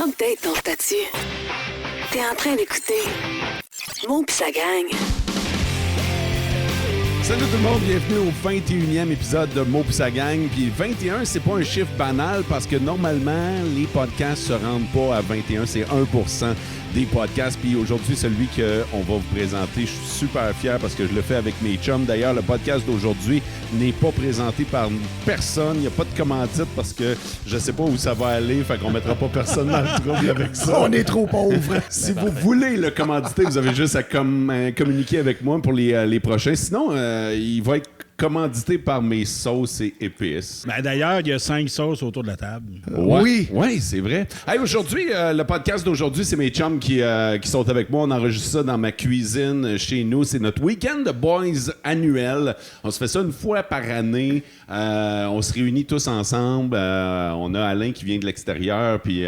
Update ton statut. T'es en train d'écouter Mo pis sa gang. Salut tout le monde, bienvenue au 21e épisode de Mo pis sa gang. Puis 21, c'est pas un chiffre banal parce que normalement, les podcasts se rendent pas à 21, c'est 1% des podcasts. Puis aujourd'hui, celui qu'on va vous présenter, je suis super fier parce que je le fais avec mes chums. D'ailleurs, le podcast d'aujourd'hui n'est pas présenté par personne. Il n'y a pas de commandite parce que je sais pas où ça va aller. Fait qu'on mettra pas personne dans le trouble avec ça. On est trop pauvres. Si vous voulez le commanditer, vous avez juste à communiquer avec moi pour les prochains. Sinon, il va être commandité par mes sauces et épices. Ben d'ailleurs, il y a 5 sauces autour de la table. Ouais, oui, c'est vrai. Hey, aujourd'hui, le podcast d'aujourd'hui, c'est mes chums qui sont avec moi. On enregistre ça dans ma cuisine chez nous. C'est notre week-end de boys annuel. On se fait ça une fois par année. On se réunit tous ensemble. On a Alain qui vient de l'extérieur, puis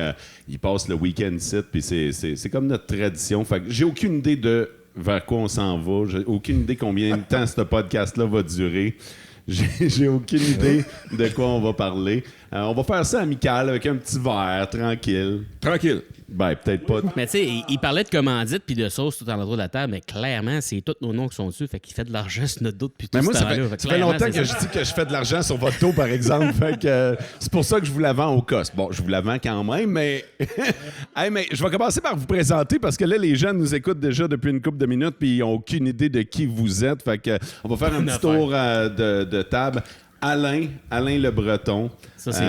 il passe le week-end ici. Puis c'est comme notre tradition. Fait que j'ai aucune idée de vers quoi on s'en va. J'ai aucune idée combien de temps ce podcast-là va durer. J'ai aucune idée de quoi on va parler. On va faire ça amical, avec un petit verre, tranquille. Tranquille. Ben, peut-être pas. Mais tu sais, il parlait de commandite puis de sauce tout en l'endroit de la table, mais clairement, c'est tous nos noms qui sont dessus. Fait qu'il fait de l'argent sur notre dos depuis tout Mais moi, ce temps-là. ça fait longtemps que je dis que je fais de l'argent sur votre dos, par exemple. Fait que c'est pour ça que je vous la vends au cost. Bon, je vous la vends quand même, mais... Hey, mais je vais commencer par vous présenter parce que là, les gens nous écoutent déjà depuis une couple de minutes puis ils n'ont aucune idée de qui vous êtes. Fait que on va faire un petit tour de table. Alain Le Breton. Ça, c'est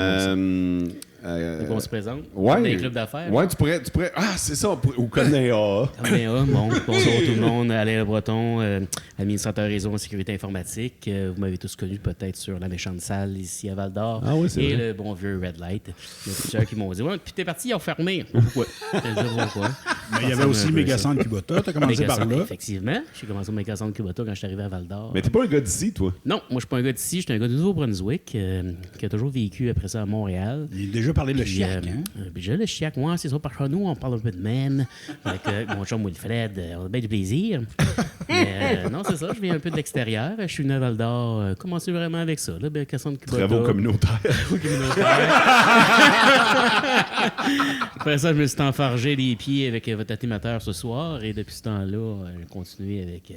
on se présente Ouais. dans les clubs d'affaires. Ouais, tu pourrais. Ah, c'est ça. Ou Conéa. Bonjour tout le monde. Alain Le Breton, administrateur réseau en sécurité informatique. Vous m'avez tous connu peut-être sur la méchante salle ici à Val-d'Or. Ah oui, c'est et vrai. le bon vieux Red Light. Il y a plusieurs qui m'ont dit ouais, puis t'es parti, ils ont fermé. Pourquoi? Pourquoi? Mais il y avait aussi Megacentre Kubota. T'as commencé par là. Effectivement. J'ai commencé au Megacentre Kubota quand je suis arrivé à Val-d'Or. Mais t'es pas un gars d'ici, toi. Non, moi, je suis pas un gars d'ici. Je suis un gars du Nouveau-Brunswick qui a toujours vécu après ça à Montréal. Il a déjà parlé de le Puis, chiac, hein? Déjà, le chiac, moi, c'est ça. Par chez nous, on parle un peu de men. Avec mon chum Wilfred, on a bien du plaisir. Mais non, c'est ça. Je viens un peu de l'extérieur. Je suis venu à Val-d'Or. Commencé vraiment avec ça. Là, Megacentre Kubota. Travaux communautaires. Après ça, je me suis enfargé les pieds avec votre animateur ce soir. Et depuis ce temps-là, j'ai continué avec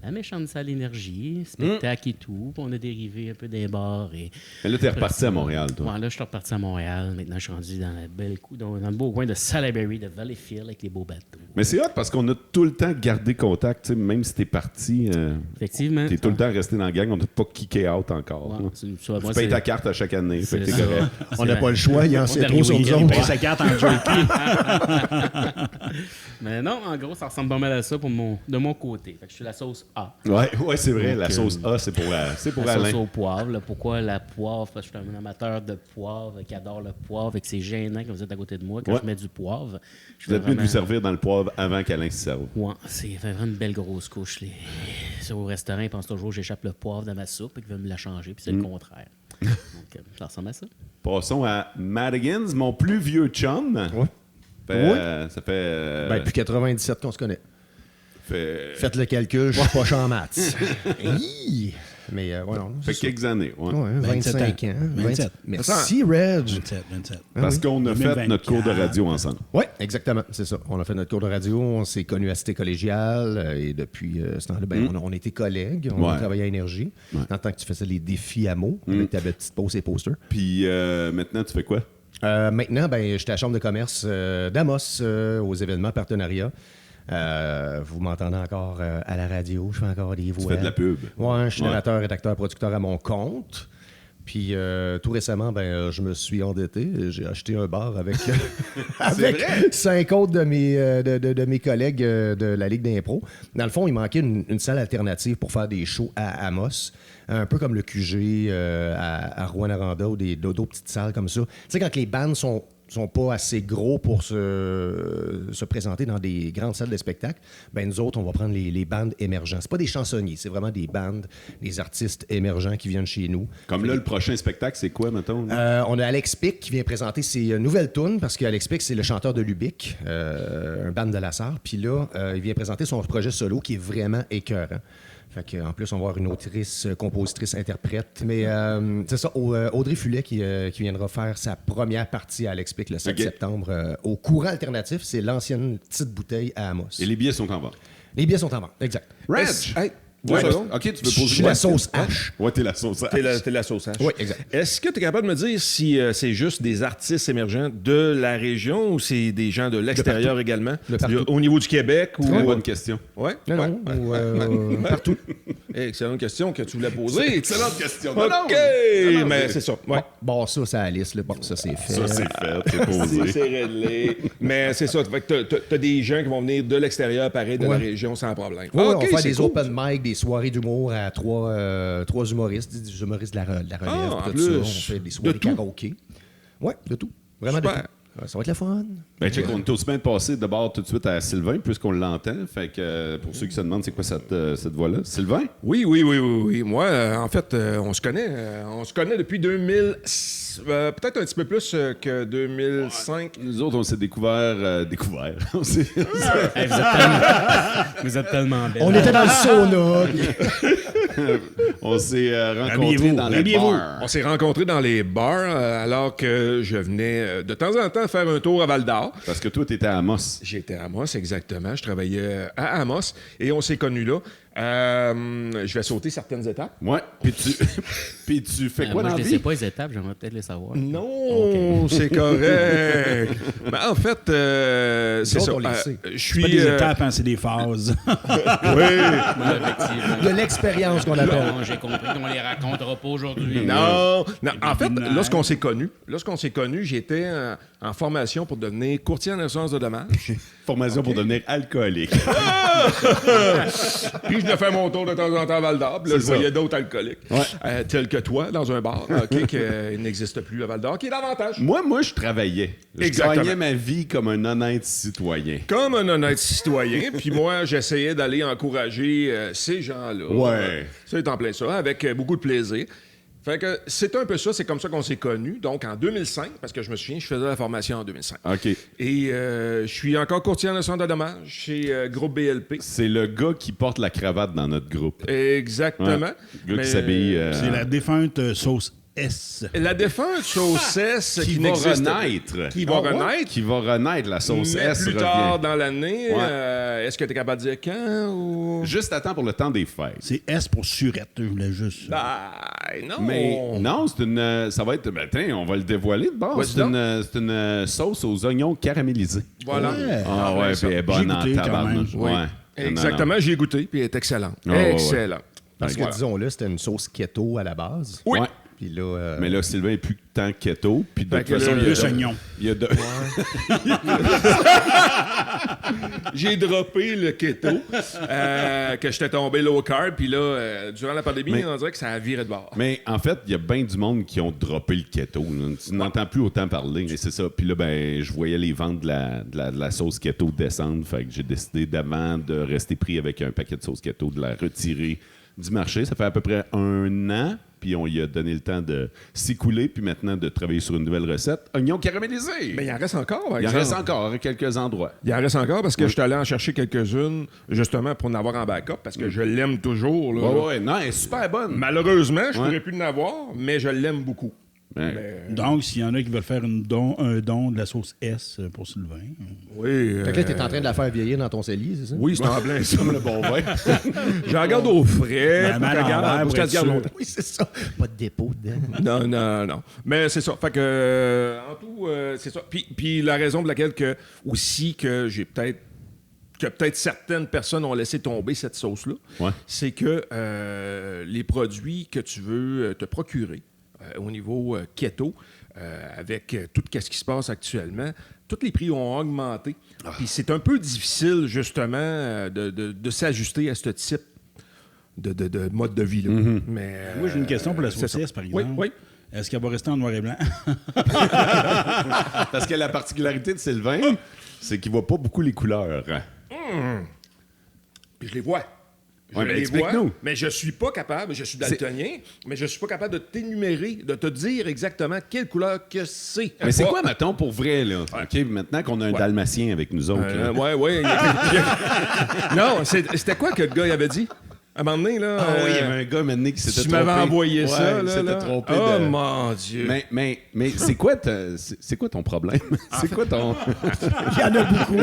la méchante salle énergie, spectacle et tout. Puis on a dérivé un peu des bars. Et Mais là, t'es reparti à Montréal, toi. Ouais, là, je suis reparti à Montréal. Maintenant, je suis rendu dans le beau coin de Salaberry, de Valleyfield, avec les beaux bateaux. Mais c'est hot parce qu'on a tout le temps gardé contact. Tu sais, même si t'es parti, Effectivement. t'es tout le temps resté dans la gang. On n'a pas kické out encore. Ouais, Tu payes ta carte à chaque année. Fait que t'es ça. correct. On n'a pas le choix, il en sait trop sur nous Il autres. paye sa carte en jerky. Mais non, en gros, ça ressemble pas mal à ça de mon côté. Fait que je suis la sauce A. Ouais, c'est vrai. Donc, La sauce A, c'est pour La Alain. sauce au poivre. Là. Pourquoi la poivre? Parce que je suis un amateur de poivre qui adore le poivre et que c'est gênant quand vous êtes à côté de moi, quand je mets du poivre. Vous êtes mieux de vous servir dans le poivre avant qu'Alain se serve. Ouais, c'est vraiment une belle grosse couche. Au restaurant, ils pensent toujours que j'échappe le poivre dans ma soupe et qu'ils veulent me la changer, puis c'est le contraire. Donc, ça ressemble à ça. Passons à Madigan's, mon plus vieux chum. Ouais. Ça fait... Ben, depuis 97 qu'on se connaît. fait... Faites le calcul, je suis pas champ en maths. Hi! Mais voilà. fait quelques années. Ouais. Ouais, 25 ans. 27. Merci, Reg. 27. Parce qu'on a fait 2024. notre cours de radio ensemble. Oui, exactement, c'est ça. On a fait notre cours de radio, on s'est connus à Cité collégiale et depuis ce temps-là, on était collègues, on a travaillé à Énergie. En tant que tu faisais les défis à mots avec ta petite pause et poster. Puis maintenant, tu fais quoi? Maintenant, j'étais à la Chambre de commerce d'Amos aux événements partenariats. Vous m'entendez encore à la radio, je fais encore des voix. Tu fais de la pub. Ouais, je suis narrateur, rédacteur, producteur à mon compte. Puis tout récemment, je me suis endetté. J'ai acheté un bar avec, avec 5 autres de mes collègues de la Ligue d'impro. Dans le fond, il manquait une salle alternative pour faire des shows à Amos. Un peu comme le QG à Rouyn-Noranda ou d'autres petites salles comme ça. Tu sais, quand les bandes sont pas assez gros pour se présenter dans des grandes salles de spectacle, nous autres, on va prendre les bandes émergents. C'est pas des chansonniers, c'est vraiment des bandes, des artistes émergents qui viennent chez nous. Comme là, le prochain spectacle, c'est quoi, mettons? On a Alex Pic qui vient présenter ses nouvelles tunes, parce qu'Alex Pic, c'est le chanteur de Lubic, un band de la Sarre. Puis là, il vient présenter son projet solo qui est vraiment écœurant. Fait que, en plus, on va avoir une autrice, compositrice, interprète. Mais c'est ça, Audrey Fulet qui viendra faire sa première partie à Alexpic le 7 septembre au courant alternatif. C'est l'ancienne petite bouteille à Amos. Et les billets sont en vente. Les billets sont en vente, exact. Reg! Hey, Ouais, deux secondes. OK, tu veux Je poser suis la sauce H. Ouais, t'es la sauce H. T'es la sauce H. Oui, exact. Est-ce que tu es capable de me dire si c'est juste des artistes émergents de la région ou c'est des gens de l'extérieur également? De partout. Au niveau du Québec? Très ou... bonne question. Ouais? Non, ou, partout. Excellente question que tu voulais poser. Excellente question. OK, Non, mais c'est ça. Ouais. Bon, ça, c'est Alice. Là. Bon, ça, c'est fait. Ça, c'est fait, c'est posé. C'est réglé. Mais c'est ça. Fait que t'as des gens qui vont venir de l'extérieur, pareil, de la région, sans problème. Oui, OK, on va faire c'est des cool. open mic, des soirées d'humour à trois humoristes, des humoristes de la relève, Ah, en tout ça. plus. On fait des soirées De tout. karaoké. Oui, de tout. Vraiment Super. de tout. Ça va être le fun. Ben, check, on est aussi bien passé d'abord tout de suite à Sylvain, puisqu'on l'entend. Fait que pour ceux qui se demandent c'est quoi cette voix-là, Sylvain? Oui. Moi, en fait, on se connaît. On se connaît depuis 2000, peut-être un petit peu plus que 2005. Nous autres, on s'est découvert. On s'est- Hey, vous êtes tellement belle. On était dans le sauna. on s'est rencontrés Habillez-vous, dans les habillez-vous. bars. On s'est rencontrés dans les bars alors que je venais de temps en temps faire un tour à Val-d'Or. Parce que toi, t'étais à Amos. J'étais à Amos, exactement. Je travaillais à Amos et on s'est connus là. Je vais sauter certaines étapes. Ouais. Puis tu fais quoi Moi, dans je la ne sais vie? pas les étapes, j'aimerais peut-être les savoir. Non, c'est correct. Mais en fait, c'est Autres, ça. on les sait. Je C'est suis. pas des étapes, hein, c'est des phases. Oui. Ouais, effectivement. De l'expérience qu'on appelle. Non, j'ai compris qu'on les racontera pas aujourd'hui. Non. En fait, binaires. lorsqu'on s'est connus, j'étais en formation pour devenir courtier en assurance de dommages. Formation pour devenir alcoolique. Puis je venais faire mon tour de temps en temps à Val-d'Or. Puis là, je voyais d'autres alcooliques, tels que toi, dans un bar, qui n'existe plus à Val-d'Or, qui est l'avantage. Moi, je travaillais. Je Exactement. gagnais ma vie comme un honnête citoyen. Comme un honnête citoyen, puis moi, j'essayais d'aller encourager ces gens-là. Ouais. C'est en plein ça, avec beaucoup de plaisir. Fait que c'est un peu ça, c'est comme ça qu'on s'est connus. Donc, en 2005, parce que je me souviens, je faisais la formation en 2005. OK. Et je suis encore courtier en assurance de dommages chez Groupe BLP. C'est le gars qui porte la cravate dans notre groupe. Exactement. Ouais. Le gars Mais qui s'habille. C'est la défunte sauce S. La défunte sauce S qui va n'existe renaître. Qui va renaître. Qui va renaître, la sauce Mais S plus revient. tard dans l'année, Ouais. est-ce que tu es capable de dire quand ou... Juste à temps pour le temps des fêtes. C'est S pour surette, je voulais juste. Non. Mais non, c'est une. Ça va être. Ben, tiens, on va le dévoiler de base. Ouais, C'est une sauce aux oignons caramélisés. Voilà. Ah ouais, puis elle est bonne en J'ai goûté quand tabarnouche. même. Oui. Ouais. Exactement, j'y ai goûté, puis elle est excellente. Ah, ouais, Excellente. Parce que, Ouais. disons-le, c'était une sauce keto à la base. Oui. Ouais. Puis là, Mais là, Sylvain n'est plus tant keto. Puis de Fait toute que façon, là, il y a Plus oignon. il y a de... J'ai droppé le keto, que j'étais tombé low carb, puis là, durant la pandémie, Mais- on dirait que ça a viré de bord. Mais en fait, il y a bien du monde qui ont droppé le keto. Là. Tu n'entends plus autant parler. Et c'est ça. Puis là, ben, je voyais les ventes de la sauce keto descendre. Fait que j'ai décidé d'avant de rester pris avec un paquet de sauce keto, de la retirer du marché. Ça fait à peu près 1 an. Puis on lui a donné le temps de s'écouler. Puis maintenant, de travailler sur une nouvelle recette. Oignons caramélisés. Mais il en reste encore, par Il en exemple. reste encore à quelques endroits. Il en reste encore parce que je suis allé en chercher quelques-unes, justement, pour en avoir en backup, parce que je l'aime toujours. Là. Ouais. Non, elle est super bonne. Malheureusement, je ne Ouais. pourrais plus en avoir, mais je l'aime beaucoup. Ouais. Donc, s'il y en a qui veulent faire un don de la sauce S pour Sylvain. Oui. fait que là, t'es en train de la faire vieillir dans ton cellier, c'est ça? Oui, c'est en plein ça. Comme le bon vin. Je la regarde au frais, Ben, pour qu'elle garde- pour qu'elle se garde longtemps. Oui, c'est ça. Pas de dépôt dedans. Non. Mais c'est ça. Fait que, en tout, c'est ça. Puis la raison pour laquelle aussi que j'ai peut-être que peut-être certaines personnes ont laissé tomber cette sauce-là, Ouais. c'est que les produits que tu veux te procurer au niveau keto, avec tout ce qui se passe actuellement, tous les prix ont augmenté. Puis c'est un peu difficile, justement, de s'ajuster à ce type de mode de vie-là. Mais, Moi, j'ai une question pour la c'est sauce ça. S, par exemple. Oui. Est-ce qu'elle va rester en noir et blanc? Parce que la particularité de Sylvain, c'est qu'il voit pas beaucoup les couleurs. Puis je les vois. Je Ouais, mais les explique-nous. vois, mais je suis pas capable, je suis daltonien, mais je suis pas capable de t'énumérer, de te dire exactement quelle couleur que c'est. Mais c'est quoi, mettons, pour vrai, là? OK, maintenant qu'on a un dalmatien avec nous autres, là. Ouais. Non, c'était quoi que le gars il avait dit? À un moment donné, là... Ah oui, il y avait un gars maintenant qui s'était tu trompé. m'avais envoyé Ouais, ça, il là. s'était là. trompé Oh, de... mon Dieu. Mais c'est quoi, c'est quoi ton problème? C'est quoi ton... Il y en a beaucoup.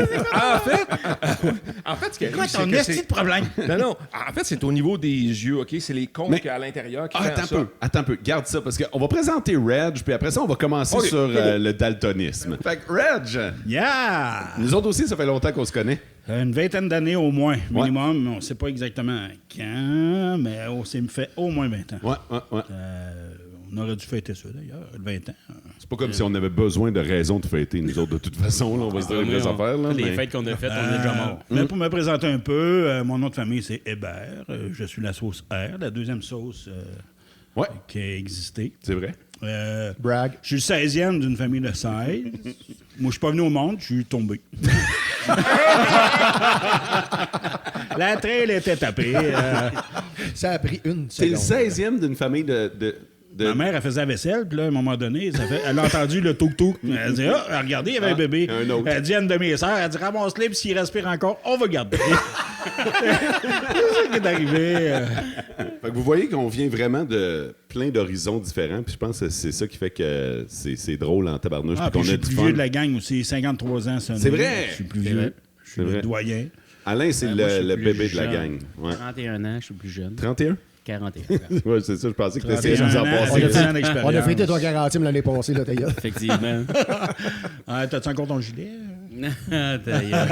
En fait, ce qui arrive, Quoi c'est ton que esti c'est... de problème? Non. En fait, c'est au niveau des yeux, OK? C'est les cônes Mais- qu'il y a à l'intérieur qui Ah, font attends ça. un peu, garde ça, parce qu'on va présenter Reg, puis après ça, on va commencer Ok, sur c'est bon. le daltonisme. Fait que Reg, Yeah! nous autres aussi, ça fait longtemps qu'on se connaît. Une vingtaine d'années au moins, minimum. On ne sait pas exactement quand, mais on s'est fait au moins 20 ans. Ouais. On aurait dû fêter ça, d'ailleurs, 20 ans. C'est pas comme si on avait besoin de raison de fêter, nous autres, de toute façon. Là, on va se dire les vraies affaires. Là, Les mais- fêtes qu'on a faites, on est déjà mort. Mais pour me présenter un peu, mon nom de famille, c'est Hébert. Je suis la sauce R, la deuxième sauce Ouais, qui a existé. c'est vrai. Brag. Je suis le 16e d'une famille de 16. Moi, je suis pas venu au monde, je suis tombé. La traîne était tapée. Ça a pris une C'est le seconde. 16e d'une famille de... Ma mère, elle faisait la vaisselle, puis là, à un moment donné, elle a entendu le touk-touk. Elle dit, ah, regardez, il y avait un bébé. un autre. Elle dit à une de mes sœurs, elle dit, ramasse-le, puis s'il respire encore, on va garder. C'est ça qui est arrivé. Fait que vous voyez qu'on vient vraiment de plein d'horizons différents, puis je pense que c'est ça qui fait que c'est drôle en tabarnouche. Ah, puis puis je qu'on a suis du plus fun. vieux de la gang aussi, 53 ans. C'est vrai! Je suis plus C'est vieux. vrai. Je suis C'est vrai. le doyen. Alain, c'est Moi, je suis le plus bébé de la jeune. gang. Ouais. 31 ans, je suis plus jeune. 31? 41. Ouais, c'est ça, je pensais que 31 t'essayais de nous en ans, passer. on a fait là. une expérience. On a fêté ton 40e l'année passée, là, d'ailleurs. Effectivement. Ah, t'as-tu encore ton gilet? D'ailleurs.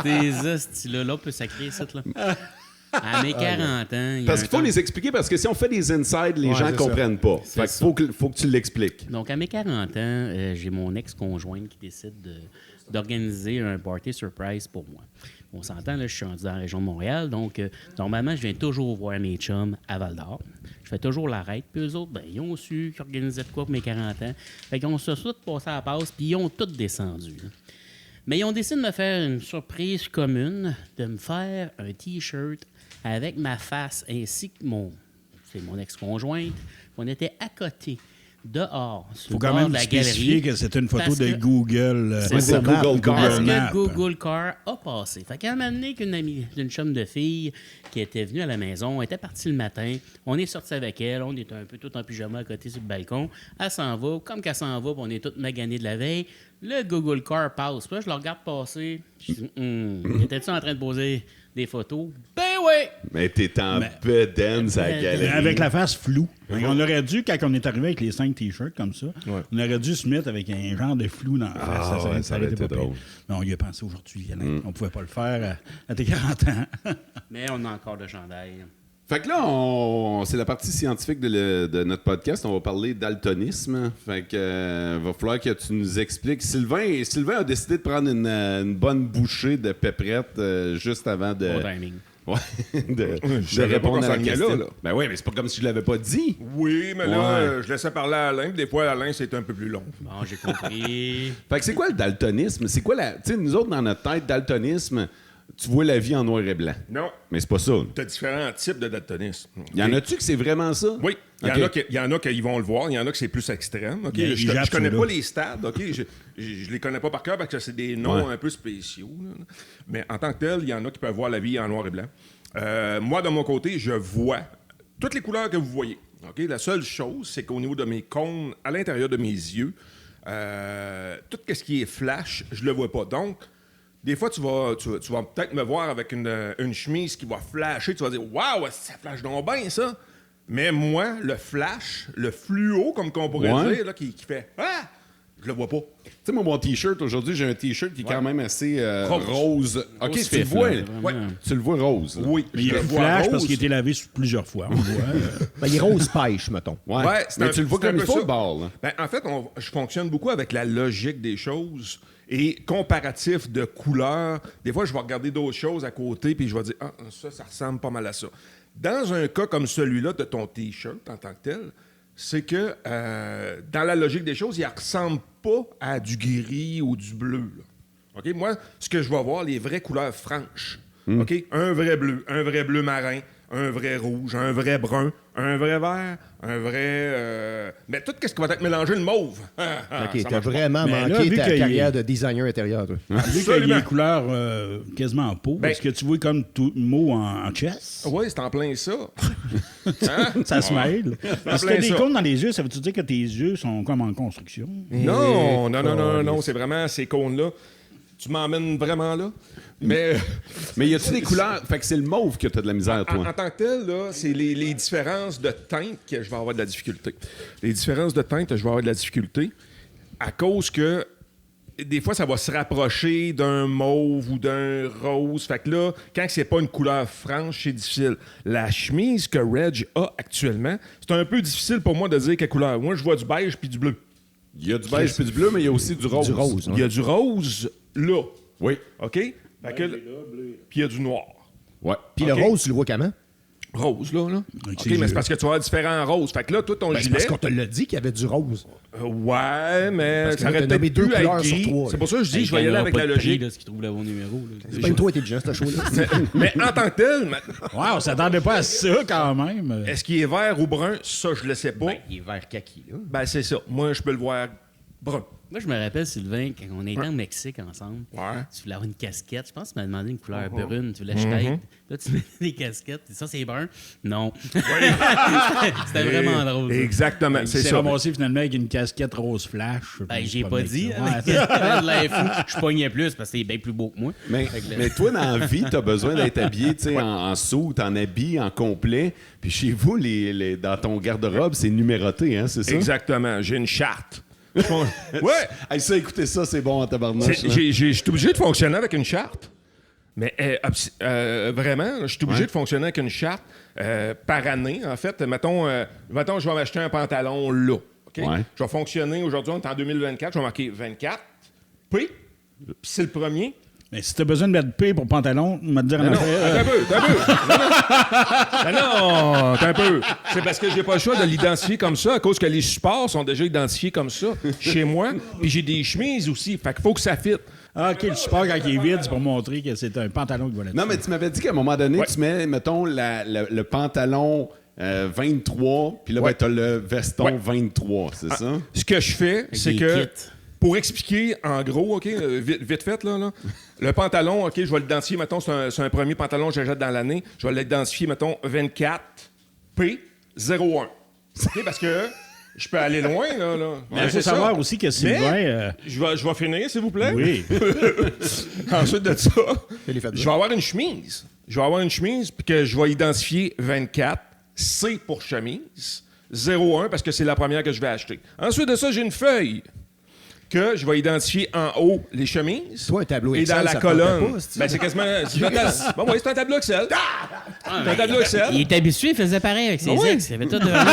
Des hosties-là. Là, on peut sacrer ça, là. À mes 40 ans. il y a Parce un qu'il faut temps- les expliquer, parce que si on fait des insides, les Ouais, gens c'est ne ça. comprennent pas. Fait qu'il ça. faut que tu l'expliques. Donc, à mes 40 ans, j'ai mon ex-conjointe qui décide d'organiser un party surprise pour moi. On s'entend, là, je suis rendu dans la région de Montréal, donc normalement, je viens toujours voir mes chums à Val-d'Or. Je fais toujours l'arrête, puis eux autres, ben, ils ont su qu'ils organisaient de quoi pour mes 40 ans. Fait qu'ils ont se tous passé à la passe, puis ils ont tous descendu. Là. Mais ils ont décidé de me faire une surprise commune, de me faire un T-shirt avec ma face ainsi que c'est mon ex-conjointe. On était à côté, dehors, sur Faut le quand bord même de la spécifier galerie. que c'était une photo Parce de que- Google. C'est ça. Google Parce Map. que Google Car a passé. Fait qu'elle m'a amené qu'une amie d'une chum de fille qui était venue à la maison. Elle était partie le matin. On est sorti avec elle. On était un peu tout en pyjama à côté sur le balcon. Elle s'en va. Comme qu'elle s'en va, puis on est tous maganés de la veille. Le Google Car passe. Puis là, je le regarde passer. Je dis, étais-tu en train de poser des photos? Ben oui! Mais t'es en bedaine, à la galerie. Avec la face floue. On aurait dû, quand on est arrivé avec les 5 T-shirts comme ça, on aurait dû se mettre avec un genre de flou dans la face. ça aurait été pas pire. drôle. Mais on y a pensé aujourd'hui. Alain. On pouvait pas le faire à tes 40 ans. Mais on a encore le chandail. Fait que là, c'est la partie scientifique de notre podcast. On va parler daltonisme. Fait que va falloir que tu nous expliques. Sylvain a décidé de prendre une bonne bouchée de péprette juste avant de... Au timing. Ouais, de savais pas répondre qu'on à la s'en venait question. là. Ben oui, mais c'est pas comme si je l'avais pas dit. Oui, mais là, Ouais. je laissais parler à Alain. Puis des fois, Alain, c'était un peu plus long. Bon, j'ai compris. Fait que c'est quoi le daltonisme? C'est quoi la... Tu sais, nous autres, dans notre tête, daltonisme, tu vois la vie en noir et blanc. Non. Mais c'est pas ça. Tu as différents types de daltonisme. Il y en a-tu que c'est vraiment ça? Oui. Il Ok. y en a qui vont le voir. Il y en a que c'est plus extrême. OK? Ils Je jappent connais ceux-là. pas les stades. OK? Je les connais pas par cœur parce que c'est des noms Ouais. un peu spéciaux. Là. Mais en tant que tel, il y en a qui peuvent voir la vie en noir et blanc. Moi, de mon côté, je vois toutes les couleurs que vous voyez. OK? La seule chose, c'est qu'au niveau de mes cônes, à l'intérieur de mes yeux, tout ce qui est flash, je le vois pas. Donc, des fois, tu vas peut-être me voir avec une chemise qui va flasher. Tu vas dire « Waouh, ça flash donc bien, ça! » Mais moi, le flash, le fluo, comme qu'on pourrait Ouais. dire, là, qui fait « Ah! » Je le vois pas. Tu sais, moi, mon T-shirt, aujourd'hui, j'ai un T-shirt qui est quand même assez rose. OK, Rose tu le fif, vois. là, vraiment. Ouais, tu le vois rose. là. Oui, Mais il je est le vois flash rose. parce qu'il a été lavé plusieurs fois. On voit. Ben, il est rose pêche, mettons. Ouais. Ouais, c'est mais un- tu le vois c'est un comme il peu faut, ça. le bord. Là. Ben, en fait, je fonctionne beaucoup avec la logique des choses et comparatif de couleurs. Des fois, je vais regarder d'autres choses à côté puis je vais dire « Ah, ça ressemble pas mal à ça. » Dans un cas comme celui-là de ton T-shirt en tant que tel, c'est que dans la logique des choses, il ne ressemble pas à du gris ou du bleu. Là. OK? Moi, ce que je vais voir, les vraies couleurs franches. OK? Un vrai bleu marin, un vrai rouge, un vrai brun, un vrai vert, un vrai... mais tout ce qui va être mélangé, le mauve. OK, t'as vraiment Mais là, manqué vu ta qu'il y a- carrière de designer intérieur, toi. Vu qu'il y a Absolument. des couleurs quasiment en peau, Ben- est-ce que tu vois comme tout mot en chess? Oui, c'est en plein ça. Ça se mêle. En Si plein t'as des ça. cônes dans les yeux, ça veut-tu dire que tes yeux sont comme en construction? Non, c'est vraiment ces cônes-là. Tu m'emmènes vraiment là. Mais Mais y a-tu des couleurs? Fait que c'est le mauve que t'as de la misère, en toi. tant que tel, là, c'est les différences de teinte que je vais avoir de la difficulté. Les différences de teinte, je vais avoir de la difficulté à cause que des fois, ça va se rapprocher d'un mauve ou d'un rose. Fait que là, quand c'est pas une couleur franche, c'est difficile. La chemise que Reg a actuellement, c'est un peu difficile pour moi de dire quelle couleur. Moi, je vois du beige puis du bleu. Il y a du beige puis du bleu, mais il y a aussi du rose. Du rose, Il y a du rose là. Oui. OK? Fait que, puis il y a du noir. Ouais. Puis OK. le rose, tu le vois comment? Rose, là. OK, c'est mais jeu. c'est parce que tu vas avoir différents roses. Fait que là, toi, ton Ben, c'est gilet... parce qu'on te l'a dit qu'il y avait du rose. Ouais, mais Parce que ça là, aurait t'as nommé peut-être pu deux être couleurs sur gris. trois, C'est là. pour ça que je dis, je vais y aller avec la logique. Là, ce qui trouve le bon numéro. Là. C'est pas une trop intelligent, ce show-là. Mais en tant que tel, Ouais, on s'attendait pas à ça quand même. est-ce qu'il est vert ou brun? Ça, je le sais pas. Ben, il est vert kaki, là. Ben, c'est ça. Moi, je peux le voir brun. Moi, je me rappelle, Sylvain, quand on était au Mexique ensemble, Ouais. tu voulais avoir une casquette. Je pense que tu m'as demandé une couleur brune. Tu voulais que je t'aide. Là, tu mets des casquettes. Ça, c'est brun? Non. C'était vraiment drôle. ça. Exactement, Il c'est s'est ça. ramassé finalement avec une casquette rose flash. Ben, Puis j'ai c'est pas mec, dit. ça. Hein, Ouais, mais ça avait l'air fou. Je pognais plus parce que c'est bien plus beau que moi. Mais toi, dans la vie, t'as besoin d'être habillé tu sais, en soute, en habit, en complet. Puis chez vous, dans ton garde-robe, c'est numéroté, hein, c'est ça? Exactement. J'ai une charte. Ouais. Hey, ça, écoutez ça, c'est bon en tabarnak. Je suis obligé de fonctionner avec une charte. Mais vraiment, je suis obligé de fonctionner avec une charte par année. En fait, mettons, je vais m'acheter un pantalon là. OK? Ouais. Je vais fonctionner aujourd'hui, on est en 2024, je vais marquer 24. Puis c'est le premier. Mais si t'as besoin de mettre P pour pantalon, on va te dire en Non, affaire. t'as un peu. Non, t'as un peu. C'est parce que j'ai pas le choix de l'identifier comme ça, à cause que les supports sont déjà identifiés comme ça chez moi. Puis j'ai des chemises aussi. Fait qu'il faut que ça fitte. Ah, OK, le support, quand il est vide, c'est pour montrer que c'est un pantalon qui va là-dessus. Non, mais tu m'avais dit qu'à un moment donné, Ouais. tu mets, mettons, le pantalon 23, puis là, Ouais. ben, t'as le veston Ouais. 23, c'est ça? Ce que je fais, c'est des que, kits. pour expliquer en gros, OK, vite fait, là, le pantalon, OK, je vais l'identifier, mettons, c'est un premier pantalon que j'achète dans l'année. Je vais l'identifier, mettons, 24P01. OK, parce que je peux aller loin, là. Mais il faut c'est ça. savoir aussi que Sylvain... Je vais finir, s'il vous plaît. oui. Ensuite de ça, les faites je vais avoir une chemise. Je vais avoir une chemise, puis que je vais identifier 24, C pour chemise, 01, parce que c'est la première que je vais acheter. Ensuite de ça, j'ai une feuille que je vais identifier en haut les chemises. Toi, un tableau Et Excel, dans la ça te tentait colonne. pas, c'est-tu? Ben, c'est quasiment. Bon, oui, c'est un tableau Excel. C'est un tableau Excel. Il est habitué, il faisait pareil avec ses Ah oui? ex. Il avait tout devant.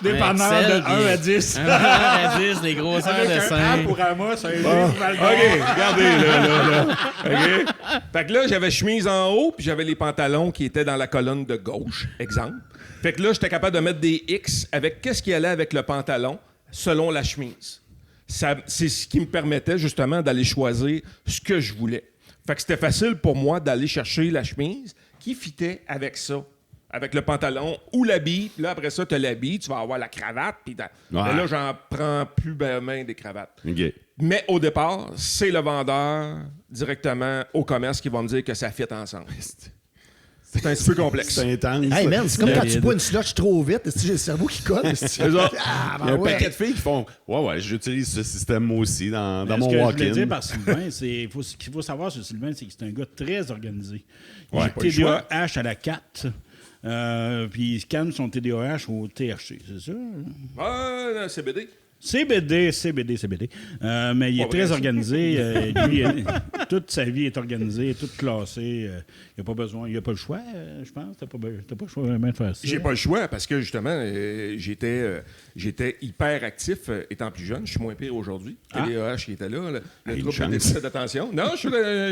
Dépanneur de 1 à 10. 1 à 10, les grosseurs de 5. pour Amos, un OK, regardez, là. OK. Fait que là, j'avais chemise en haut, puis j'avais les pantalons qui étaient dans la colonne de gauche, exemple. Fait que là, j'étais capable de mettre des X avec qu'est-ce qui allait avec le pantalon selon la chemise. C'est ce qui me permettait justement d'aller choisir ce que je voulais. Fait que c'était facile pour moi d'aller chercher la chemise qui fitait avec ça. Avec le pantalon ou l'habit. Puis là, après ça, tu as l'habit, tu vas avoir la cravate. Puis mais là, j'en prends plus ben des cravates. OK. Mais au départ, c'est le vendeur directement au commerce qui va me dire que ça fit ensemble. C'est un petit peu complexe. C'est intense. Hey man, c'est comme quand tu Solide. bois une slotch trop vite, est-ce que j'ai le cerveau qui colle? est-ce que- C'est ça. Ah, Il y a un ben ouais. paquet de filles qui font Ouais, j'utilise ce système moi aussi dans Ce mon que je voulais walk-in. dire par Sylvain, ce qu'il faut savoir sur Sylvain, c'est que c'est un gars très organisé. Il Ouais, a pas le TDAH à la 4, puis il scanne son TDAH au THC, c'est ça? Ah, CBD. CBD. Mais il est Pas très vrai, ça. organisé. Lui, toute sa vie est organisée, toute classée. Il n'a pas besoin, il n'a pas le choix, je pense. Tu n'as pas le choix vraiment de faire ça. J'ai pas le choix parce que justement, j'étais hyper actif étant plus jeune. Je suis moins pire aujourd'hui. TDAH qui était là, le trouble de chance. déficit d'attention. Non, je suis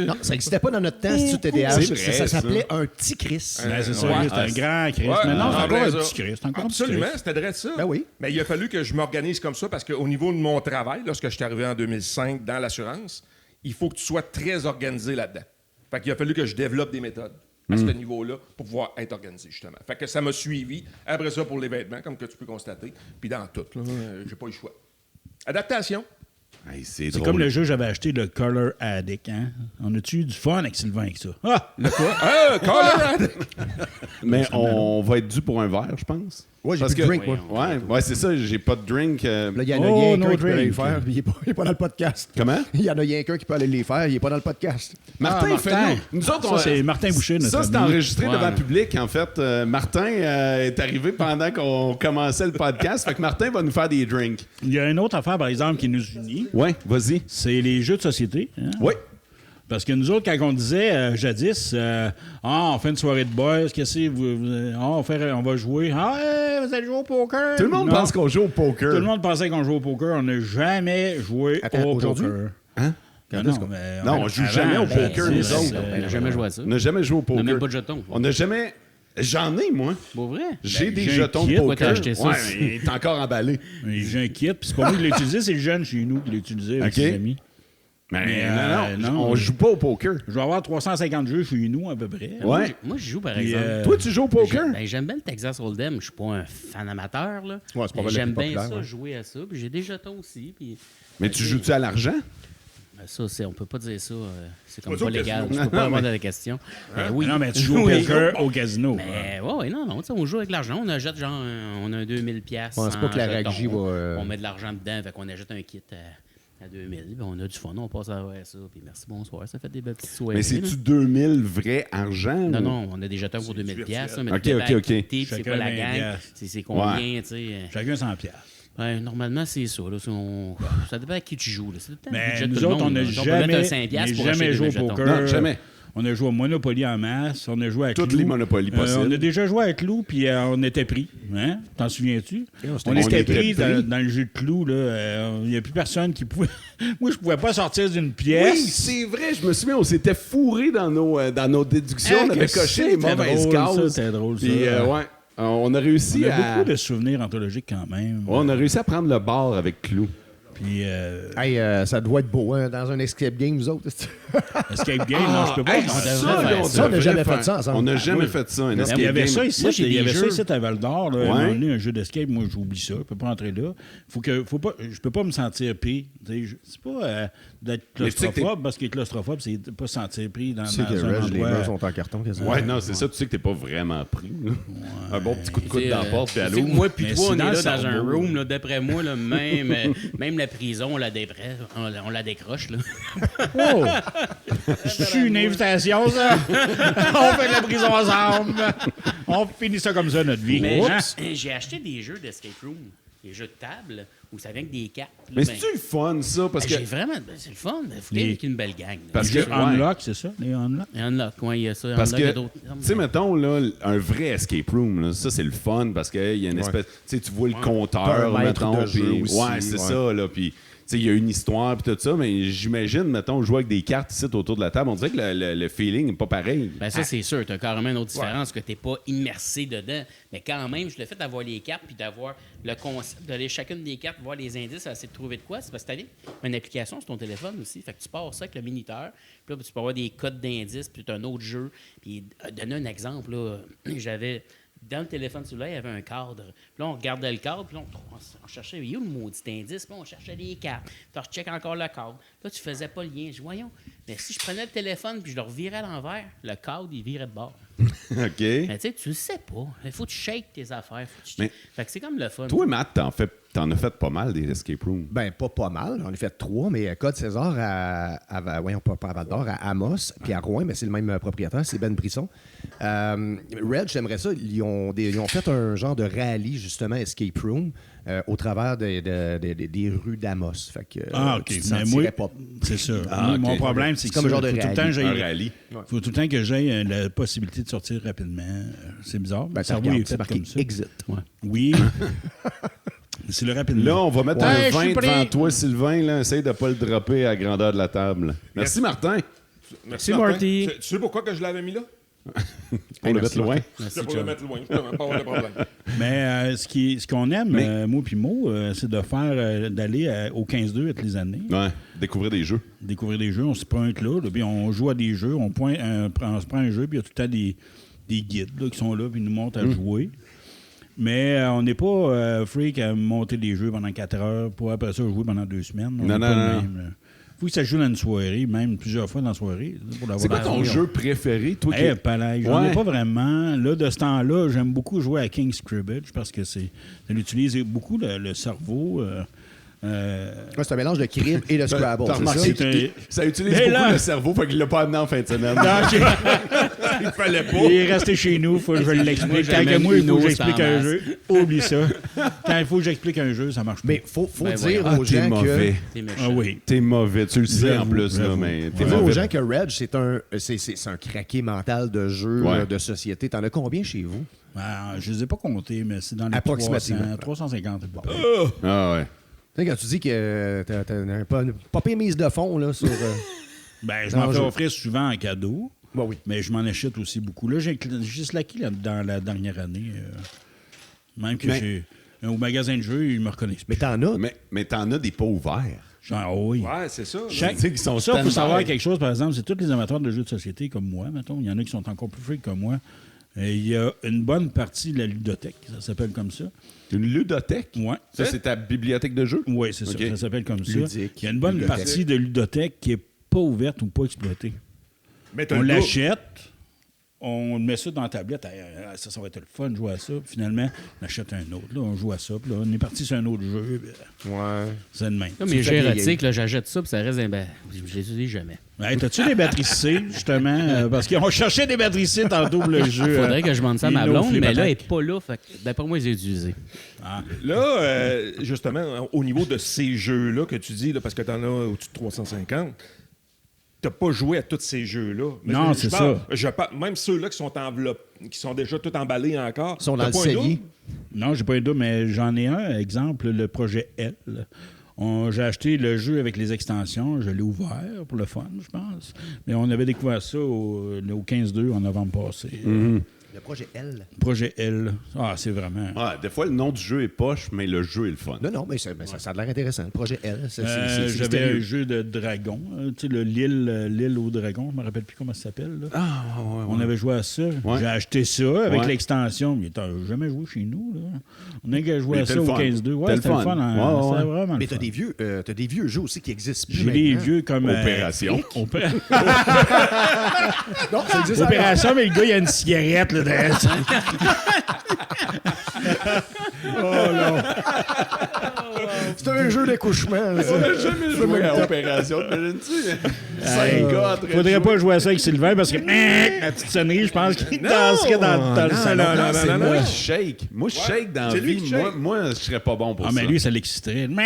Non, ça n'existait pas dans notre temps, si tu TDAH. C'est vrai, Ça s'appelait un petit Chris. Ben, c'est ça, Ouais. lui, c'est un grand Christ. Ouais, Mais non, c'est en encore vrai, un ça. petit Christ. C'est encore un petit Absolument, Christ. c'était vrai de ça. Ben oui. Mais il a fallu que je m'organise comme ça parce qu'au niveau de mon travail, lorsque je suis arrivé en 2005 dans l'assurance, il faut que tu sois très organisé là-dedans. Fait qu'il a fallu que je développe des méthodes. à ce niveau-là pour pouvoir être organisé, justement. Fait que ça m'a suivi. Après ça, pour les vêtements, comme que tu peux constater. Puis dans tout, là, j'ai pas eu le choix. Adaptation. Hey, c'est C'est drôle. comme le jeu que j'avais acheté, le Color Addict. Hein? On a-tu eu du fun avec Sylvain avec ça? Ah! Le quoi? Color! Mais on va être dû pour un verre, je pense. Ouais, j'ai Parce plus de que- drink, moi. Ouais, c'est ça, j'ai pas de drink. Là, il y en a Oh, rien no qu'un qui peut aller les drink. faire. Il est pas dans le podcast. Comment? Il y en a rien qu'un qui peut aller les faire. Il est pas dans le podcast. Martin, Ah, fait Martin. nous autres, Ça, c'est Martin Boucher, notre Ça, c'est ami. enregistré Ouais. devant le public, en fait. Martin est arrivé pendant qu'on commençait le podcast. Fait que Martin va nous faire des drinks. Il y a une autre affaire, par exemple, qui nous unit. Ouais, vas-y. C'est les jeux de société. Hein? Oui. Parce que nous autres, quand on disait jadis, on fait une soirée de boys, qu'est-ce que on va jouer. Ah, ouais, vous allez jouer au poker. Tout le monde Non. pense qu'on joue au poker. Tout le monde pensait qu'on jouait au poker. On n'a jamais joué Attends, au aujourd'hui? poker. Hein? Non, mais Non, on joue jamais au poker, jadis, nous autres. On n'a jamais joué à ça. On n'a jamais joué au On poker. n'a même pas de jetons. On n'a jamais... J'en ai, moi. Pour vrai? J'ai des j'ai un jetons kit. de Pourquoi t'as poker. acheté ça? Ouais, mais il est encore emballé. J'ai un kit, puis c'est pas moi qui l'ai utilisé, c'est le jeune chez nous qui l'a utilisé avec OK. ses amis. Mais Mais, non, non. on joue pas au poker. Je dois avoir 350 jeux chez nous, à peu près. Ouais. Moi, je joue, par Puis, exemple. Toi, tu joues au poker? J'aime bien le Texas Hold'em. Je suis pas un fan amateur, là. Ouais, c'est pas Mais mal le j'aime plus bien populaire, ça, ouais. jouer à ça. Puis j'ai des jetons aussi. Puis Mais tu joues-tu à l'argent? ça, on peut pas dire ça. C'est Tu comme vas pas dire au légal. casino. Je peux pas répondre à la question. Ben oui. Non, mais tu joues au Oui. poker au casino. Mais ouais, non, tu sais, on joue avec l'argent. On achète genre, on a un 2000$. Ouais, c'est pas que la en régie jetons. va, On met de l'argent dedans, fait qu'on achète un kit à 2000$. Puis on a du fun, on passe à ça. Puis merci, bonsoir. Ça fait des belles petites soirées. Mais c'est-tu 2000 vrais argent? Non, ou- non, on a des jetons pour 20$. Mais Ok, tout dépend ok, de ok. l'activité, puis c'est Chacun pas la 20 gang. piastres. C'est combien, tu sais. Chacun 100 piastres. Ouais, normalement, c'est ça. Là. Ça dépend à qui tu joues. Là. C'est tout le temps le Mais budget de nous tout le autres, on monde, n'a là. On peut mettre un 5$ jamais, pour acheter jamais des joué au jetons. poker. Non, jamais. On a joué au Monopoly en masse. On a joué à Toutes Clou. les Monopoly possibles. On a déjà joué à Clou, puis on était pris. Hein? T'en souviens-tu? On on était était pris pris. dans le jeu de Clou. Il n'y a plus personne qui pouvait... Moi, je pouvais pas sortir d'une Oui, pièce. c'est vrai, je me souviens, on s'était fourrés dans nos déductions. Ah, on avait que coché les c'était mauvaises drôle, ça, cases. c'était drôle, ça. Puis, ouais, on a réussi On a à... beaucoup de souvenirs anthologiques quand même. Ouais, on a réussi à prendre le bar avec Clou. Puis Hey, ça doit être beau, hein, dans un escape game, vous autres. Escape Game, non, je peux pas. Hey, on devrait ça, faire là, ça. On n'a jamais devrait fait ça ensemble. On n'a Ah, jamais oui. fait ça, un Il escape y avait game. ça ici, Moi, j'ai il y des avait ça jeux. ici à Val-d'Or. Là, à un Ouais. moment donné, un jeu d'escape, moi, j'oublie ça. Je peux pas entrer là. Je peux pas me sentir pris. C'est pas d'être Mais tu sais que claustrophobe, parce que claustrophobe, c'est pas se sentir pris dans, Tu sais que dans un Reg, les endroit. murs sont en carton quasiment. Ouais, non, c'est ça, tu sais que t'es pas vraiment pris. là. Un bon petit coup de coude Tu sais, dans la porte, puis tu sais allô. que moi puis Mais toi, c'est on est dans là le dans un cerveau. room, là, d'après moi, là, même la prison, on la décroche. Là. Oh! C'est une invitation, ça? On fait de la prison ensemble. On finit ça comme ça, notre vie. Mais Hein? j'ai acheté des jeux d'escape room, des jeux de table, où ça vient avec des cartes. là, Mais ben, c'est-tu le fun, ça? Parce que... j'ai vraiment... c'est le fun. Il faut Les- avec une belle gang. là. Parce Les que- Unlock, c'est ça? Les Unlock? Il y en a, il y a ça. Parce il y en a que, d'autres. tu sais, mettons, là, un vrai escape room, là, ça, c'est le fun parce qu'il y a une espèce. Tu sais, tu vois le compteur, T'as un maître mettons. de jeu puis- aussi, ouais, c'est ouais. ça, là. Puis, tu sais, il y a une histoire, puis tout ça, mais j'imagine, mettons, jouer avec des cartes ici autour de la table, on dirait que le feeling n'est pas pareil. Ben ça, c'est sûr. Tu as carrément une autre différence que tu n'es pas immersé dedans. Mais quand même, je le fait d'avoir les cartes puis d'avoir le concept, d'aller chacune des cartes, voir les indices, essayer de trouver de quoi. C'est parce que tu as une application sur ton téléphone aussi. Fait que tu pars ça avec le Miniteur. Puis là, tu peux avoir des codes d'indices, puis tu as un autre jeu. Puis donner un exemple, là, j'avais... Dans le téléphone celui-là, il y avait un cadre. Puis là, on regardait le cadre, puis là, on cherchait, il y a où le maudit indice? Puis là, on cherchait des cartes. Puis on recheck encore le cadre. Là, tu faisais pas le lien. Je dis, voyons, mais si je prenais le téléphone puis je le revirais à l'envers, le cadre, il virait de bord. OK. Mais tu sais, tu le sais pas. Il faut que tu shakes tes affaires. Mais- Fait que c'est comme le fun. Toi, Matt, t'en as fait pas mal des escape rooms. Ben, pas mal. On a fait 3, mais Code César voyons, pas à Val-d'Or, à Amos, puis à Rouen, mais c'est le même propriétaire, c'est Ben Brisson. Red, j'aimerais ça. Ils ont fait un genre de rallye, justement, escape room, au travers des rues d'Amos. Fait que, Ah, OK. tu te Mais sentirais moi, pas... c'est ça. Ah, Moi, OK. mon problème, c'est que comme un genre de faut tout le temps rallye. que j'aille- Un rallye. faut tout le temps que j'aie la possibilité de sortir rapidement. C'est bizarre. Ben, Le tu cerveau regardes, est c'est fait marqué comme ça. Exit. Oui. C'est le rapidement. Là, on va mettre Ouais, un je suis 20 devant prêt. toi, Sylvain. Là. Essaye de pas le dropper à la grandeur de la table. Merci, Martin. Merci, Marty. Tu sais pourquoi que je l'avais mis là? Pour le mettre loin. Merci, C'est pour le Chum. mettre loin, justement, pas avoir de problème. Mais ce qu'on aime, Mais- moi puis Mo, c'est de faire, d'aller au 15-2 toutes les années, Ouais, découvrir des jeux. découvrir des jeux. On se pointe là, puis on joue à des jeux, on se prend un jeu, puis il y a tout le temps des guides là, qui sont là, puis ils nous montrent à jouer. Mais on n'est pas freak à monter des jeux pendant 4 heures pour après ça jouer pendant 2 semaines. On Non, est non, pas non. le même. Faut que ça joue dans une soirée, même plusieurs fois dans la soirée. Pour l'avoir C'est quoi ton joué. jeu préféré, toi? Eh, palais, j'en ai Ouais. pas vraiment. Là, de ce temps-là, j'aime beaucoup jouer à King's Cribbage parce que ça utilise beaucoup le cerveau. C'est un mélange de crime et de Scrabble, T'as c'est remarqué ça? C'est un- que ça utilise Mais beaucoup là- le cerveau, fait qu'il l'a pas amené en fin de semaine. Il fallait pas. Il est resté chez nous, faut que je l'explique. Moi, Quand j'aime que moi, il faut que Uno, j'explique c'est en un masse. jeu, oublie ça. Quand il faut que j'explique un jeu, ça marche pas. Mais faut Ben dire voyons. aux T'es gens que... mauvais. T'es méchant. Ah oui. T'es mauvais. Tu le sais en J'avoue, plus, là, j'avoue. mais t'es Faut dire aux mauvais. gens que Reg, c'est un craqué mental de jeu, Ouais. de société. T'en as combien chez vous? Je ne les ai pas comptés, mais c'est dans les Approximativement. 350. à peu près. Ah ouais. Tu sais, quand tu dis que t'as une pas pire mise de fond là, sur... Ben, je Dans m'en le fais jeu. offrir souvent en cadeau, Bon, oui. mais je m'en achète aussi beaucoup. Là, j'ai slacké dans la dernière année. Même que Mais- au magasin de jeux, ils me reconnaissent Mais plus. t'en as. Mais t'en as des pas ouverts. Genre, oh oui. Ouais, c'est ça. Chaque- Tu sais qu'ils sont ça, il faut stand-by. savoir quelque chose, par exemple, c'est tous les amateurs de jeux de société comme moi, mettons. Il y en a qui sont encore plus freaks que moi. Et il y a une bonne partie de la ludothèque, ça s'appelle comme ça. Une ludothèque? Ouais. Ça, c'est ta bibliothèque de jeux? Oui, c'est Ok. ça. Ça s'appelle comme ça. Ludique, Il y a une bonne ludothèque. partie de ludothèque qui n'est pas ouverte ou pas exploitée. Mais t'as On le double. l'achète, on met ça dans la tablette. Ça va être le fun de jouer à ça. Puis finalement, on achète un autre. Là, on joue à ça. Puis là, on est parti sur un autre jeu. Puis, Ouais. c'est de même. Comme Tu mes fais jeux vieillir. érotiques, là, j'achète ça, puis ça reste. Ben, je les utilise jamais. Hey, t'as-tu des batteries C, justement? Parce qu'on cherchait des batteries C tantôt pour le jeu. Faudrait que je monte ça à ma Lino, blonde, les mais là, elle patates. n'est pas là. Fait que, d'après moi, je les ai utilisés. Là, justement, au niveau de ces jeux-là que tu dis, là, parce que tu en as au-dessus de 350, tu n'as pas joué à tous ces jeux-là. Mais Non, je c'est parle- ça. je parle- même ceux-là qui sont enveloppés, qui sont déjà tout emballés encore. Ils sont dans t'as le pas un cellier. double? Non, j'ai pas un double, mais j'en ai un. Exemple, le projet L. J'ai acheté le jeu avec les extensions. Je l'ai ouvert pour le fun, je pense. Mais on avait découvert ça au 15-2 en novembre passé. Le projet L. Projet L. Ah, c'est vraiment... Ouais, des fois, le nom du jeu est poche, mais le jeu est le fun. Non, mais ça a l'air intéressant. Le projet L, c'est J'avais mystérieux. un jeu de dragon, tu sais, l'île au dragon, je me rappelle plus comment ça s'appelle. Là. Ah, ouais. On avait joué à ça. Ouais. J'ai acheté ça avec Ouais. l'extension. Mais t'as jamais joué chez nous, là. On a qu'à jouer Mais à c'était ça le au fun. 15-2. Ouais, C'était le c'était le fun. fun. Hein. Ouais, C'était ouais. vraiment Mais le t'as fun. des vieux jeux aussi qui existent plus J'ai des maintenant. vieux comme... Opération. Non, ça existe Opération, mais le gars, il a une cigarette là, derrière ça. C'est un jeu d'accouchement. ça. On n'a jamais joué à Opération, t'imagines-tu? 5 gars en train de Faudrait jouer. pas jouer à ça avec Sylvain parce que la petite sonnerie, je pense qu'il danserait dans le salon. Non, c'est non, moi non. qui shake. Moi, je shake dans la C'est lui vie. qui shake. Moi, je serais pas bon pour Ah, ça. mais lui, ça l'exciterait. Non,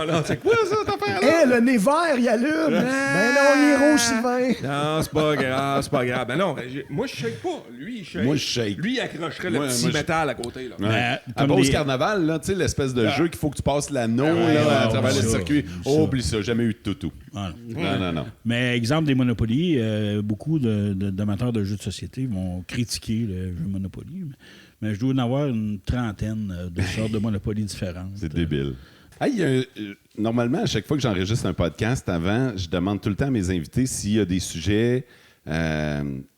non. C'est quoi ça, cette affaire-là? Hé, le nez vert, il allume. Ben non, il est rouge, Sylvain. Non, c'est pas grave, c'est pas grave. Ben non, moi, je shake pas. Lui, il shake. Moi, je shake. Lui, il accrocherait Moi, le petit moi, je- métal à côté, là. Ouais. Mais, À comme Beauce des- Carnaval, là, tu sais, l'espèce de jeu qu'il faut que tu passes l'anneau ouais, là, à ouais, travers ouais, le ça, circuit. ça. Oublie ça, jamais eu de toutou. Voilà. Non. Mais exemple des Monopoly, beaucoup d'amateurs de jeux de société vont critiquer le jeu Monopoly. Mais je dois en avoir une trentaine de sortes de Monopoly différentes. C'est débile. Hey, il y a normalement, à chaque fois que j'enregistre un podcast avant, je demande tout le temps à mes invités s'il y a des sujets tu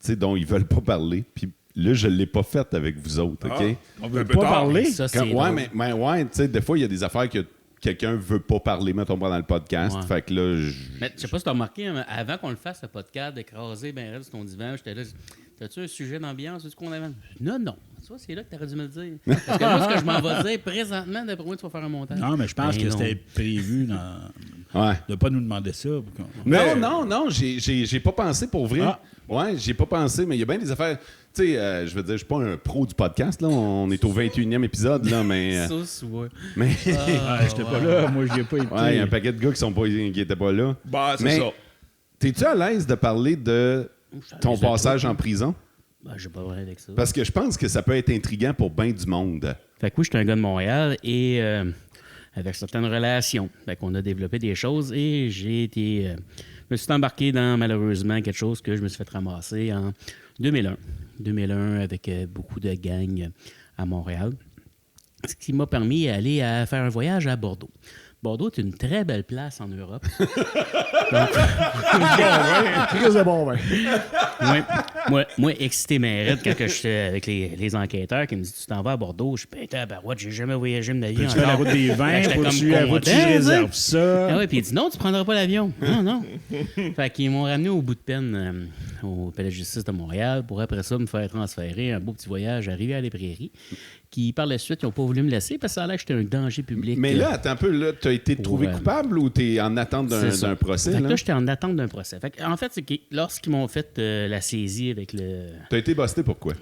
sais, dont ils veulent pas parler. Puis là, je ne l'ai pas fait avec vous autres, OK? On veut Un peu pas tard. parler. Ça, c'est Ouais, drôle. mais ouais, tu sais, des fois, il y a des affaires que quelqu'un veut pas parler, mettons, pendant le podcast. Ouais. Fait que là, Mais je sais pas si tu as remarqué, hein, mais avant qu'on le fasse, le podcast, d'écraser ben raide sur ton divan, j'étais là. T'as-tu un sujet d'ambiance? C'est ce qu'on avait? Non. Tu vois, c'est là que t'aurais dû me le dire. Parce que moi, ce que je m'en vais dire présentement, d'après moi, tu vas faire un montage. Non, mais je pense Ben que non. c'était prévu de ouais. ne pas nous demander ça. Non, j'ai pas pensé pour vrai. Ah. Ouais, j'ai pas pensé, mais il y a bien des affaires. Tu sais, je veux dire, je suis pas un pro du podcast, là. On est au 21e épisode, là, mais. Ça, c'est ouais. mais J'étais pas là. Moi, je n'y ai pas été. ouais, il y a un paquet de gars qui étaient pas là. Bah, c'est Mais ça. t'es-tu à l'aise de parler de ton l'aise de passage tout. en prison? Ben, j'ai pas vrai avec ça. Parce que je pense que ça peut être intriguant pour bien du monde. Fait que oui, je suis un gars de Montréal et avec certaines relations. Fait qu'on a développé des choses et je me suis embarqué dans, malheureusement, quelque chose que je me suis fait ramasser en 2001. 2001, avec beaucoup de gangs à Montréal. Ce qui m'a permis d'aller faire un voyage à Bordeaux. Bordeaux est une très belle place en Europe. Très de bon vin. Moi, excité mérite quand j'étais avec les enquêteurs qui me disent « Tu t'en vas à Bordeaux? » Je dis « Putain, barouette, j'ai jamais voyagé de ma vie. » Tu fais la route des vins, faut-tu que je réserve ça? Ah ouais, puis il dit « Non, tu prendras pas l'avion. » Non. Fait qu'ils m'ont ramené au bout de peine au Palais de justice de Montréal pour après ça me faire transférer un beau petit voyage à Rivière-des-Prairies qui, par la suite, ils n'ont pas voulu me laisser parce que ça a l'air que j'étais un danger public. Mais là, attends un peu, là, tu as été trouvé coupable ou tu es en attente d'un procès? Fait que là, j'étais en attente d'un procès. Fait que, en fait, c'est que lorsqu'ils m'ont fait la saisie avec le... Tu as été busté pour quoi?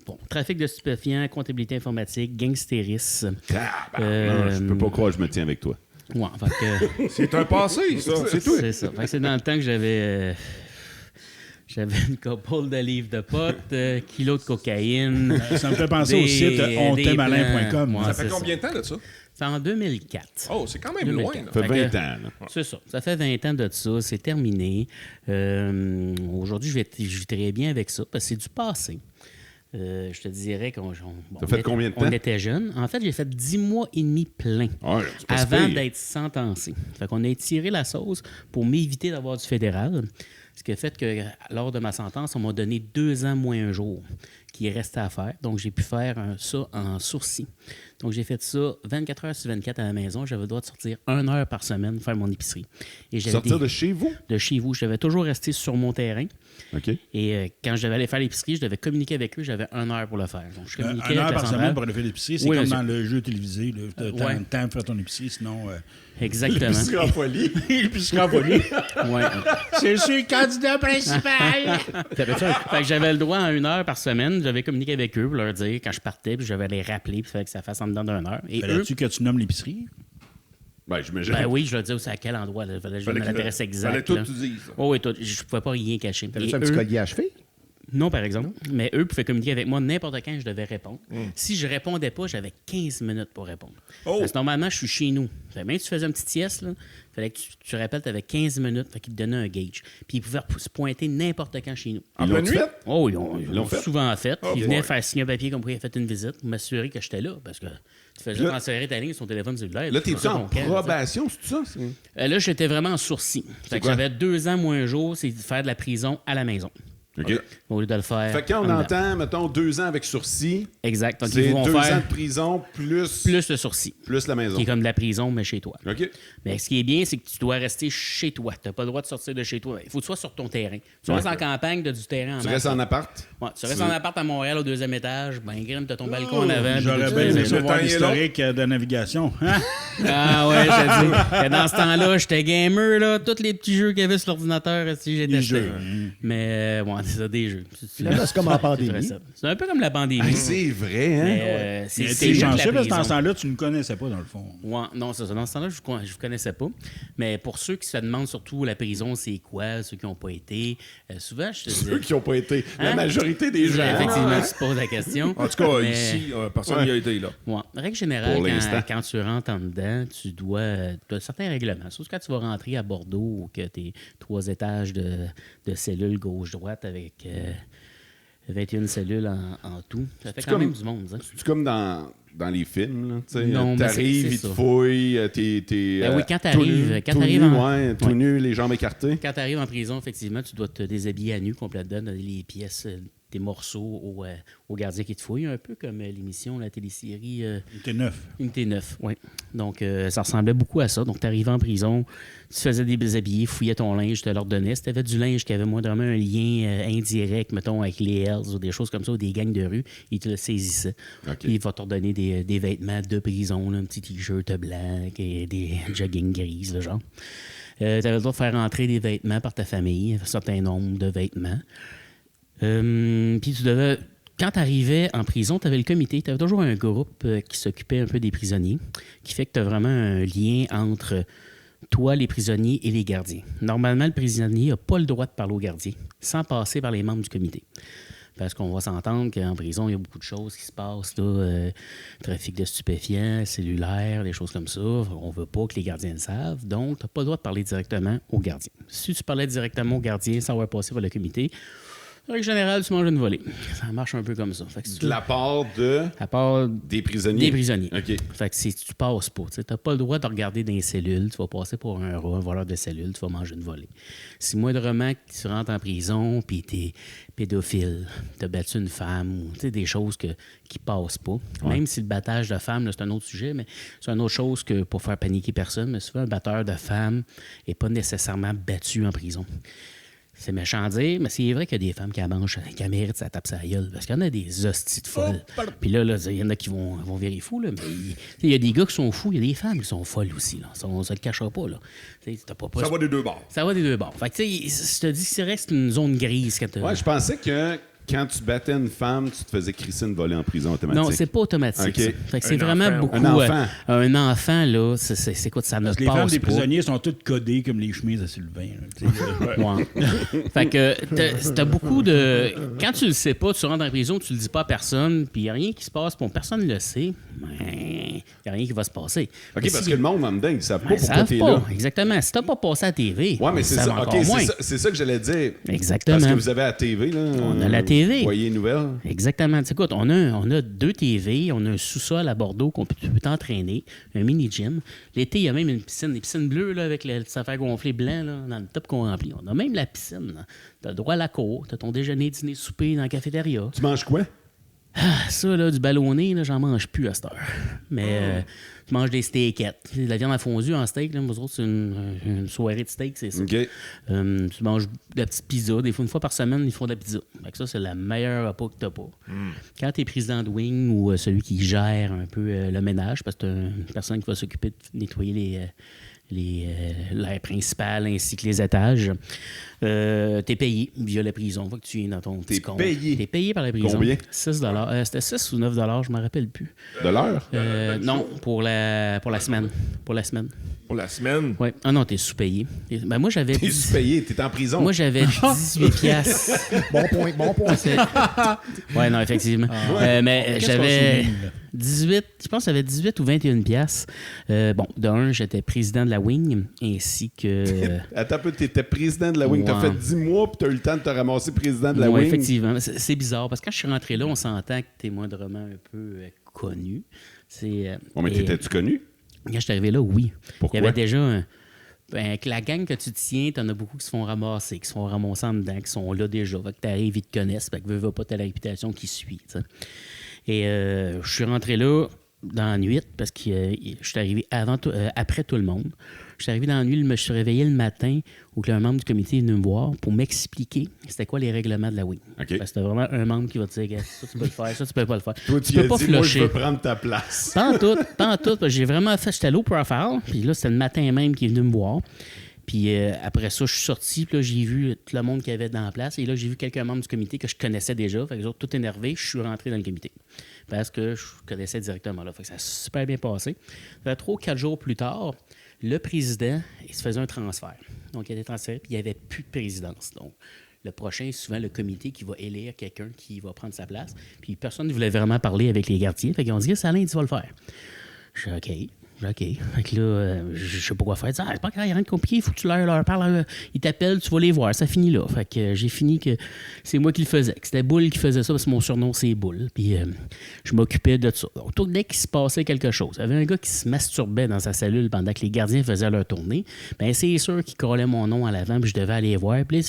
Bon, trafic de stupéfiants, comptabilité informatique, gangstérisme. Je peux pas croire que je me tiens avec toi. Ouais, fait que... C'est un passé, ça. C'est tout. C'est ça. Fait que c'est dans le temps que j'avais une couple de livres de potes, kilos de cocaïne. Ça me fait penser au site ontemalin.com. Ouais, Ça fait c'est combien de temps de ça? C'est en 2004. Oh, c'est quand même 2004. loin. Là. Ça fait Fait 20 que- ans. Là. C'est ça. Ça fait 20 ans de ça. C'est terminé. Aujourd'hui, je vis très bien avec ça parce que c'est du passé. Je te dirais qu'on T'as fait combien de temps? On était jeunes. En fait, j'ai fait 10 mois et demi plein Ouais, c'est pas si avant pire. d'être sentencé. Fait qu'on a étiré la sauce pour m'éviter d'avoir du fédéral. Ce qui a fait que lors de ma sentence, on m'a donné 2 ans moins un jour qui restait à faire. Donc, j'ai pu faire ça en sourcil. Donc, j'ai fait ça 24 heures sur 24 à la maison. J'avais le droit de sortir 1 heure par semaine faire mon épicerie. Et j'avais Sortir de chez vous? de chez vous. Je devais toujours rester sur mon terrain. OK. Et quand je devais aller faire l'épicerie, je devais communiquer avec eux. J'avais 1 heure pour le faire. Donc, je communiquais Une heure avec la par centrale. semaine pour aller faire l'épicerie, c'est Oui, comme monsieur. dans le jeu télévisé. Tu as Ouais. le temps de faire ton épicerie, sinon... Exactement. en folie. L'épicerie en folie. Ouais. C'est sûr, le candidat principal. Fait que j'avais le droit à 1 heure par semaine. J'avais communiqué avec eux pour leur dire quand je partais, puis je vais les rappeler, puis fait que ça fasse en dedans d'1 heure. Et eux, Fallait-tu que tu nommes l'épicerie? Ben, j'imagine. ben oui, je leur disais aussi à quel endroit. Là. Fallait que je donne l'adresse Fallait exacte. tout là. tu dises. Oh, oui, tout. Je pouvais pas rien cacher. T'avais-tu Et un petit eux- collier à cheville? Non, par exemple. Mais eux pouvaient communiquer avec moi n'importe quand je devais répondre. Si je répondais pas, j'avais 15 minutes pour répondre. Oh! Parce que normalement, je suis chez nous. Fait que même si tu faisais une petite sieste, il fallait que tu répètes avec 15 minutes. Fait qu'ils te donnaient un gauge. Puis ils pouvaient se pointer n'importe quand chez nous. Ils l'ont fait? Oh, ils l'ont fait? souvent fait. Oh, Ils venaient boy. faire signer un papier comme quoi ils avaient fait une visite pour m'assurer que j'étais là. Parce que tu faisais Là- transférer ta ligne sur ton téléphone cellulaire. Là, tu t'es-tu faisais en ton camp, probation, c'est ça? là, j'étais vraiment en sourcil. Fait que quoi? j'avais 2 ans moins un jour, c'est de faire de la prison à la maison. OK. Au lieu de le faire. Fait que quand en on dedans. entend, mettons, 2 ans avec sursis, Exact. Donc, c'est ils 2 vont ans faire de prison plus plus le sursis, la maison. qui est comme de la prison, mais chez toi. OK. Mais ce qui est bien, c'est que tu dois rester chez toi. Tu n'as pas le droit de sortir de chez toi. Il faut que tu sois sur ton terrain. Tu restes en campagne, tu as du terrain en Tu masse. restes en appart? Ouais, tu restes en appart à Montréal au 2e étage. Ben, Grim, tu as ton balcon en avant. puis J'aurais tu bien fais- aimé le ça voir temps est l'historique de navigation. Hein? Ah ouais, je te dis. Et dans ce temps-là, j'étais gamer, là. Tous les petits jeux qu'il y avait sur l'ordinateur, si j'ai Les testé. jeux. Mais, bon, c'est ça, des jeux. Là, c'est comme en pandémie. C'est un peu comme la pandémie. Ah, c'est vrai, hein? Mais, Mais c'est t'es juste la chanceux parce que dans prison. ce temps-là, tu ne connaissais pas, dans le fond. Ouais, non, c'est ça. Dans ce temps-là, je ne vous connaissais pas. Mais pour ceux qui se demandent surtout la prison, c'est quoi, ceux qui n'ont pas été, souvent, je te dis. Ceux qui n'ont pas été. La Hein? majorité des gens. Effectivement, tu te poses la question. En tout cas, Mais- ici, personne n'y a été, là. Ouais. Règle générale, Pour l'instant. quand tu rentres en dedans, tu as certains règlements. Sauf quand tu vas rentrer à Bordeaux, ou que tu es 3 étages de cellules gauche-droite avec 21 cellules en tout. Ça fait quand comme- même du monde, ça. C'est comme dans les films, là. Tu sais, Non, mais t'arrives, c'est ils te ça. fouillent, t'es. Ben oui, quand tout t'arrives- nu, quand tout t'arrives nu, en- ouais, tout Ouais. nu, les jambes écartées. Quand tu arrives en prison, effectivement, tu dois te déshabiller à nu complètement, donner les pièces, tes morceaux au gardien qui te fouille, un peu comme l'émission, la télésérie T'es neuf. Unité 9. Oui. Donc, ça ressemblait beaucoup à ça. Donc, tu arrivais en prison, tu faisais des déshabillés, fouillais ton linge, tu leur donnais. Si tu avais du linge qui avait moindrement un lien indirect, mettons, avec les Hells ou des choses comme ça, ou des gangs de rue, ils te le saisissaient. OK. Puis, il va te redonner des vêtements de prison, là, un petit T-shirt blanc et des jogging grises, le genre. Tu avais le droit de faire entrer des vêtements par ta famille, un certain nombre de vêtements. Puis tu devais, quand tu arrivais en prison, tu avais le comité, tu avais toujours un groupe qui s'occupait un peu des prisonniers, qui fait que tu as vraiment un lien entre toi, les prisonniers et les gardiens. Normalement, le prisonnier n'a pas le droit de parler aux gardiens sans passer par les membres du comité. Parce qu'on va s'entendre qu'en prison, il y a beaucoup de choses qui se passent, là, trafic de stupéfiants, cellulaire, des choses comme ça. On veut pas que les gardiens le savent, donc tu n'as pas le droit de parler directement au gardien. Si tu parlais directement au gardien sans avoir passé par le comité, en règle générale, tu manges une volée. Ça marche un peu comme ça. Fait que De la part de... à part Des prisonniers? des prisonniers. OK. Fait que si tu passes pas, tu n'as pas le droit de regarder dans les cellules, tu vas passer pour un rat, un voleur de cellules, tu vas manger une volée. Si moindrement que tu rentres en prison puis tu es pédophile, tu as battu une femme, ou des choses qui passent pas. Même si le battage de femmes, là, c'est un autre sujet, mais c'est une autre chose que pour faire paniquer personne. Mais souvent, un batteur de femmes n'est pas nécessairement battu en prison. C'est méchant à dire, mais c'est vrai qu'il y a des femmes qui méritent ça tape sa gueule. Parce qu'il y en a des hosties de folles. Puis là, il y en a qui vont virer fous. Là, mais il y a des gars qui sont fous, il y a des femmes qui sont folles aussi. Là. On ne se le cachera pas. Là. Ça va des deux bords. Ça va des deux bords. Fait que, tu sais, je te dis que c'est vrai que c'est une zone grise. Ouais, je pensais que quand tu battais une femme, tu te faisais crisser une volée en prison automatique. Non, c'est pas automatique. OK. Ça. Fait que c'est Un vraiment enfant, beaucoup. un enfant. Un enfant, là, c'est quoi, ça ne Parce que les passe femmes des pas. prisonniers sont toutes codées comme les chemises à Sylvain. là, tu sais. Ouais. Fait que t'as beaucoup de... Quand tu le sais pas, tu rentres en prison, tu le dis pas à personne, puis il n'y a rien qui se passe, puis personne ne le sait, il n'y a rien qui va se passer. OK, Mais parce si- que le monde en dedans, ils savent pas Ben, pourquoi savent t'es pas, là. exactement. Si t'as pas passé à la TV, Ouais, mais ils c'est savent ça. encore OK, moins. c'est ça que j'allais dire. Exactement. Parce que vous avez la TV, là. On a la TV. Vous voyez les nouvelles. Exactement. T'sais, écoute, on a 2 TV, on a un sous-sol à Bordeaux qu'on peut t'entraîner, un mini-gym. L'été, il y a même une piscine, des piscines bleues là, avec cette affaire gonflée blanc là, dans le top qu'on remplit. On a même la piscine. Tu as droit à la cour, tu as ton déjeuner, dîner, souper dans la cafétéria. Tu manges quoi? Ça, là, du ballonné, là, j'en mange plus à cette heure. Mais tu manges des steakettes. La viande à fondue en steak, là, nous autres, c'est une soirée de steak, c'est ça. OK. Tu manges de la petite pizza. Des fois, une fois par semaine, ils font de la pizza. Fait que ça, c'est le meilleur repas que tu n'as pas. Quand tu es président de Wing ou celui qui gère un peu le ménage, parce que tu as une personne qui va s'occuper de nettoyer l'air principal ainsi que les étages, t'es payé via la prison. Faut que tu viennes dans ton petit compte. payé? T'es payé par la prison. Combien? 6 C'était 6 ou 9 je m'en rappelle plus. De l'heure? Non, pour la semaine. Pour la semaine. Pour la semaine. Oui. Ah non, t'es sous-payé. Ben moi, j'avais... T'es sous-payé, t'es en prison. Moi, j'avais 18 piastres. Bon point. Oui, non, effectivement. Mais Qu'est-ce j'avais qu'on souligne, là? 18, je pense que j'avais 18 ou 21 piastres. Bon, d'un, j'étais président de la Wing, ainsi que... Attends un peu, t'étais président de la Wing. T'as Ouais. fait 10 mois, puis t'as eu le temps de te ramasser président de la Ouais, Wing. effectivement. C'est bizarre, parce que quand je suis rentré là, on s'entend que t'es moindrement un peu connu. Bon, mais et- t'étais-tu connu? Quand je suis arrivé là, oui. Pourquoi? Il y avait déjà avec la gang que tu tiens, t'en as beaucoup qui se font ramasser, qui se font ramasser en dedans, qui sont là déjà. Fait que t'arrives, ils te connaissent. Fait que veux pas, t'as la réputation qui suit. T'sais. Et je suis rentré là dans la nuit parce que je suis arrivé après tout le monde. Je suis arrivé dans la nuit, je me suis réveillé le matin où un membre du comité est venu me voir pour m'expliquer c'était quoi les règlements de la Wing. OK. Parce que c'était vraiment un membre qui va te dire Gars, ça tu peux le faire, ça tu peux pas le faire. Toi, tu tu as peux pas dit, moi, je flusher. veux prendre ta place. Pas en tout. Parce que j'ai vraiment fait. J'étais low profile. Puis là, c'était le matin même qui est venu me voir. Puis après ça, je suis sorti. Puis là, j'ai vu tout le monde qu'il y avait dans la place. Et là, j'ai vu quelques membres du comité que je connaissais déjà. Fait que les autres, tout énervé, je suis rentré dans le comité. Parce que je connaissais directement là. Fait que ça a super bien passé. 3 ou 4 jours plus tard, le président, il se faisait un transfert. Donc, il a été transféré. Puis il n'y avait plus de présidence. Donc, le prochain, c'est souvent le comité qui va élire quelqu'un qui va prendre sa place. Puis personne ne voulait vraiment parler avec les gardiens. Fait qu'ils ont dit, Alain, tu vas le faire. Je dis, OK. Fait que là, je sais pas quoi faire. C'est pas grave, il n'y a rien de compliqué. Il faut que tu leur parles. Ils t'appellent, tu vas les voir. Ça finit là. Fait que j'ai fini que c'est moi qui le faisais. Que c'était Boule qui faisait ça parce que mon surnom, c'est Boule. Puis je m'occupais de ça. Donc, dès qu'il se passait quelque chose, il y avait un gars qui se masturbait dans sa cellule pendant que les gardiens faisaient leur tournée. Bien, c'est sûr qu'il collait mon nom à l'avant puis je devais aller voir. Puis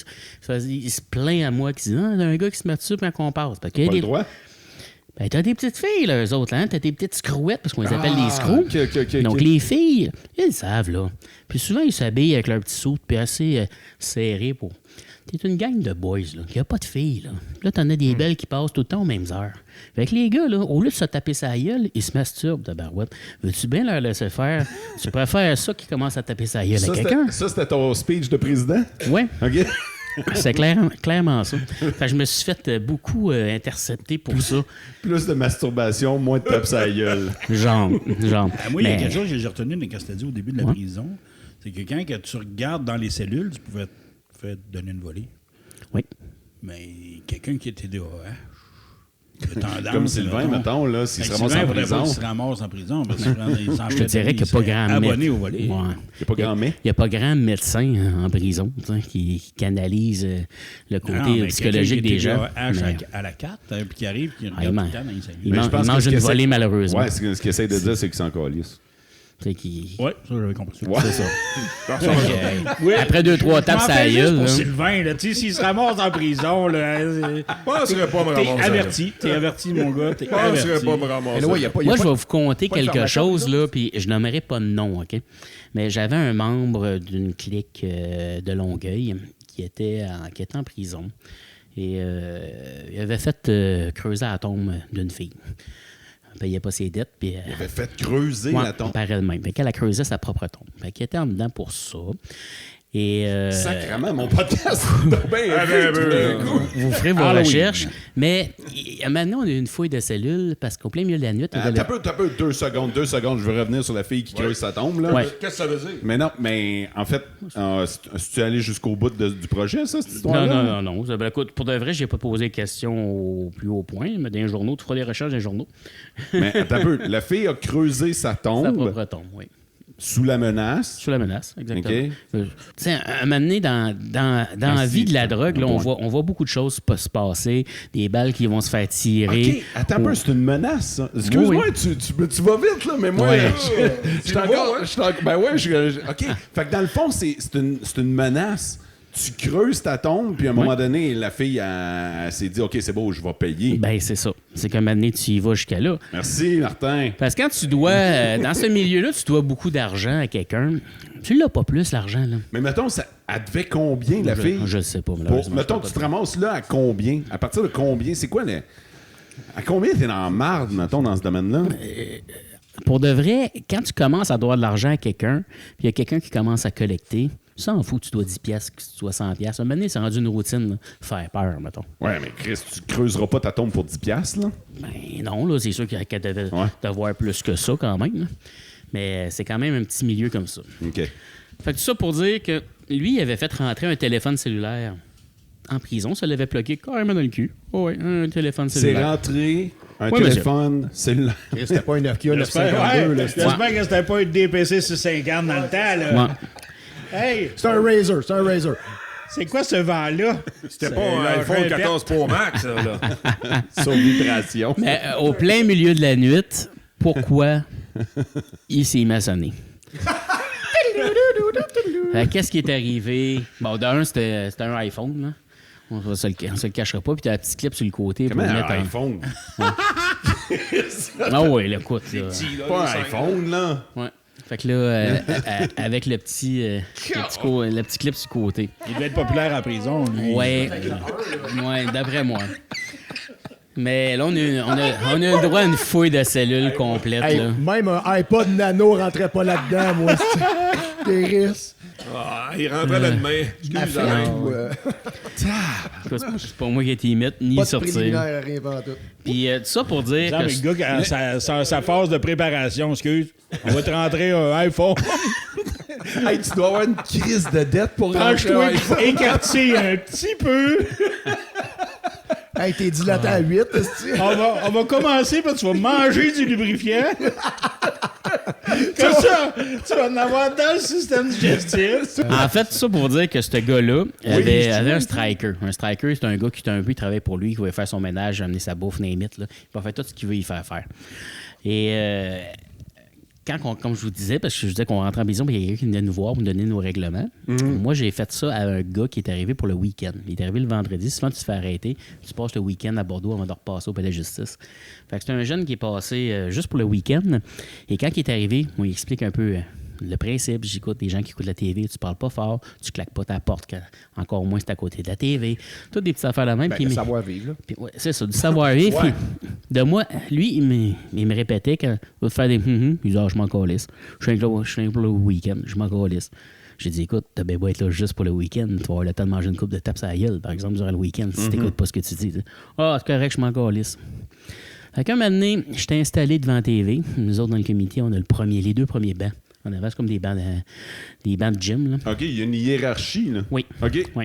là, il se plaint à moi qui dit il y a un gars qui se masturbe quand on passe. Parce qu'il y a Pas le des- droit? Ben, t'as des petites filles, là, eux autres, hein? T'as des petites scrouettes, parce qu'on les appelle des screws. OK. Donc, les filles, ils savent, là. Puis souvent, ils s'habillent avec leur petit soute, puis assez serré pour... T'es une gang de boys, là. Il n'y a pas de filles, là. Là, t'en as des belles qui passent tout le temps aux mêmes heures. Fait que les gars, là, au lieu de se taper sa gueule, ils se masturbent, tabarouette. Veux-tu bien leur laisser faire? Tu préfères ça qu'ils commencent à taper sa gueule à Ça, quelqu'un? c'était ton speech de président? Ouais. OK. C'est clairement ça. Fait que je me suis fait beaucoup intercepter pour ça. Plus de masturbation, moins de tape sa gueule. Genre. Moi, il y a Mais- quelque chose que j'ai retenu dans ce que tu as dit au début de la prison. C'est que quand tu regardes dans les cellules, tu pouvais te faire donner une volée. Oui. Mais quelqu'un qui est TDAH, tendance, Comme Sylvain, mettons, là, s'il se ramasse en prison. S'il se ramasse en prison, parce Je dirais qu'il n'y a pas grand abonné au volet. Ouais. Il n'y a pas grand mais. Il n'y a pas grand médecin en prison qui analyse le côté psychologique des gens. À la 4, puis qui arrive, qui regarde tout le temps dans les salles. Il je pense mange que une ce qu'il volée, malheureusement. Ouais, ce qu'il essaie de dire, c'est qu'il s'en calisse. Oui, Oui, ça, j'avais compris. Ouais. c'est ça. Oui. Après 2-3 tapes, ça gueule. pour là. Sylvain, là, tu sais, s'il se ramasse en prison, là, Je penserais pas me t'es ramasser. averti. T'es averti, mon gars. T'es Je penserais averti. pas me ramasser. Anyway, y a pas- y a Moi, pas- je vais vous conter pas de quelque formation, chose, là, puis je nommerai pas de nom, OK? Mais j'avais un membre d'une clique de Longueuil qui était en prison. Et il avait fait creuser la tombe d'une fille. Elle ne payait pas ses dettes, puis... Il avait fait creuser la tombe. par elle-même. Fait qu'elle a creusé sa propre tombe. Fait qu'elle était en dedans pour ça. Et... Sacrément, mon podcast. vous ferez vos Halloween. recherches. Mais maintenant, on a une fouille de cellules parce qu'au plein milieu de la nuit... T'as peu 2 secondes. 2 secondes. Je veux revenir sur la fille qui creuse sa tombe. Là. Ouais. Qu'est-ce que ça veut dire? Mais non, mais en fait, es-tu allé jusqu'au bout du projet, ça, cette Non, histoire-là? non. Ben, écoute, pour de vrai, j'ai pas posé de questions au plus haut point. Mais dans les journaux, tu feras des recherches dans les journaux. Mais attends un peu. La fille a creusé sa Sa tombe propre tombe, oui. sous la menace. Sous la menace, exactement. OK. Tu sais, un moment donné, dans la vie de la drogue, là, on voit beaucoup de choses se passer, des balles qui vont se faire tirer. OK, attends un peu, c'est une menace, ça. Excuse-moi, Oui. tu vas vite, là, mais moi, Ouais. je suis encore... Ben ouais, OK. Fait que dans le fond, c'est une menace. Tu creuses ta tombe, puis à un moment donné, la fille, elle s'est dit, OK, c'est beau, je vais payer. Ben, c'est ça. C'est qu'un moment donné, tu y vas jusqu'à là. Merci, Martin. Parce que quand tu dois, dans ce milieu-là, tu dois beaucoup d'argent à quelqu'un. Tu l'as pas plus, l'argent, là. Mais mettons, elle devait combien, la fille? Je sais pas, Pour, malheureusement. mettons, tu te ramasses là à combien? À partir de combien? C'est quoi, à combien t'es dans la marde, mettons, dans ce domaine-là? Pour de vrai, quand tu commences à doir de l'argent à quelqu'un, puis il y a quelqu'un qui commence à collecter, tu s'en fous que tu dois 10 piastres, que tu dois 100 piastres. À un moment donné, c'est rendu une routine, là. Faire peur, mettons. Ouais, mais Chris, tu creuseras pas ta tombe pour 10 piastres, là? Ben non, là, c'est sûr qu'elle devait devoir plus que ça quand même. Là. Mais c'est quand même un petit milieu comme ça. OK. Fait que tout ça pour dire que lui, il avait fait rentrer un téléphone cellulaire en prison. Ça l'avait bloqué carrément dans le cul. Oh oui, un téléphone C'est cellulaire. rentré un Oui, téléphone cellulaire. C'était pas un Nokia J'espère 952, là. j'espère que c'était pas une DPC 650 dans le temps, là. Ouais. Hey, C'est un Razer, c'est un Razer. c'est quoi ce vent-là? C'était pas un iPhone 14 Pro Max, ça, là. Sur vibration. Mais au plein milieu de la nuit, pourquoi il s'est maçonné? Qu'est-ce qui est arrivé? Bon, d'un, c'était un iPhone, là. On se le cachera pas. Puis t'as un petit clip sur le côté. Comment pour un mettre iPhone? Ah ouais, là, écoute. Là. Pas un iPhone, là. Ouais. Fait que là, avec le petit clip sur le côté. Il devait être populaire en prison, lui. Ouais, d'après moi. Mais là, on a le droit à une fouille de cellules complète. Hey, Là. même un iPod Nano rentrait pas là-dedans, moi. Des risques. Ah, il rentrait là demain. Excuse, arrête. Écoute, c'est pas moi qui ai été imite, ni Pas de sortir. préliminaire, rien pas tout. Puis tout ça pour dire Genre, que... le gars, qui a sa phase de préparation, excuse. On va te rentrer un iPhone. Hey, tu dois avoir une crise de dette pour rentrer un Penche-toi, iPhone. écartille un petit peu. Hey, t'es dilaté à 8, est-ce On va commencer, puis tu vas manger du lubrifiant. Comme ça, tu vas en avoir dans le système digestif. En fait, tout ça pour dire que ce gars-là avait un striker. Un striker, c'est un gars qui, il travaille pour lui, qui va faire son ménage, amener sa bouffe, name it, là. Il va faire tout ce qu'il veut y faire faire. Et comme je vous disais, parce que je disais qu'on rentrait en prison, il y a quelqu'un qui venait nous voir pour nous donner nos règlements. Moi, j'ai fait ça à un gars qui est arrivé pour le week-end. Il est arrivé le vendredi. Souvent, tu te fais arrêter. Tu passes le week-end à Bordeaux avant de repasser au palais de justice. Fait que c'est un jeune qui est passé juste pour le week-end. Et quand il est arrivé, moi, il explique un peu le principe. J'écoute des gens qui écoutent la TV. Tu parles pas fort. Tu claques pas ta porte. Encore moins, c'est à côté de la TV. Toutes des petites affaires de même. Ben, le savoir-vivre, là. Puis, ouais, c'est ça, du savoir-vivre. Puis, de moi, lui, il me répétait quand il va te faire des il dit, je m'en calisse. Je suis là pour le week-end, je m'en calisse. J'ai dit, écoute, t'as bien beau être là juste pour le week-end, tu vas avoir le temps de manger une coupe de tapes à la gueule, par exemple, durant le week-end, si t'écoutes pas ce que tu dis. Ah, c'est correct, je m'en calisse. Fait qu'un moment donné, j'étais installé devant la TV. Nous autres, dans le comité, on a les 2 premiers bancs En avant, c'est comme des bancs de gym. Là. OK, il y a une hiérarchie, là. Oui. OK. Oui.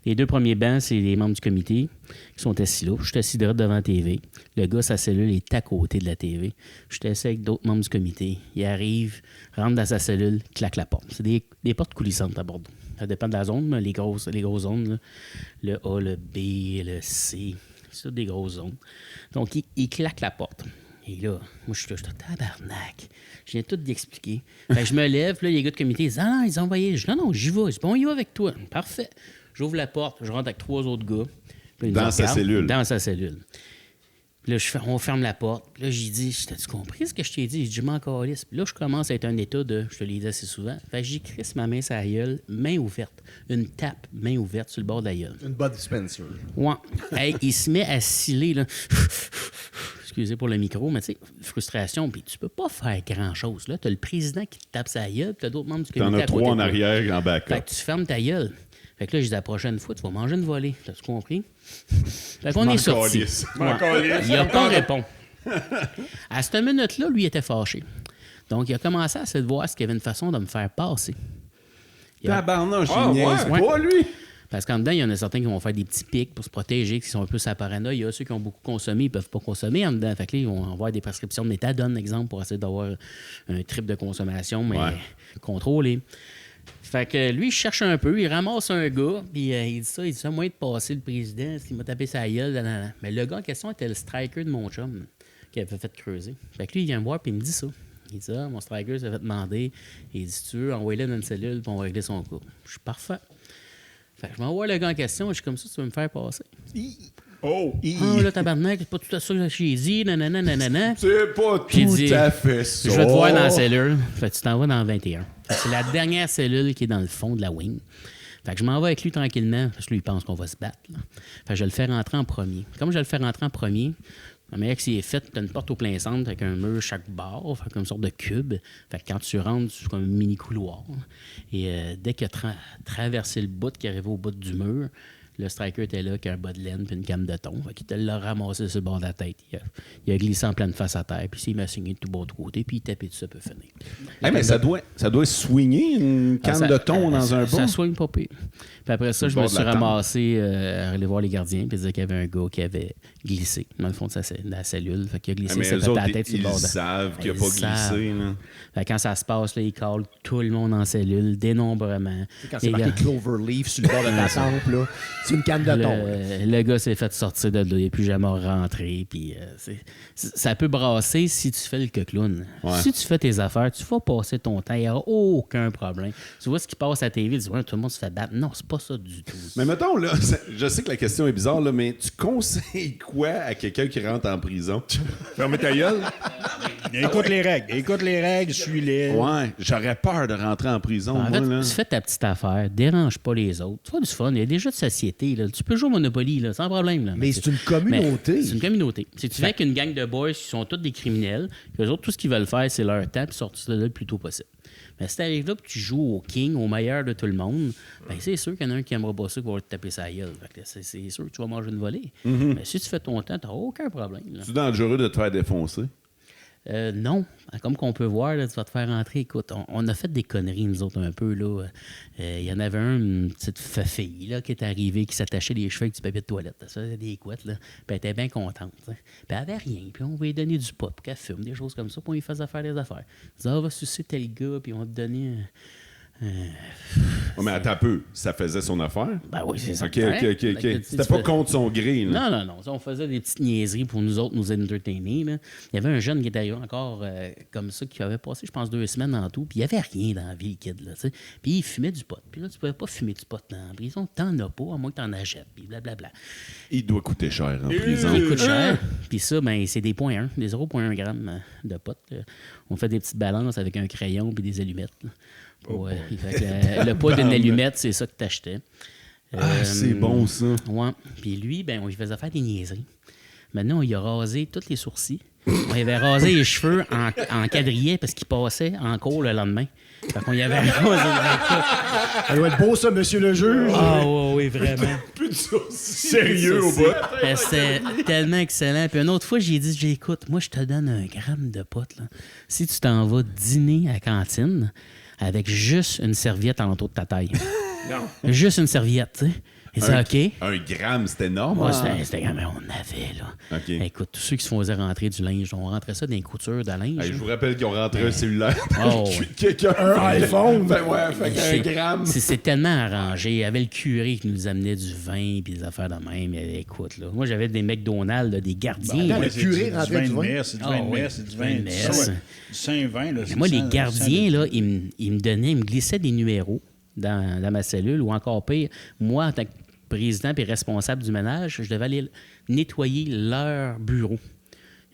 Les 2 premiers bancs, c'est les membres du comité qui sont assis là. Je suis assis direct devant la TV. Le gars, sa cellule est à côté de la TV. Je suis assis avec d'autres membres du comité. Il arrive, rentre dans sa cellule, claque la porte. C'est des portes coulissantes à Bordeaux. Ça dépend de la zone, mais les grosses zones, là, le A, le B, le C, c'est toutes des grosses zones. Donc, il claque la porte. Et là, moi, je suis tabarnak. Je viens tout d'expliquer. Je me lève, puis là, les gars de comité, ils disent « Ah non, ils ont envoyé. » Je dis « Non, j'y vais. » Bon, il va avec toi. Parfait. J'ouvre la porte, je rentre avec 3 autres gars. Dans sa cellule. Dans sa cellule. Puis là, on ferme la porte. Puis là, j'ai dit, t'as-tu compris ce que je t'ai dit? Je m'en calisse. Puis là, je commence à être un état de, je te l'ai dit assez souvent. Fait que j'ai crissé ma main sur la gueule, main ouverte. Une tape, main ouverte sur le bord de la gueule. Une body Spencer. Ouais. Hey, il se met à sciller, là. Excusez pour le micro, mais tu sais, frustration. Puis tu peux pas faire grand-chose, là. T'as le président qui te tape sa gueule, puis t'as d'autres membres du comité T'en as à côté 3 en de toi. arrière, en backup. Fait que tu fermes ta gueule. Fait que là, je dis, la prochaine fois, tu vas manger une volée. T'as-tu compris? Fait qu'on est sorti. Il n'a pas répondu. À cette minute-là, lui, il était fâché. Donc, il a commencé à essayer de voir s'il y avait une façon de me faire passer. Tabarnouche, il niaise pas, lui! Parce qu'en dedans, il y en a certains qui vont faire des petits pics pour se protéger, qui sont un peu sa paranoïa. Il y a ceux qui ont beaucoup consommé, ils ne peuvent pas consommer en dedans. Fait que là, ils vont avoir des prescriptions de méthadone, exemple, pour essayer d'avoir un trip de consommation, mais contrôlé. Fait que lui, il cherche un peu, il ramasse un gars, puis il dit ça, moyen de passer le président, s'il m'a tapé sa gueule. Nanana. Mais le gars en question était le striker de mon chum, qui avait fait creuser. Fait que lui, il vient me voir, puis il me dit ça. Il dit mon striker s'est fait demander. Il dit, si tu veux, envoie-le dans une cellule, puis on va régler son cas. Je suis parfait. Fait que je m'envoie le gars en question, je suis comme ça, tu veux me faire passer. Ah, là, tabarnak, c'est pas tout à ça que j'ai dit, nanana. C'est pas tout à fait ça. Je vais te voir dans la cellule. Fait que tu t'en vas dans le 21. C'est la dernière cellule qui est dans le fond de la wing. Fait que je m'en vais avec lui tranquillement, parce que lui, il pense qu'on va se battre. Là. Fait que je le fais rentrer en premier. Comme je le fais rentrer en premier, la manière que c'est fait, tu as une porte au plein centre avec un mur chaque barre, fait comme une sorte de cube. Fait que quand tu rentres, c'est comme un mini couloir. Et dès qu'il a traversé le bout, qu'il arrivait au bout du mur, le striker était là avec un bas de laine puis une canne de thon. Fait qu'il te l'a ramassé sur le bord de la tête. Il a glissé en pleine face à terre, puis il m'a signé de tout bord de côté, puis il tapait tout ça peut finir. Hey, mais ça doit swinguer une canne de thon dans un Ça bas. soigne pas pire. Puis après ça, je me suis ramassé à aller voir les gardiens, puis dire qu'il y avait un gars qui avait glissé dans le fond de la cellule. Fait qu'il a glissé, Mais s'est eux fait autres, la tête sur le bord ils de... savent qu'il n'a Ils pas savent. glissé. Là. Fait que quand ça se passe, là, ils callent tout le monde en cellule, dénombrement. Quand c'est Les marqué gars- Cloverleaf sur le bord de ta tempe, là, c'est une canne de thon. Le gars s'est fait sortir de là, il n'est plus jamais rentré. Puis, ça peut brasser si tu fais le coqueloun. Ouais. Si tu fais tes affaires, tu vas passer ton temps, il n'y aura aucun problème. Tu vois ce qui passe à la TV, tu dis, ouais, tout le monde se fait battre. Non, c'est pas ça du tout. Mais mettons, là, je sais que la question est bizarre, là, mais tu conseilles quoi à quelqu'un qui rentre en prison? Fermez ta gueule. Écoute les règles, suis-les. Ouais, j'aurais peur de rentrer en prison, En moi, fait, là. tu fais ta petite affaire, dérange pas les autres. Tu fais du fun, il y a des jeux de société. Là. Tu peux jouer au Monopoly, là, sans problème. Là. Mais c'est une communauté. Mais c'est une communauté. Si tu fais avec une gang de boys qui sont tous des criminels, eux autres, tout ce qu'ils veulent faire, c'est leur temps puis sortir de là le plus tôt possible. Mais si tu arrives là et tu joues au king, au meilleur de tout le monde, ben c'est sûr qu'il y en a un qui aimera pas ça qui va te taper sa gueule. Fait que c'est sûr que tu vas manger une volée. Mais si tu fais ton temps, tu n'auras aucun problème. Là. C'est dangereux de te faire défoncer. Non. Comme qu'on peut voir, là, tu vas te faire rentrer. Écoute, on a fait des conneries, nous autres, un peu. Là. Il y en avait une petite fille là, qui est arrivée, qui s'attachait les cheveux avec du papier de toilette. Ça faisait des couettes. Là. Puis elle était bien contente. T'sais. Puis elle avait rien. Puis on va lui donner du pot pour qu'elle fume, des choses comme ça. Puis on lui faisait faire des affaires. On disait, on va sucer tel gars, puis on va te donner... Oh, mais attends un peu, ça faisait son affaire? Ben oui, c'est ça. OK. C'était pas contre son gré, là. Non. Ça, on faisait des petites niaiseries pour nous autres, nous entertainer. Là. Il y avait un jeune qui était arrivé encore comme ça, qui avait passé, je pense, 2 semaines en tout, puis il n'y avait rien dans la vie, le kid. Là, t'sais. Puis il fumait du pot. Puis là, tu pouvais pas fumer du pot dans la prison. T'en as pas, à moins que t'en achètes, puis blablabla. Il doit coûter cher en prison. Ça coûte cher. Puis ça, ben, c'est des 0,1, des 0,1 grammes de pot. Là. On fait des petites balances avec un crayon puis des allumettes. Là. Ouais. Fait que, le poids d'une allumette, c'est ça que t'achetais. C'est bon, ça. Ouais. Puis lui, ben, on lui faisait faire des niaiseries. Maintenant, on lui a rasé tous les sourcils. On lui avait rasé les cheveux en quadrillé parce qu'il passait en cours le lendemain. Fait qu'on y avait rasé. Ça doit être beau, ça, monsieur le juge. Ah oui, vraiment. plus de sourcils. Sérieux au bout. C'était tellement excellent. Puis une autre fois, j'ai dit, écoute, moi, je te donne 1 gramme de potes. Là. Si tu t'en vas dîner à la cantine avec juste une serviette en l'entour de ta taille. Non. Juste une serviette, tu sais. Et c'est OK. 1 gramme, c'était énorme. Moi, hein? c'était quand même, on avait, là. OK. Écoute, tous ceux qui se faisaient rentrer du linge, on rentrait ça dans les coutures de linge. Hey, je là. vous rappelle qu'ils ont rentré un cellulaire. Oh, Quelqu'un. Un iPhone. Ben ouais, fait qu'un gramme. C'est tellement arrangé. Il y avait le curé qui nous amenait du vin puis des affaires de même. Et écoute, là, moi, j'avais des McDonald's, là, des gardiens. attends, là. le c'est curé du rentrait vin du de vin. messe, c'est du vin de oui. messe, c'est du Vin vin de de messe. du Saint-Vin. Là, Mais moi, les gardiens, là, ils me donnaient, ils me glissaient des numéros dans ma cellule, ou encore pire, moi, en tant que président et responsable du ménage, je devais aller nettoyer leur bureau.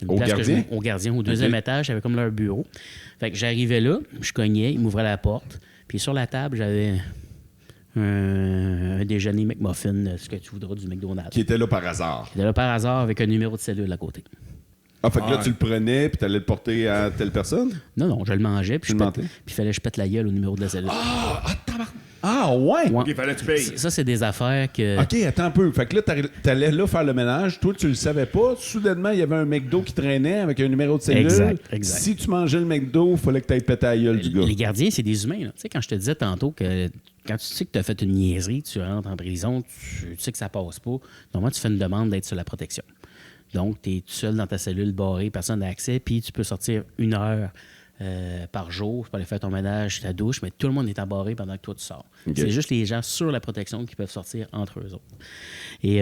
Une Au place que gardien? au gardien, au deuxième étage, j'avais comme leur bureau. Fait que j'arrivais là, je cognais, ils m'ouvraient la porte, puis sur la table, j'avais un déjeuner McMuffin, ce que tu voudras du McDonald's. Qui était là par hasard. J'étais là par hasard avec un numéro de cellule à côté. Ah, fait que là, tu le prenais, puis t'allais le porter à telle personne? Non, je le mangeais, puis Tu le mentais? il fallait que je pète la gueule au numéro de la cellule. Ah, ouais! Ouais. OK, fallait que tu payes. Ça, c'est des affaires que... OK, attends un peu. Fait que là, t'allais là faire le ménage. Toi, tu le savais pas. Soudainement, il y avait un McDo qui traînait avec un numéro de cellule. Exact. Si tu mangeais le McDo, il fallait que tu ailles péter la gueule du gars. Les gardiens, c'est des humains. Là. Tu sais, quand je te disais tantôt que quand tu sais que tu as fait une niaiserie, tu rentres en prison, tu sais que ça passe pas, normalement, tu fais une demande d'être sur la protection. Donc, tu es tout seul dans ta cellule barrée, personne n'a accès, puis tu peux sortir 1 heure par jour pour aller faire ton ménage, ta douche, mais tout le monde est embarré pendant que toi, tu sors. OK. C'est juste les gens sur la protection qui peuvent sortir entre eux autres. Et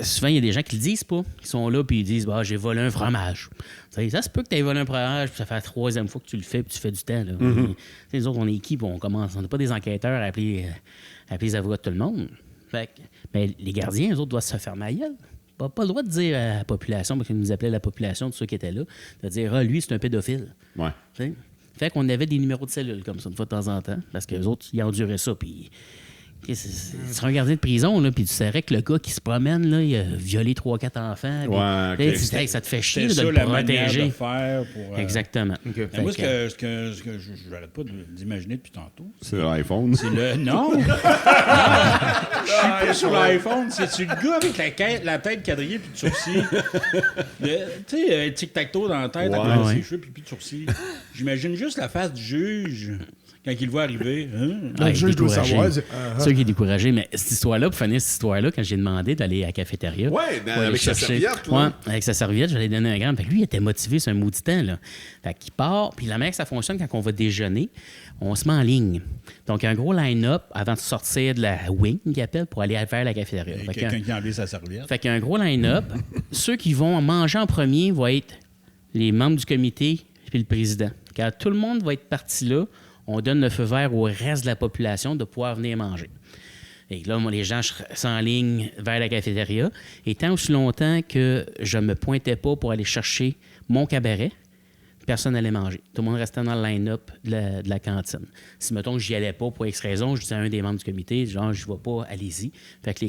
souvent, il y a des gens qui le disent pas. Ils sont là puis ils disent « j'ai volé un fromage ». Ça se peut que tu aies volé un fromage, puis ça fait la 3e fois que tu le fais, puis tu fais du temps. Là. Les autres, on est équipe, on commence. On n'est pas des enquêteurs à appeler les avocats de tout le monde. Fait que, mais les gardiens, eux autres, doivent se fermer la gueule. Pas le droit de dire à la population, parce qu'ils nous appelaient la population, tous ceux qui étaient là, de dire « Ah, lui, c'est un pédophile ». Ouais. T'sais? Fait qu'on avait des numéros de cellule comme ça, une fois de temps en temps, parce que les autres, ils enduraient ça. Puis, c'est un gardien de prison, là, puis tu savais que le gars qui se promène, là, il a violé 3-4 enfants. Puis, Ouais, ok. là, tu dis, hey, ça te fait chier C'est là, ça de la le manière protéger. de faire pour... Exactement. Mais Fait moi, que, ce que je n'arrête pas d'imaginer depuis tantôt, C'est l'iPhone. c'est le... Non! Je suis pas sur l'iPhone. C'est-tu le gars avec la tête quadrillée puis de sourcils? Tu sais, tic-tac-toe dans la tête, Ouais. avec Ouais. ses cheveux puis plus de sourcils. J'imagine juste la face du juge quand il le voit arriver. Hein? ah, Le il est juge doit découragé. savoir. C'est sûr qu'il est découragé, mais cette histoire-là, pour finir cette histoire-là, quand j'ai demandé d'aller à la cafétéria. Ouais, pour aller avec sa serviette, là. Ouais, avec sa serviette, j'allais donner un gramme. Fait que lui, il était motivé sur un maudit temps, là. Fait qu'il part, puis la manière que ça fonctionne quand on va déjeuner, on se met en ligne. Donc, il y a un gros line-up avant de sortir de la wing, qu'il appelle, pour aller vers la cafétéria. Fait Quelqu'un que- qui a enlevé sa serviette. fait qu'il y a un gros line-up. Ceux qui vont manger en premier vont être les membres du comité puis le président. Quand tout le monde va être parti là, on donne le feu vert au reste de la population de pouvoir venir manger. Et là, moi, les gens s'enlignent vers la cafétéria. Et tant aussi longtemps que je ne me pointais pas pour aller chercher mon cabaret, personne n'allait manger. Tout le monde restait dans le line-up de la cantine. Si, mettons, je n'y allais pas pour X raison, je disais à un des membres du comité, genre, je ne vais pas, allez-y. Fait que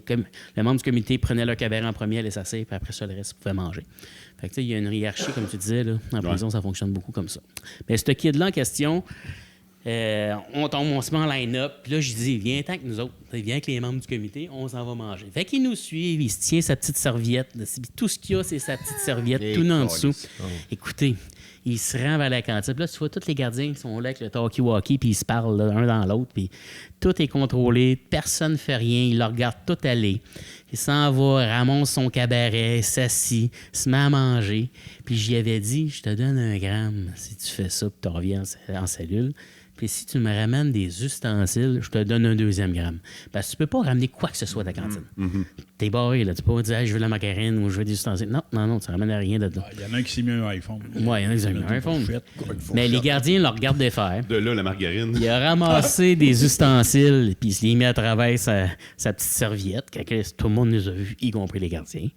les membres du comité prenaient leur cabaret en premier, allaient s'asseoir, puis après ça, le reste pouvait manger. Fait que, tu sais, il y a une hiérarchie, comme tu disais, là. En prison, ça fonctionne beaucoup comme ça. Mais ce kid-là en question, on se met en line-up, puis là, je dis, viens tant que nous autres, viens avec les membres du comité, on s'en va manger. Fait qu'il nous suit, il se tient sa petite serviette, tout ce qu'il y a, c'est sa petite serviette, tout en dessous. Écoutez, il se rend vers la cantine. Puis là, tu vois, tous les gardiens qui sont là avec le talkie-walkie, puis ils se parlent l'un dans l'autre, puis tout est contrôlé, personne ne fait rien, il le regarde tout aller. Il s'en va, ramasse son cabaret, s'assit, se met à manger. Puis j'y avais dit, je te donne 1 gramme si tu fais ça, puis tu reviens en cellule. Puis si tu me ramènes des ustensiles, je te donne un 2e gramme. Parce que tu peux pas ramener quoi que ce soit à ta cantine. T'es barré, là. Tu peux pas dire, hey, je veux la macarine ou je veux des ustensiles. Non, tu ramènes rien de là. Il y en a un qui s'est mis un iPhone. Ouais, il y en a qui s'est mis un iPhone. Fourchette. Mais les gardiens le regardent de faire. De là, la margarine. Il a ramassé des ustensiles, puis il se les mis à travers sa petite serviette. Tout le monde nous a vus, y compris les gardiens.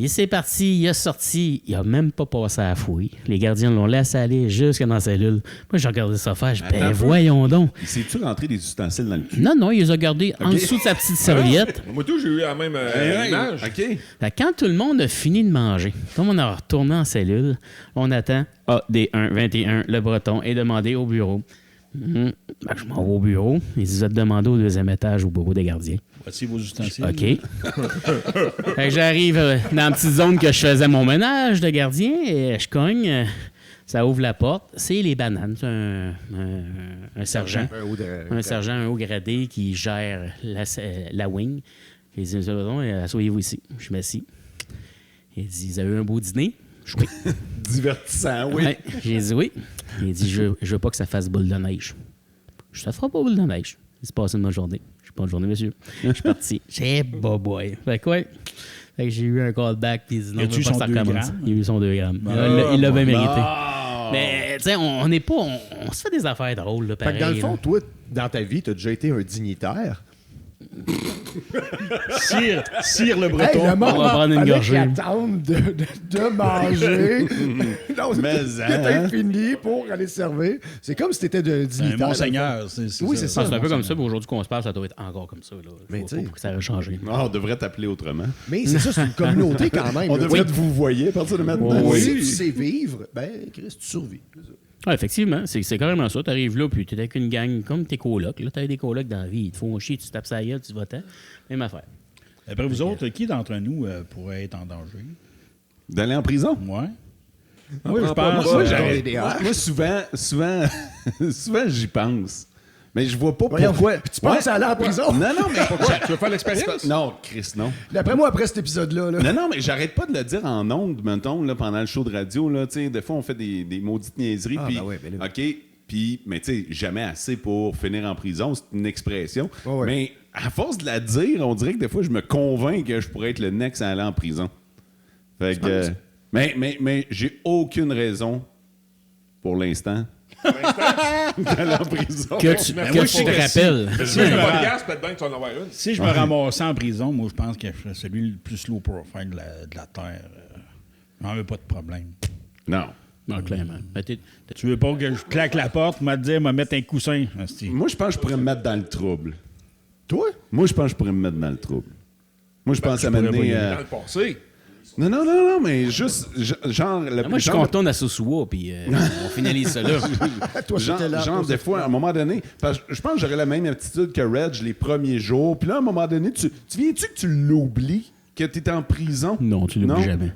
Il s'est parti, il a sorti, il a même pas passé à la fouille. Les gardiens l'ont laissé aller jusque dans la cellule. Moi, j'ai regardé ça faire, je dis, Attends un ben peu. voyons donc. Il s'est-tu rentré des ustensiles dans le cul? Non, il les a gardés en dessous de sa petite serviette. Moi, tout, j'ai eu la même image. OK. Fait que quand tout le monde a fini de manger, tout le monde a retourné en cellule, on attend AD1 21, le breton, est demandé au bureau. Ben, je m'en vais au bureau. Il dit, vous êtes demandé au 2e étage au bureau des gardiens. Voici vos ustensiles. OK. Fait que j'arrive dans la petite zone que je faisais mon ménage de gardien et je cogne. Ça ouvre la porte. C'est les bananes. C'est un sergent. Un sergent, un haut gradé qui gère la wing. Il dit, asseyez-vous ici. Je m'assis. Il dit, vous avez eu un beau dîner? Je dis, oui. Divertissant, oui. Ouais, j'ai dit oui. Il dit, je veux pas que ça fasse boule de neige. Je dis, ça fera pas boule de neige. Il s'est passé une bonne journée. Je dis, bonne journée, monsieur. Je suis parti. J'ai boy. Fait que ouais. Fait que j'ai eu un callback. Puis il dit, non, As-tu mais pas son ça 2 recommence. grammes? Il a eu son 2 grammes. Il l'a bien mérité. Mais, tu sais, on n'est pas. On se fait des affaires drôles, là, Fait pareil. que dans le fond, là. toi, dans ta vie, tu as déjà été un dignitaire. Cire le breton. Hey, le monde On va prendre une fallait gorgée. qu'il attende de manger. Non, Mais, c'était hein? fini pour aller servir. C'est comme si tu étais de Un dignitaire. monseigneur. Oui, c'est ça. C'est un peu comme ça, mais aujourd'hui qu'on se parle, ça doit être encore comme ça. Là. Mais Faut tu sais- que ça ait changé. Ah, on devrait t'appeler autrement. Mais c'est ça, c'est une communauté quand même. On là. devrait Oui. te vous voyer à partir de maintenant. Oui. Si tu sais vivre, ben, Chris, tu survis. Ouais, effectivement, c'est carrément ça. Tu arrives là, puis tu es avec une gang comme tes colocs. Là, tu as des colocs dans la vie. Ils te font chier, tu tapes sa gueule, tu vas-t'en. Même affaire. Après vous autres, qui d'entre nous pourrait être en danger? D'aller en prison? Moi? Moi, je pense. Moi, j'arrête. moi, souvent, j'y pense. Mais je vois pas Voyons, pourquoi. tu penses à aller en prison? Non, non, mais pourquoi? Tu veux faire l'expérience? Non, Chris, non. D'après moi, après cet épisode-là, là, Non, non, mais j'arrête pas de le dire en ondes, mettons, là, pendant le show de radio. Là, des fois, on fait des maudites niaiseries. Ah, Puis, ben ouais, ben là. OK, puis, mais tu sais, jamais assez pour finir en prison. C'est une expression. Ouais, ouais. Mais à force de la dire, on dirait que des fois, je me convainc que je pourrais être le next à aller en prison. Fait que, mais j'ai aucune raison, pour l'instant, d'aller en prison. Que tu te rappelles. Si le podcast, peut-être bien que tu vas en avoir une. Si je me ramassais en prison, moi, je pense que je serais celui le plus low profile de la Terre. J'en veux pas de problème. Non. Non, clairement. Ben, Tu veux pas que je claque la porte, me dire, me mettre un coussin? Asti. Moi, je pense que je pourrais me mettre dans le trouble. toi? Moi, je pense que je pourrais me mettre dans le trouble. Moi, je pense à pourrais m'amener... pas y Dans le passé. Non, mais juste, genre... moi, je suis content à Sosua, puis on finalise ça là. Toi, j'étais là. Genre, des fois, à un moment donné, parce que je pense que j'aurais la même attitude que Reg les premiers jours. Puis là, à un moment donné, tu viens-tu que tu l'oublies, que tu es en prison? Non, tu l'oublies jamais.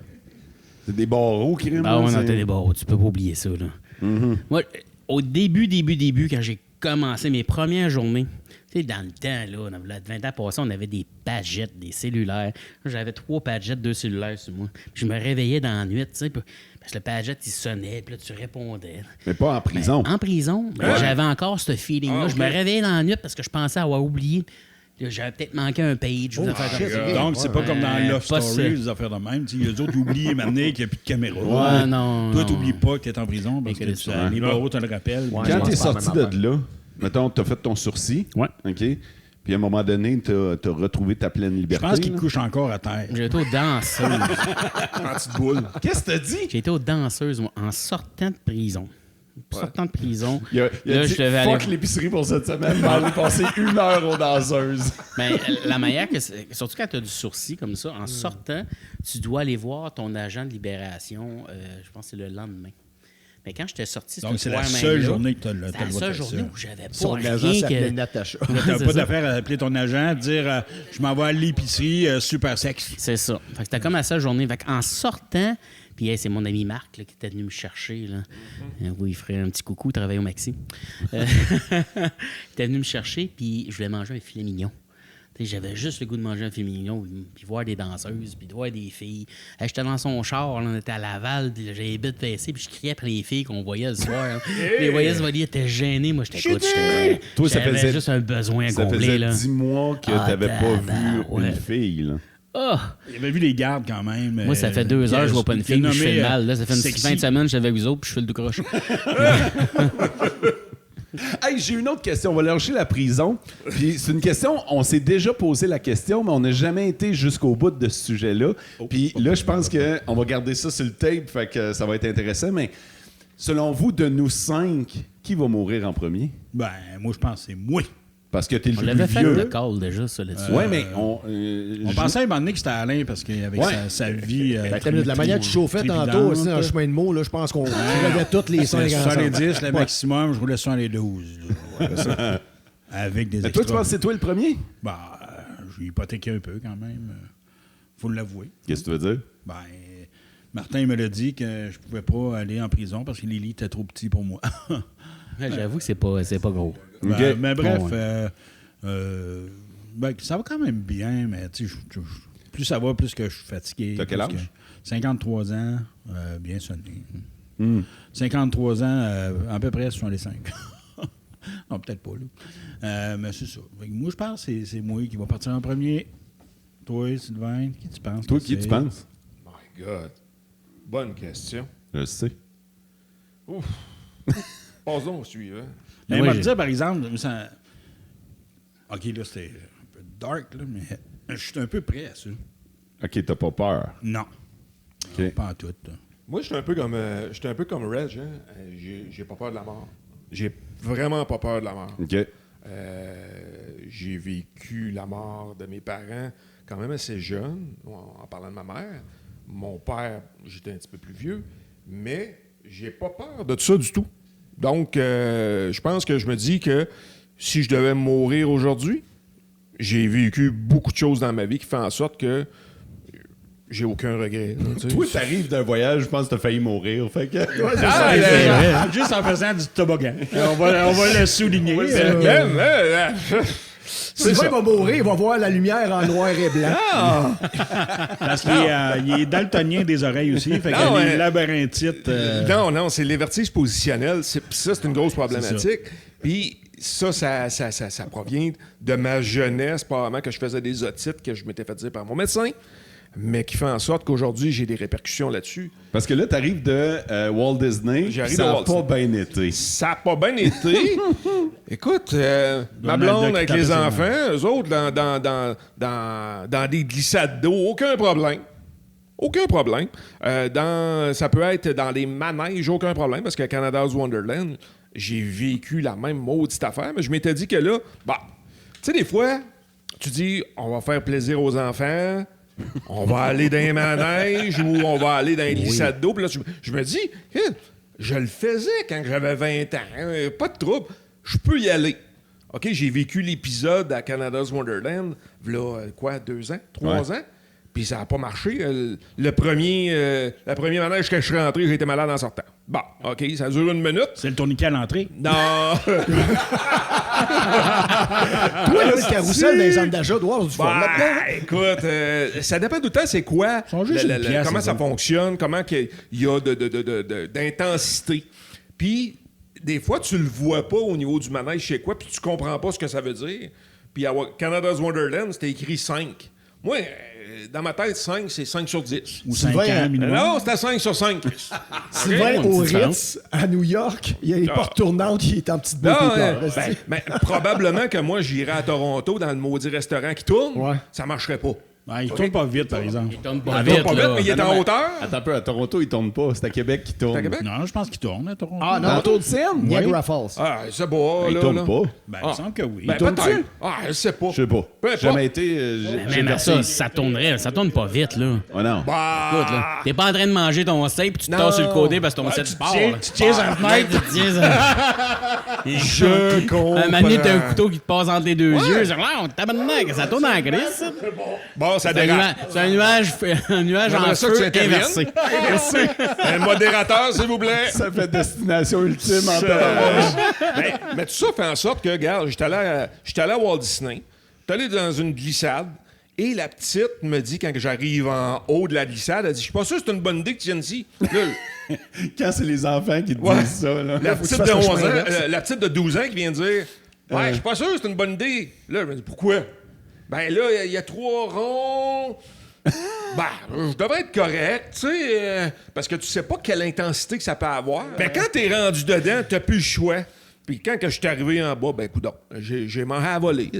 C'est des barreaux qui Ah ouais, non, t'as des barreaux, tu peux pas oublier ça. Là. Moi, au début, quand j'ai commencé mes premières journées, tu sais, dans le temps, là, on avait 20 ans passés, on avait des pagettes, des cellulaires. Moi, j'avais 3 pagettes, 2 cellulaires sur moi. Puis je me réveillais dans la nuit, tu sais, parce que le pagette, il sonnait, puis là, tu répondais. Mais pas en prison. En prison, j'avais encore ce feeling-là. Ah, Je me réveillais dans la nuit parce que je pensais avoir oublié. Là, j'avais peut-être manqué un page. ou des affaires comme ça. Donc, c'est pas comme dans Love pas Story, ça. les affaires de même. Tu sais, les autres oublient maintenant qu'il n'y a plus de caméra. Ouais, non. Toi, non. t'oublies pas que t'es en prison parce que Écoute, les barreaux te le rappellent. Ouais. Quand je t'es pense pas sorti la même de là, mettons, t'as fait ton sursis, Ouais. OK? Puis à un moment donné, t'as retrouvé ta pleine Je liberté. pense qu'il là. couche encore à terre. J'ai été aux danseuses. En petite boule. Qu'est-ce que t'as dit? J'ai été aux danseuses, moi, en sortant de prison. Sortant de prison. Il a là, dit, je devais fuck aller... l'épicerie pour cette semaine, mais aller passer 1 heure aux danseuses. Ben, la manière que... Surtout quand tu as du sursis comme ça, en sortant, tu dois aller voir ton agent de libération, je pense que c'est le lendemain. Mais quand j'étais sorti, Donc, c'est ce la soir seule même-là, journée que tu as le c'était droit la de seule faire journée ça. où j'avais pas Son agent rien s'appelait que... Natacha. T'as C'est pas ça. d'affaire à appeler ton agent, dire je m'en vais à l'épicerie, super sexe. C'est ça. Fait que c'était comme la seule journée. Fait en sortant, puis hey, c'est mon ami Marc là, qui était venu me chercher. Là. Oui, il ferait un petit coucou, il travaillait au Maxi. Il était venu me chercher, puis je voulais manger un filet mignon. T'sais, j'avais juste le goût de manger un filet mignon, puis voir des danseuses, puis de voir des filles. Hey, j'étais dans son char, là, on était à Laval, puis j'avais les bêtes fessées, puis je criais après les filles qu'on voyait le soir. Là. Les voyais se voler, étaient gênés. Moi, j'étais Toi, ça j'avais faisait- juste un besoin Ça complet. faisait Là. 10 mois que Ah, t'avais pas vu ouais. une fille, là. Ah! Il avait vu les gardes quand même. Moi, ça fait 2 heures que je vois pas une fille, puis je fais le mal. Là, ça fait une sexy. fin de semaine, je suis avec vous autres, puis je fais le tout croche. Hey, j'ai une autre question. On va lâcher la prison. Puis c'est une question, on s'est déjà posé la question, mais on n'a jamais été jusqu'au bout de ce sujet-là. Puis là, je pense qu'on va garder ça sur le tape, fait que ça va être intéressant. Mais selon vous, de nous 5, qui va mourir en premier? Ben, moi, je pense que c'est moi. Parce que t'es le On plus l'avait fait vieux. le call déjà, ça, là-dessus. Ouais, mais On pensait à un moment donné que c'était Alain parce qu'avec sa vie. De la manière que tu chauffais tantôt, aussi, en chemin de mots, là, je pense qu'on crevait toutes les 5 ensemble. 70, le maximum, je roulais ça dans les 12. là. Avec des Mais extras. toi, tu penses que c'est toi le premier? Bah, j'ai hypothéqué un peu quand même. Faut l'avouer. Qu'est-ce que tu veux dire? Ben, Martin me l'a dit que je pouvais pas aller en prison parce que les lits étaient trop petits pour moi. Ouais, j'avoue que c'est pas gros. Ben, Ok. mais bref, Bon, ben, ça va quand même bien, mais tu sais, plus ça va, plus que je suis fatigué. T'as quel plus âge? que- 53 ans, bien sonné. 53 ans, à peu près 65. Non, peut-être pas, là. Mais c'est ça. Fait que moi, je pense que c'est moi qui va partir en premier. Toi, Sylvain, qui tu penses? Toi, qui tu penses? My God. Bonne question. Je sais. Ouf. Passons au suivant. Mais Moi, moi, je j'ai- dire, par exemple, ça... OK, là, c'était un peu dark, là, mais je suis un peu prêt à ça. OK, t'as pas peur. Non. OK. Pas en tout. là. Moi, j'étais un peu comme Reg. Hein. J'ai pas peur de la mort. J'ai vraiment pas peur de la mort. OK. J'ai vécu la mort de mes parents quand même assez jeune, en parlant de ma mère. Mon père, j'étais un petit peu plus vieux, mais j'ai pas peur de ça du tout. Donc, je pense que je me dis que si je devais mourir aujourd'hui, j'ai vécu beaucoup de choses dans ma vie qui font en sorte que j'ai aucun regret. là, tu sais. Toi, t'arrives d'un voyage, je pense que t'as failli mourir. Fait que... Ah, C'est vrai. Juste en faisant du toboggan. On va le souligner. Sylvain va mourir, il va voir la lumière en noir et blanc. Parce qu'il est daltonien des oreilles aussi. Fait Non, qu'il est labyrinthite. Non, c'est les vertiges positionnels. Ça, c'est une grosse problématique. Puis ça provient de ma jeunesse, probablement que je faisais des otites que je m'étais fait dire par mon médecin, mais qui fait en sorte qu'aujourd'hui, j'ai des répercussions là-dessus. Parce que là, t'arrives de Walt Disney, J'arrive ça de n'a Walt pas bien été. Ça n'a pas bien été. Écoute, ma Donald blonde Duck avec qui les tapait ses enfants, eux autres, dans des glissades d'eau, aucun problème. Aucun problème. Ça peut être dans les manèges, aucun problème, parce qu'à Canada's Wonderland, j'ai vécu la même maudite affaire, mais je m'étais dit que là, bah, tu sais, des fois, tu dis, on va faire plaisir aux enfants, on va aller dans les manèges ou on va aller dans les glissades d'eau. Puis là, je me dis, je le faisais quand j'avais 20 ans, pas de trouble, je peux y aller. OK, j'ai vécu l'épisode à Canada's Wonderland, là, 2 ans, 3 ans, puis ça n'a pas marché. Le premier manège que je suis rentré, j'ai été malade en sortant. Bon, OK, ça dure 1 minute. C'est le tourniquet à l'entrée. Non! Toi, là, le carrousel des centres d'achat doit avoir du fun là-dedans. Écoute, ça dépend tout le temps c'est quoi, sont juste une pièce, comment les ça autres. fonctionne, comment il y a d'intensité. Puis, des fois, tu le vois pas au niveau du manège chez quoi, puis tu comprends pas ce que ça veut dire. Puis, à Canada's Wonderland, c'était écrit 5. Moi, dans ma tête, 5, c'est 5 sur 10. Ou 5 Sylvain, ans minimum. Non, c'était 5 sur 5. Sylvain, une au petite Ritz, à New York, il y a les portes tournantes qui est en petite boule. Non, paper. probablement que moi, j'irais à Toronto dans le maudit restaurant qui tourne. Ouais. Ça marcherait pas. Ouais, il tourne pas vite, par exemple. Il tourne pas Il vite, tourne pas là. vite, mais il est en hauteur. Attends un peu, à Toronto, il tourne pas. C'est à Québec qui tourne. C'est à Québec? Non, je pense qu'il tourne à Toronto. Ah, Dans non, le tour de scène? Niagara Falls. Ah, c'est beau, Il là. tourne là. pas. Ben, il me semble que oui. Ben, tourne-tu? peut-être. Ah, je sais pas. Je sais pas. Peu importe. Jamais été. j'ai Même à versé. ça tournerait. Ça tourne pas vite, là. Oh non. Bah, Écoute, là, t'es pas en train de manger ton steak puis tu te Non. tasses sur le côté parce que ton set tu part. tiens- là. tu tiens un fenêtre. Tu tiens je comprends. un moment donné, t'as un couteau qui te passe entre les deux yeux. C'est là, on tabarnak, ça tourne en crise. Bon, ça C'est un dérape. un nuage en J'aimerais ça que feu tu interviennes. inversé. Un modérateur, s'il vous plaît. Ça fait destination ultime en temps. Mais tout ça fait en sorte que, regarde, j'étais allé à Walt Disney, j'étais allé dans une glissade, et la petite me dit, quand j'arrive en haut de la glissade, elle dit, je suis pas sûr que c'est une bonne idée que tu viennes ici. Là, Quand c'est les enfants qui te Ouais. disent ça, là. la faut que tu petite fasses de le 11 chemin ans, inverse. la petite de 12 ans qui vient dire, ouais, je suis pas sûr que c'est une bonne idée. Là, je me dis, pourquoi? Ben là, il y a 3 ronds. Ben, je devrais être correct, tu sais, parce que tu sais pas quelle intensité que ça peut avoir. Ben, quand t'es rendu dedans, t'as plus le choix. Puis quand que je suis arrivé en bas, ben, coudonc, j'ai mangé à voler.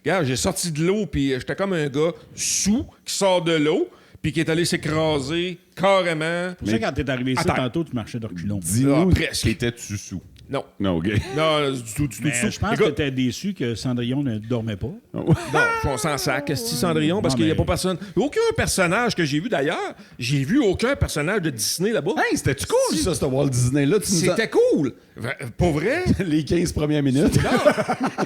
Regarde, j'ai sorti de l'eau, puis j'étais comme un gars sous qui sort de l'eau, puis qui est allé s'écraser carrément. C'est pour ça, quand t'es arrivé ici Attends. tantôt, tu marchais de reculons. Dis-nous, Ah, presque. qu'étais-tu sous? Non. Non, OK. Non, du tout. Mais je pense que Écoute, tu étais déçu que Cendrillon ne dormait pas. non, on s'en sac, Esti Cendrillon, parce Non, qu'il n'y a mais- pas personne. Aucun personnage que j'ai vu d'ailleurs, j'ai vu aucun personnage de Disney là-bas. Hey, c'était-tu cool, ça, ce Walt Disney-là? Tu nous as- C'était cool. Pour vrai? les 15 premières minutes.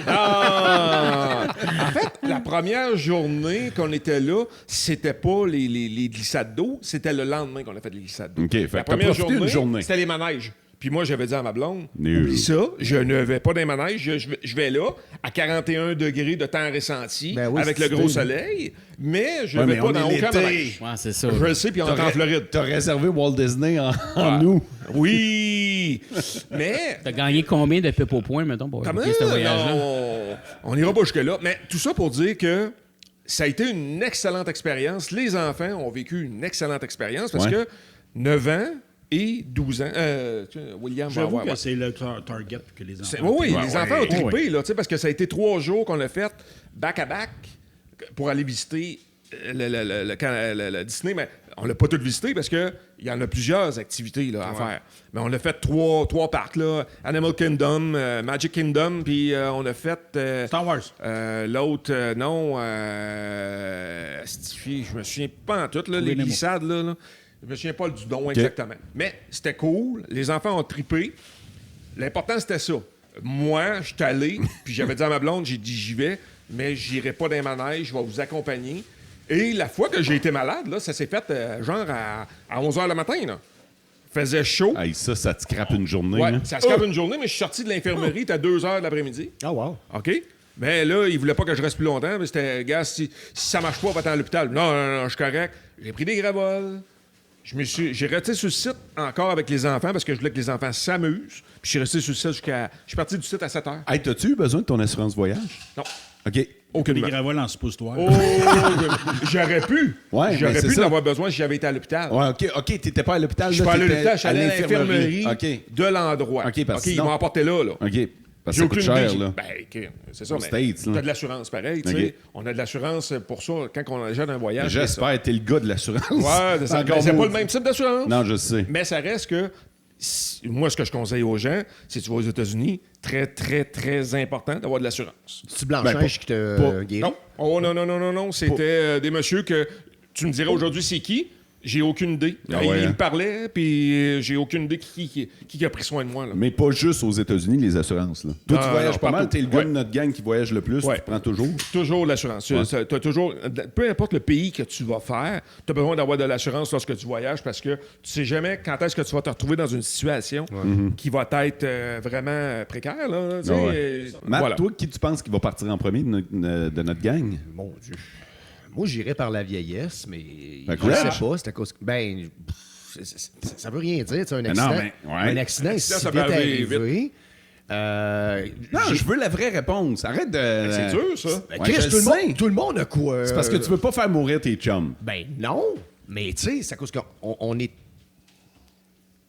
Ah! En fait, la première journée qu'on était là, c'était pas les glissades d'eau, c'était le lendemain qu'on a fait les glissades d'eau. OK, fait que La t'as première profité d'une journée. c'était les manèges. Puis moi, j'avais dit à ma blonde, No. oublie ça, je ne vais pas dans les manèges, je vais là, à 41 degrés de temps ressenti, Ben oui, avec c'est le gros idée. soleil, mais je Ouais, vais mais pas on dans est aucun l'été. manège. Ouais, c'est ça. Je le sais, puis on est en Floride. T'as réservé Walt Disney en août. Oui! Mais T'as gagné combien de pep au point, mettons, pour Quand booker même, ce voyage-là? on n'ira pas jusque-là. Mais tout ça pour dire que ça a été une excellente expérience. Les enfants ont vécu une excellente expérience parce Ouais. que 9 ans et 12 ans. William va J'avoue avoir. que ouais. c'est le target que les enfants. Oui, Ouais, les ouais. enfants ont trippé, Ouais. là, tu sais, parce que ça a été 3 jours qu'on l'a fait back-à-back pour aller visiter le Disney. Mais on l'a pas tout visité parce qu'il y en a plusieurs activités là, à faire. Mais on a fait trois parcs, là. Animal Kingdom, Magic Kingdom, puis on a fait... Star Wars. L'autre, non, Stifi, je me souviens pas en tout, là, les Nemo. glissades, là. Je me souviens pas du nom exactement. Mais c'était cool, les enfants ont trippé. L'important, c'était ça. Moi, je suis allé, puis j'avais dit à ma blonde, j'ai dit j'y vais, mais j'irai pas dans les manèges, je vais vous accompagner. Et la fois que j'ai été malade, là, ça s'est fait genre à 11h le matin, là. Faisait chaud. Hey, ça te crappe une journée. Ouais, hein? ça se calme une journée, mais je suis sorti de l'infirmerie, c'était à 2h de l'après-midi. Ah, wow. OK? Mais là, il voulait pas que je reste plus longtemps. Mais c'était, gars, si ça marche pas, va-t'en à l'hôpital. Non, je suis correct. J'ai pris des gravoles. J'ai resté sur le site encore avec les enfants parce que je voulais que les enfants s'amusent. Puis je suis resté sur le site jusqu'à. Je suis parti du site à 7 h. Hey, t'as-tu eu besoin de ton assurance voyage? Non. OK. Des Aucunement. gravoles en suppositoire. Oh, j'aurais pu. Ouais, J'aurais mais c'est pu ça. en avoir besoin si j'avais été à l'hôpital. Ouais, OK, t'étais pas à l'hôpital. Je suis là, pas allé à t'étais l'hôpital, je suis allé à l'infirmerie OK. de l'endroit. OK, parce que ils sinon- m'ont apporté là. OK. Parce que J'ai ça coûte aucune cher, idée. là. Ben, OK, c'est ça. Aux Mais States, là. t'as de l'assurance pareil, tu OK. sais. On a de l'assurance pour ça quand on achète un voyage. c'est ça. J'espère que t'es le gars de l'assurance. Ouais, c'est ça. Encore Mais c'est pas mieux. le même type d'assurance. Non, je sais. Mais ça reste que, moi, ce que je conseille aux gens, si tu vas aux États-Unis, très, très, très important d'avoir de l'assurance. C'est-tu Blanche-Neige qui te guérit? Non. Oh, non. C'était des messieurs que tu me dirais aujourd'hui c'est qui. J'ai aucune idée. Ah ouais, Il hein? me parlait, puis j'ai aucune idée qui a pris soin de moi. Là. Mais pas juste aux États-Unis, les assurances. Là. Toi, tu Non, voyages non, pas mal. partout. T'es le gars Ouais. de notre gang qui voyage le plus. Ouais. Tu prends toujours. Toujours de l'assurance. Ouais. T'as toujours, peu importe le pays que tu vas faire, tu as besoin d'avoir de l'assurance lorsque tu voyages parce que tu sais jamais quand est-ce que tu vas te retrouver dans une situation qui va être vraiment précaire. Là, tu sais, Ah ouais. Matt, voilà. toi, qui tu penses qui va partir en premier de notre gang? Mon Dieu. Moi, j'irais par la vieillesse, mais Fait que je Reg? sais pas. C'est à cause... Ben, ça veut rien dire. Tu sais, un non, accident, mais, ouais. un accident est Accident, si ça vite peut arriver arrivé. Non, je veux la vraie réponse. Arrête de. C'est dur, ça. Ben, Ouais, Chris, je tout, le sais. monde, tout le monde a quoi? C'est parce que tu veux pas faire mourir tes chums. Ben non, mais tu sais, c'est à cause qu'on on est...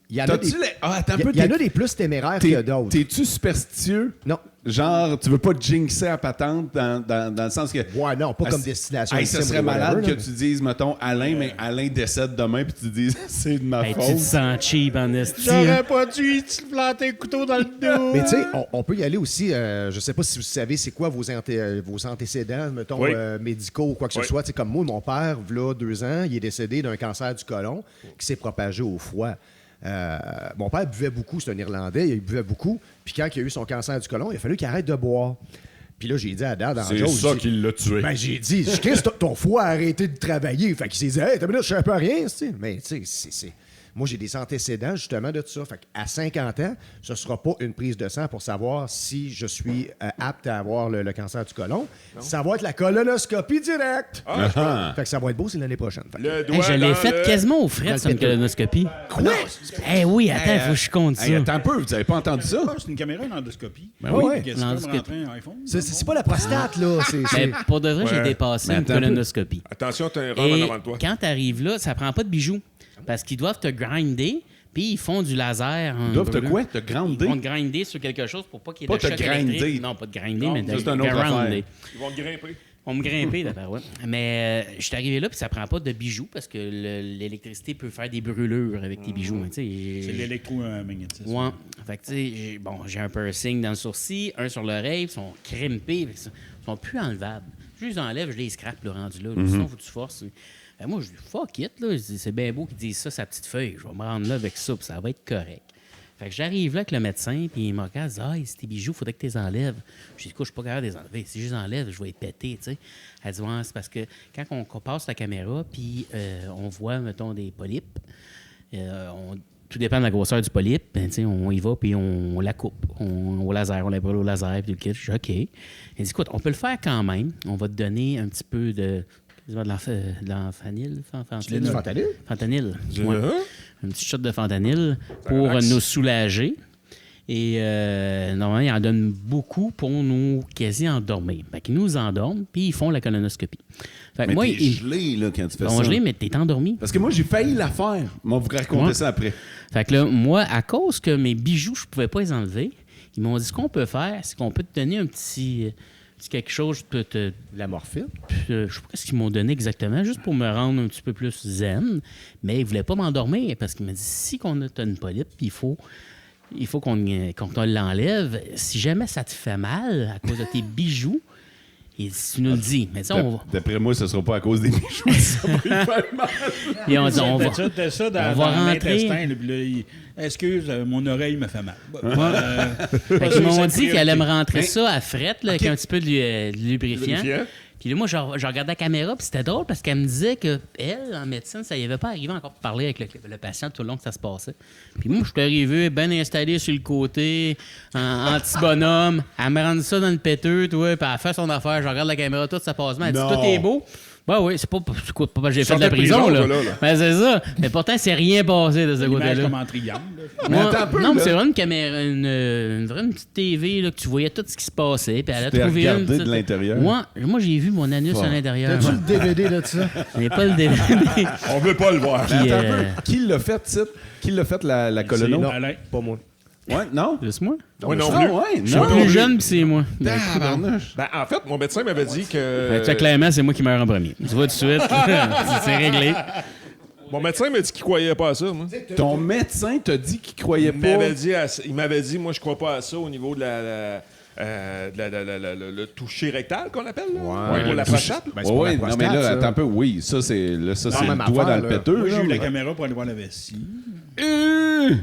Il y en a des... T'as-tu les. Ah, attends un peu. Il y en a des plus téméraires que d'autres. T'es-tu superstitieux? Non. Genre, tu veux pas jinxer à patente dans le sens que. Ouais, non, pas Ah, comme c'est- destination. Hey, ça ultime serait ou malade whatever, que là. tu dises, mettons, Alain, mais Alain décède demain, puis tu dises, c'est de ma Hey, tu faute. te sens cheap en esti. hein? pas dû te planter un couteau dans le dos. Mais tu sais, on peut y aller aussi. Je sais pas si vous savez c'est quoi vos antécédents, mettons, Oui. médicaux ou quoi que ce Oui. soit. Tu sais, comme moi, mon père, là, 2 ans, il est décédé d'un cancer du côlon qui s'est propagé au foie. Mon père buvait beaucoup, c'est un Irlandais, il buvait beaucoup. Puis quand il a eu son cancer du côlon, il a fallu qu'il arrête de boire. Puis là, j'ai dit à Dad, C'est ça qui l'a tué. Ben, j'ai dit, Chris, ton foie a arrêté de travailler. Fait qu'il s'est dit, hey, t'as vu là, je sais un peu rien, tu sais. Mais, tu sais, c'est. Moi, j'ai des antécédents, justement, de tout ça. Fait qu'à 50 ans, ce sera pas une prise de sang pour savoir si je suis apte à avoir le cancer du côlon. Ça va être la colonoscopie directe. Fait que ça va être beau, c'est l'année prochaine. Fait que- Le Hey, doigt je l'ai dans fait le- quasiment aux frettes, Dans ça, le une péteux. colonoscopie. Quoi? Eh oui, attends, faut que je compte ça. Hey, attends un peu, vous avez pas entendu ça? C'est une caméra d'endoscopie. Ben oui. ouais. Qu'est-ce que tu peux L'endoscopie. rentrer un iPhone? C'est pas la prostate, là. Mais pour de vrai, j'ai Ouais. dépassé Mais une attends un peu. colonoscopie. Attention, t'as un rang en Et avant de toi. quand tu arrives là, ça prend pas de bijoux. Parce qu'ils doivent te grinder, puis ils font du laser. Ils doivent te brûleur. quoi? Te grinder? Ils vont te grinder sur quelque chose pour pas qu'il y ait Pas de te choc grinder. électrique. Non, pas de grinder, mais de ça, c'est une autre grounder. affaire. Ils vont te grimper. On me grimpait d'abord, ouais. Mais je suis arrivé là, puis ça prend pas de bijoux parce que l'électricité peut faire des brûlures avec tes bijoux. Hein, C'est l'électromagnétisme. Ouais. Fait que, tu sais, j'ai un piercing dans le sourcil, un sur l'oreille, ils sont crimpés, ils sont plus enlevables. Je les enlève, je les scrape, le rendu là. Sinon, faut que tu forces. Moi, je dis, fuck it, là. C'est bien beau qu'ils disent ça, sa petite feuille. Je vais me rendre là avec ça, puis ça va être correct. Fait que j'arrive là avec le médecin, puis il me regarde, il dit, ah, c'est tes bijoux, il faudrait que tu les enlèves. Je dis, écoute, je suis pas capable de les enlever. Si je les enlève, je vais les péter, tu sais. Elle dit, ouais, c'est parce que quand on passe la caméra, puis on voit, mettons, des polypes, tout dépend de la grosseur du polype, ben, on y va, puis on la coupe. Au laser, on la brûle au laser, puis le kit. Je dis, OK. Elle dit, écoute, on peut le faire quand même. On va te donner un petit peu de fentanyl. Fentanyl. Ouais. Un petit shot de fentanyl pour nous soulager. Et normalement, ils en donnent beaucoup pour nous quasi endormir. Fait qu'ils nous endorment, puis ils font la colonoscopie. Fait que Mais moi, t'es gelé, là, quand tu fais ça. gelé, mais t'es endormi. Parce que moi, j'ai failli la faire. On vous raconter ça après. Fait que là, moi, à cause que mes bijoux, je pouvais pas les enlever, ils m'ont dit, ce qu'on peut faire, c'est qu'on peut te donner un petit quelque chose, La morphine? je sais pas ce qu'ils m'ont donné exactement, juste pour me rendre un petit peu plus zen. Mais ils voulaient pas m'endormir parce qu'ils m'ont dit, si on a une polype, il faut qu'on l'enlève. Si jamais ça te fait mal à cause de tes bijoux, et si tu nous le dis. Mais ça, d'après moi, ce ne sera pas à cause des bijoux. Ça va lui faire mal. Et on va rentrer. L'intestin, puis là, excuse, mon oreille me fait mal. Ils m'ont dit qu'ils allaient me rentrer ça à frette, là, avec un petit peu de lubrifiant. Puis là, moi, je regardais la caméra, puis c'était drôle parce qu'elle me disait qu'elle, en médecine, ça y avait pas arrivé encore de parler avec le patient tout le long que ça se passait. Puis moi, je suis arrivé bien installé sur le côté, en petit bonhomme. Elle me rend ça dans le péteux, toi, puis elle fait son affaire. Je regarde la caméra, tout ça passe bien. Elle dit, tout est beau. Ben oui, c'est pas que j'ai fait de la prison, là. Ben c'est ça. Mais pourtant, c'est rien passé de ce côté-là. Comme en triangle. Mais attends un peu, non, mais c'est vraiment une caméra, une vraie petite TV, là, que tu voyais tout ce qui se passait. Puis elle a trouvé une. De l'intérieur. Moi, j'ai vu mon anus à l'intérieur. T'as-tu le DVD de ça? Mais pas le DVD. On veut pas le voir. Puis, Attends un peu. Qui l'a fait, Tip? Qui l'a fait, la colono? Non, Alain. pas moi. Ouais, non? Juste moi? Oui, non Ah, plus. ouais, Je suis non. plus jeune, puis c'est moi. Tabarnouche. Ben, en fait, mon médecin m'avait dit que... Tu vois, clairement, c'est moi qui meurs en premier. Tu vois tout de suite. C'est réglé. Mon médecin m'a dit qu'il croyait pas à ça, moi. Ton médecin t'a dit qu'il croyait pas. Il m'avait dit, moi, je crois pas à ça au niveau de le toucher rectal qu'on appelle, là. Ouais. Pour la prostate. Ben, c'est pour la Oui, non, mais prostate, là, ça. attends un peu. Oui, ça, c'est même le doigt affaire, dans le là. péteux. Moi, j'ai eu là. la caméra pour aller voir la vessie.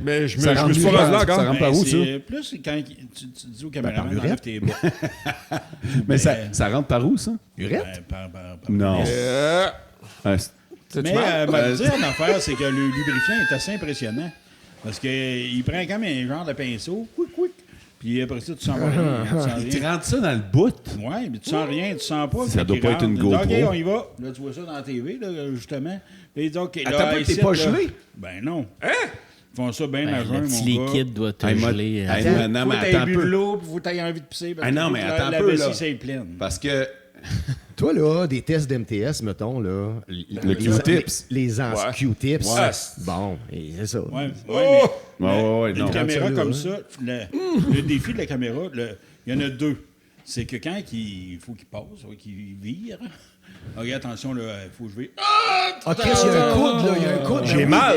Mais je Ça me rentre suis pas où, rendu là ça encore. rentre par où, ça? C'est plus quand tu dis au caméraman, par enlève tes bas. Mais ça rentre par où, ça? Urette? Par Non. Ouais, Mais ma dire en affaire, c'est que le lubrifiant est assez impressionnant. Parce qu'il prend comme un genre de pinceau, quick, puis après ça, tu sens pas rien. Tu sens Tu rien. rentres ça dans le bout. Ouais, mais tu sens rien, tu sens pas. Ça Fait doit qu'il pas être rentre, une il dit, GoPro. OK, on y va. Là, tu vois ça dans la TV, là, justement. Puis il dit, OK, Attends là, un peu, t'es ici, pas là- gelé? Ben non. Hein? Ils font ça bien à Le jeun, petit mon gars. liquide doit te Hey, moi- geler. Hey, Faut non, mais que attends t'aies un bu de peu. l'eau, puis faut que t'aies envie de pisser. parce Ah non, que mais la- attends un la peu, vessie, là. c'est pleine. Parce que Toi, là, des tests d'MTS, mettons, là. Le Q-tips. Les Q-tips. Ouais. Bon, et c'est ça. Ouais, Oh! ouais, Une non. caméra ça, là, comme hein. ça, le défi de la caméra, il y en a deux. C'est que quand il faut qu'il passe, qu'il vire. Regarde, attention, il faut que je vire. Ah, Chris, il y a un coude, là. Il y a un coude. J'ai Ben oui. mal.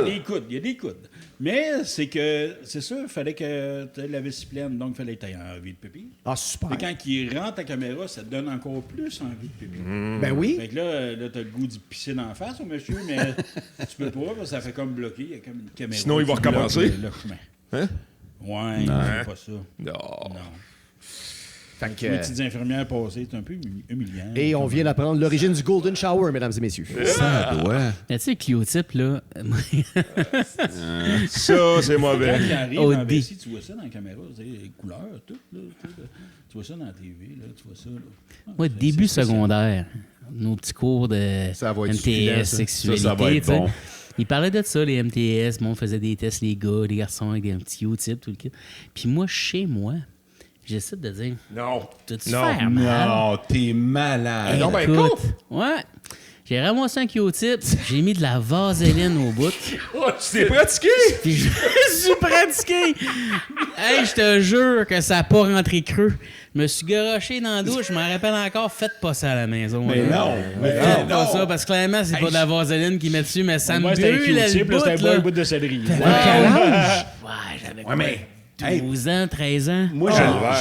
Il y a des coudes. Mais c'est que, c'est sûr, il fallait que tu aies la vessie pleine, donc il fallait que tu aies envie de pipi. Ah, super. Et quand il rentre ta caméra, ça te donne encore plus envie de pipi. Ben oui. Fait que là tu as le goût d'y pisser d'en face au monsieur, mais tu peux pas, parce que ça fait comme bloqué. Il y a comme une caméra. Sinon, il va qui bloque recommencer. Le chemin. Hein? Ouais, c'est pas ça. Non. Non. Fait que, Les petites infirmières passées, c'est un peu humiliant. et on vient d'apprendre l'origine du Golden Shower, mesdames et messieurs. Ça doit. Mais tu sais, Q-tip, là, Ça, c'est Quand mauvais. il arrive Au en dé. vessie, tu vois ça dans la caméra, tu sais, les couleurs, tout, là, tu vois ça dans la TV, là, tu vois ça. Là. moi, c'est- début c'est spécial. secondaire, nos petits cours de Ça va être suffisant, MTS, ça. sexualité, Ça va être tu sais. bon. Ils parlaient de ça, les MTS. Bon, on faisait des tests, les gars, les garçons, avec des petits Q-tips, tout le kit. Puis moi, chez moi, j'essaie de dire, Non. t'as-tu Non. faire mal? Non, t'es malade. non, ben, Écoute, écoute. ouais. J'ai ramassé un Q-tip, j'ai mis de la vaseline au bout. Oh, tu t'es pratiqué? Puis je me suis pratiqué. Hey, je te jure que ça n'a pas rentré creux. Je me suis garoché dans la douche, je m'en rappelle encore, faites pas ça à la maison. Mais là. non, mais Faites non. pas ça, parce que clairement, c'est pas de la vaseline qui met dessus, mais ça me Moi, c'était un brûle le Q-tip, là, bout, c'était un là. bon bout de céleri. Ouais, j'avais quoi, mais- 12 ans, 13 ans. Moi,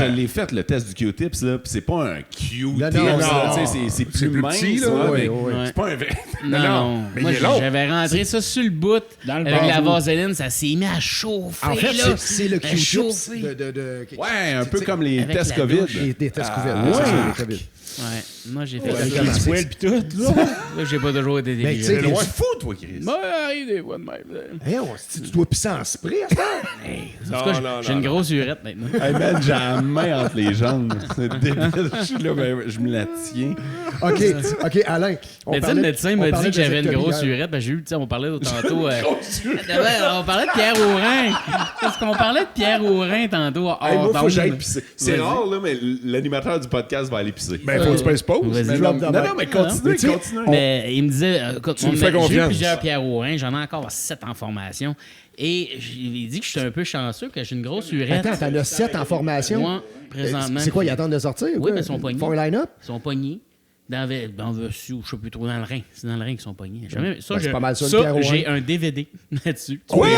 je l'ai fait, le test du Q-tips, là, pis c'est pas un Q-tip, Non, non, là, non. tu sais, c'est C'est plus plus mince, petit, là. là, Ouais, mais ouais. c'est pas un vrai... Non, mais moi, il est long. j'avais rentré ça sur le bout Dans le avec la bambou. vaseline, ça s'est mis à chauffer, En fait, là. c'est le À Q-tip chauffer. de- Ouais, un peu c'est- comme les avec tests la COVID. douche. Des tests Ah, COVID. ouais. Ouais, c'est les COVID. Ouais, moi, j'ai fait Ouais, ça. c'est- Les poils pis tout, là. Là, j'ai pas toujours été Mais tu sais, intelligent. Tu fou, toi, Chris. Moi, arrive des fois de même. là. Tu dois pisser en spray à ça? Hey, en tout cas, non, j'ai non, une grosse urette maintenant. Hey man, j'ai la main entre les jambes. C'est débile. Je suis là, ben, je me la tiens. OK, Alain. Mais tu sais, le médecin m'a dit que j'avais une grosse vasectomie hier. urette. Ben, j'ai eu, tu sais, on parlait tantôt. On parlait de Pierre Aurin. Parce qu'on parlait de Pierre Aurin tantôt. Hey, moi, faut que d'onde. j'aille pisser. C'est Vas-y. rare, là, mais l'animateur du podcast va aller pisser. Ben, faut que tu passes pause. Vas-y. Mais drop non, the non, mic. non, mais continue, continue. Mais il me disait, écoute, Tu me fais j'ai eu confiance. plusieurs Pierre Aurin, j'en ai encore 7 en formation. Et j'ai dit que j'étais un peu chanceux, que j'ai une grosse urette. Attends, t'en as 7 en formation? Moi, présentement. C'est quoi, ils attendent de sortir? ou Oui, quoi? mais ils sont pognés. Ils font un line-up? Ils sont pognés. Dans le dessus, ou je sais plus trop, dans le rein. C'est dans le rein qu'ils sont pognés. Ça, c'est pas mal ça, le Pierre Aurin. j'ai un DVD là-dessus. Quoi?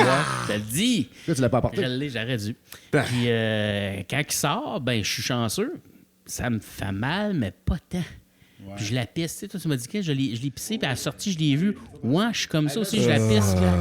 Je te le dis. Là, tu l'as pas apporté. Je l'ai, j'aurais dû. Puis quand il sort, ben je suis chanceux. Ça me fait mal, mais pas tant. Puis je la pisse. Tu sais, toi, tu m'as dit que je l'ai pissé, puis à la sortie, je l'ai vu. Ouais, je suis comme ça aussi, je la pisse. Là.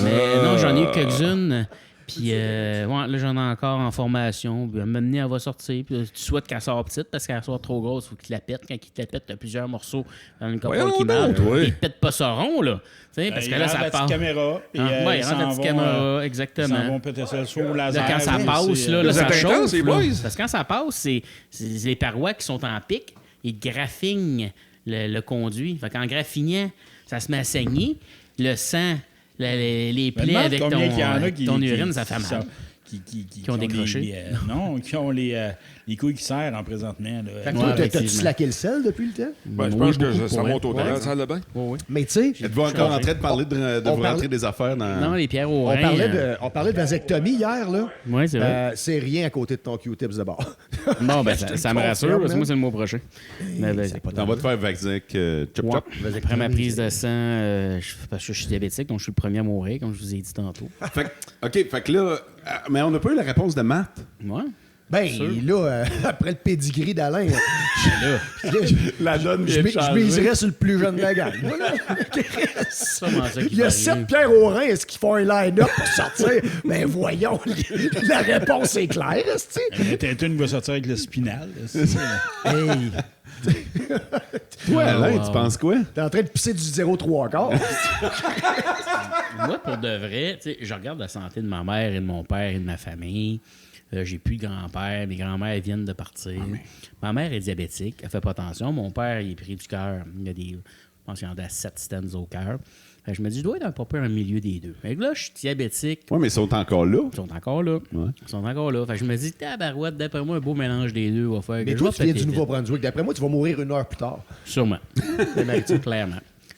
Mais non, j'en ai eu quelques-unes. Puis ouais, là, j'en ai encore en formation. Puis à un moment donné, elle va sortir. Puis tu souhaites qu'elle sorte petite parce qu'elle soit trop grosse. Il faut qu'il te la pète. Quand il te la pète, t'as plusieurs morceaux dans une copole Voyons qui donc, marche. toi. Il te pète pas ça rond, là. Tu sais, parce que là, ça la part. petite caméra. Ah, ouais, il rentre la petite caméra, exactement. Ils s'en vont péter ça sur au Là, laser. quand ça oui, passe, c'est, là, Vous ça êtes chauffe. intenses, les là. boys? Parce que quand ça passe, c'est les parois qui sont en pic. Ils graffignent le conduit. Fait qu'en graffignant, ça se met à saigner. Le sang, les plaies avec ton urine, ça fait mal. Qui ont décroché. Non, qui ont les couilles qui serrent en présentement. Là. Fait que Ouais, toi, t'as-tu effectivement. slacké le sel depuis le temps? Ben, je Oui, pense que beaucoup ça pour monte au elle. terrain, ça, le bain. Mais tu sais, Êtes-vous encore en train de parler de On vous parle- rentrer des affaires dans... Non, les pierres au on rein. parlait de vasectomie hier, là. Oui, c'est vrai. C'est rien à côté de ton Q-tips de bord. Bon, ben, ça me rassure, parce que moi, c'est le mois prochain. Mais, ben, On va te faire vacciner chop ouais. chop. Après ma prise de sang, parce que je suis diabétique, donc je suis le premier à mourir, comme je vous ai dit tantôt. Fait que là... mais on n'a pas eu la réponse de Matt. Ouais. Ben, Sûr. là, après le pedigree d'Alain, La donne je miserais sur le plus jeune de la gang. Voilà. C'est sûrement ça qui Il y a va 7 arriver. Pierre Aurin, est-ce qu'ils font un line-up pour sortir? Ben voyons, la réponse est claire, est-ce Le Tintin va sortir avec le spinal. là, c'est ça, là. Hey, Toi, Alain, wow. tu penses quoi? t'es en train de pisser du 0,3 quart. Moi, pour de vrai, tu sais, je regarde la santé de ma mère et de mon père et de ma famille. J'ai plus de grand-père. Mes grands-mères viennent de partir. Ma mère est diabétique. Elle fait pas attention. Mon père, il est pris du cœur. Il y a des... Je pense qu'il y en a 7 stents au cœur. Fait que je me dis, je dois être un peu près un milieu des deux. Fait que là, je suis diabétique. Oui, mais ils sont encore là. Ils sont encore là. Ouais. Ils sont encore là. Fait que je me dis, tabarouette, d'après moi, un beau mélange des deux va faire que Mais je toi, vais tu viens péter du vite. Nouveau-Brunswick. D'après moi, tu vas mourir 1 heure plus tard. Sûrement. Clairement.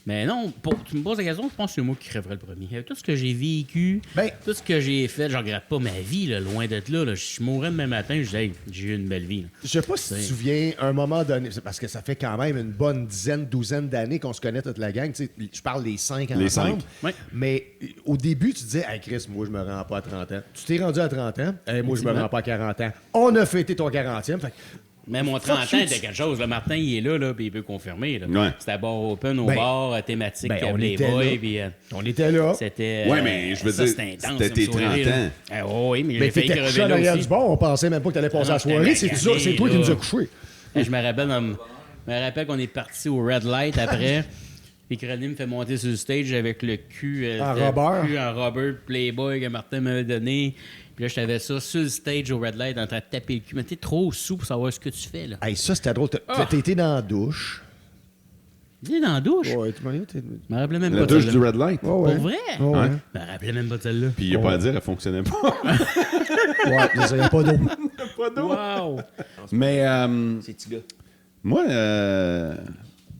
Mais non, tu me poses la question, je pense que c'est moi qui crèverais le premier. Avec tout ce que j'ai vécu, Ben- tout ce que j'ai fait, je regrette pas ma vie, là, loin d'être là. Je mourrais demain matin, je dis, hey, j'ai eu une belle vie. Là. Je sais pas si tu te souviens, à un moment donné, c'est parce que ça fait quand même une bonne douzaine d'années qu'on se connaît toute la gang. Tu sais, je parle des 5 Les ensemble. 5. Ouais. Mais au début, tu disais, hey Chris, moi, je me rends pas à 30 ans. Tu t'es rendu à 30 ans. Hey, moi, je me rends pas à 40 ans. On a fêté ton 40e. Fait que Mais mon 30 ans était quelque chose. Le Martin, il est là puis il peut confirmer. Là. Ouais. C'était à bar open, au Ben, bar, thématique ben, on était là. Playboy. Puis, on était là. c'était. Ouais, mais je veux ça, dire, c'était intense. c'était tes comme soirée, 30 là. ans. Ah, oui, mais Mais j'ai failli t'étais couché crever à là l'arrière aussi. du bar. On pensait même pas que t'allais passer Ah, la soirée. j'étais C'est magané, toi qui là. nous as couchés. Je me rappelle qu'on est parti au Red Light après. Puis Crony me fait monter sur le stage avec le cul En le rubber. cul en rubber Playboy que Martin m'avait donné. Puis là, j'avais ça sur le stage au Red Light en train de taper le cul. Mais t'es trop sous pour savoir ce que tu fais, là. Hey, ça, c'était drôle. T'as été dans la douche. Il est dans la douche. Ouais, tu m'as dit, Je me rappelais même La pas de douche celle-là. du Red Light. Ouais, ouais. Pour vrai? Ouais, ouais. Je me rappelais même pas de celle-là. Puis il n'y a pas à dire, elle fonctionnait pas. Ouais, mais il n'y a pas d'eau. pas d'eau. Wow! Mais moi,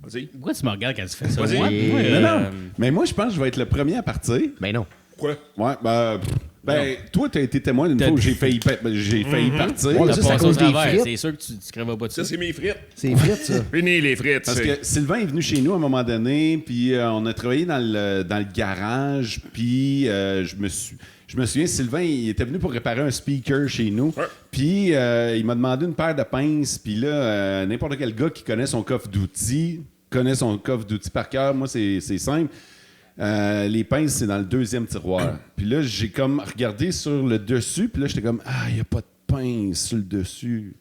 Vas-y. Pourquoi tu me regardes quand tu fais ça? Vas-y. Moi, Non. Mais moi, je pense que je vais être le premier à partir. Ben non. Quoi? Ouais, toi, tu as été témoin d'une fois où j'ai failli partir. Ouais, t'as ça, c'est à passé au cause des travers. frites. C'est sûr que tu crèveras pas de ça. Ça, c'est mes frites. C'est frites, ça. Fini les frites. Parce que Sylvain est venu chez nous à un moment donné, puis on a travaillé dans le garage, puis je me souviens, Sylvain, il était venu pour réparer un speaker chez nous, puis il m'a demandé une paire de pinces, puis là, n'importe quel gars qui connaît son coffre d'outils par cœur. Moi, c'est simple. Les pinces, c'est dans le deuxième tiroir. Puis là, j'ai comme regardé sur le dessus, puis là, j'étais comme, il n'y a pas de pince sur le dessus.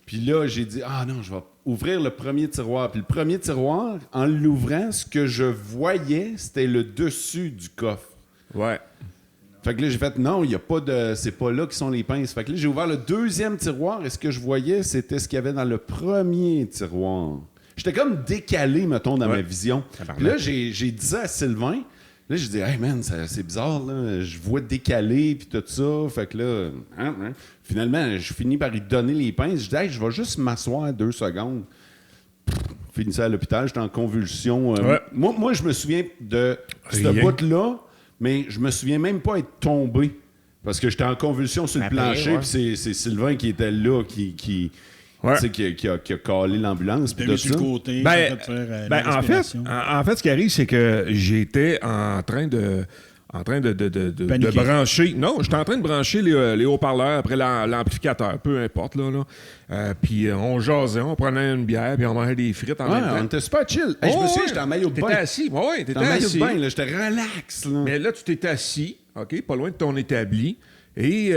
Puis là, j'ai dit, non, je vais ouvrir le premier tiroir. Puis le premier tiroir, en l'ouvrant, ce que je voyais, c'était le dessus du coffre. Ouais. Fait que là, j'ai fait, non, il n'y a pas de. C'est pas là qui sont les pinces. Fait que là, j'ai ouvert le deuxième tiroir et ce que je voyais, c'était ce qu'il y avait dans le premier tiroir. J'étais comme décalé, mettons, dans ma vision. Puis là, j'ai dit ça à Sylvain. Là, j'ai dit, hey man, c'est bizarre, là. Je vois décalé, puis tout ça. Fait que là, finalement, je finis par lui donner les pinces. Je dis, hey, je vais juste m'asseoir 2 secondes. Finissais à l'hôpital, j'étais en convulsion. Moi, je me souviens de ce bout-là, mais je me souviens même pas être tombé. Parce que j'étais en convulsion sur le plancher, puis c'est Sylvain qui était là, qui a calé l'ambulance. T'as Puis mis tout sur le ça. côté. En fait, ce qui arrive, c'est que j'étais en train de Paniquer. brancher. Non, j'étais en train de brancher les haut-parleurs après l'amplificateur, peu importe. Puis on jasait, on prenait une bière, puis on mangeait des frites en même On temps. était super chill. Hey, je me souviens, j'étais en maillot de bain. T'étais assis. Oui, J'étais t'étais en maillot assis. de bain, là. J'étais relax. Là. Mais là, tu t'étais assis, OK, pas loin de ton établi. Et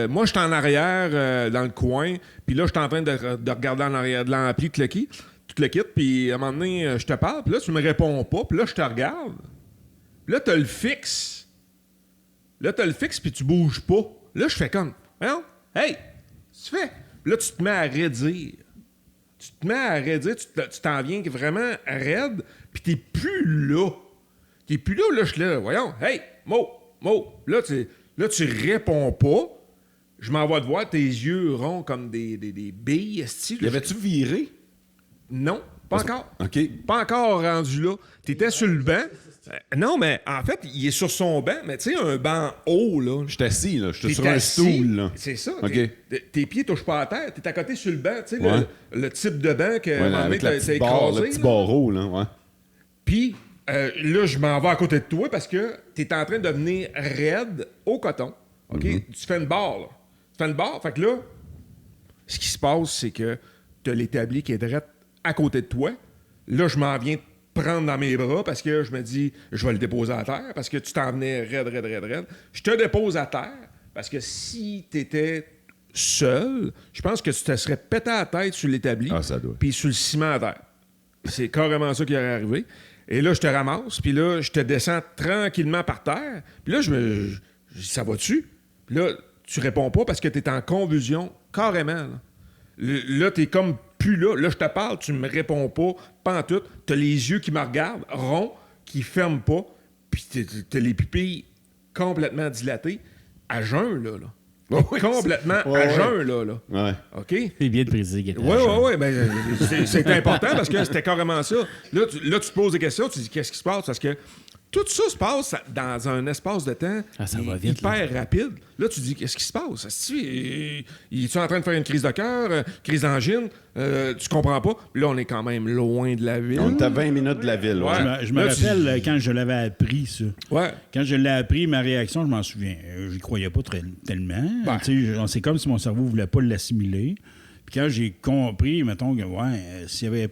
moi, j'étais en arrière, dans le coin. Puis là, j'étais en train de regarder en arrière de l'ampli, tout le kit. Puis à un moment donné, je te parle. Puis là, tu me réponds pas. Puis là, je te regarde. Puis là, t'as le fixe. Puis tu bouges pas. Là, je fais comme, hein? Hey, qu'est-ce que tu fais? Puis là, tu te mets à raidir. Tu t'en viens vraiment raide. Puis t'es plus là. Là, je suis là. Voyons, hey, Mo. Là, tu réponds pas. Je m'en vais te voir, tes yeux ronds comme des billes. Y avait-tu viré? Non, pas encore. OK. Pas encore rendu là. T'étais sur le banc. Non, mais en fait, il est sur son banc, mais tu sais, un banc haut, là. J'étais assis, là. J'étais T'es sur un assis, stool, là. C'est ça. OK. Tes pieds touchent pas à terre. T'es à côté sur le banc, tu sais, Ouais. le type de banc que Ouais, là, avec la petite barre, le petit barreau, là. Ouais. Puis là, je m'en vais à côté de toi parce que t'es en train de devenir raide au coton. OK? Tu fais une barre, là. Fait que là, ce qui se passe, c'est que t'as l'établi qui est direct à côté de toi. Là, je m'en viens prendre dans mes bras parce que je me dis, je vais le déposer à terre parce que tu t'en venais raide. Je te dépose à terre parce que si t'étais seul, je pense que tu te serais pété la tête sur l'établi Ça doit. puis sur le ciment à terre. C'est carrément ça qui aurait arrivé. Et là, je te ramasse, puis là, je te descends tranquillement par terre. Puis là, je dis, ça va-tu? Puis là, tu réponds pas parce que t'es en convulsion carrément. Là, t'es comme plus là. Là, je te parle, tu me réponds pas, pas en tout. T'as les yeux qui me regardent, ronds, qui ferment pas, puis t'as les pupilles complètement dilatées, à jeun, là. Complètement à jeun, là. Ouais. OK? C'est bien de préciser qu'il était Oui. Ben, c'est important parce que c'était carrément ça. Là, tu te poses des questions, tu dis qu'est-ce qui se passe? Parce que tout ça se passe dans un espace de temps ça va vite, hyper rapide. Là, tu dis qu'est-ce qui se passe? Il est en train de faire une crise de cœur, crise d'angine? Tu comprends pas. Là, on est quand même loin de la ville. On était à 20 minutes de la ville. Ouais. Je me Là, rappelle quand je l'avais appris, ça. Ouais. Quand je l'ai appris, ma réaction, je m'en souviens. Je n'y croyais pas tellement. Ben. C'est comme si mon cerveau ne voulait pas l'assimiler. Puis quand j'ai compris, mettons que, s'il avait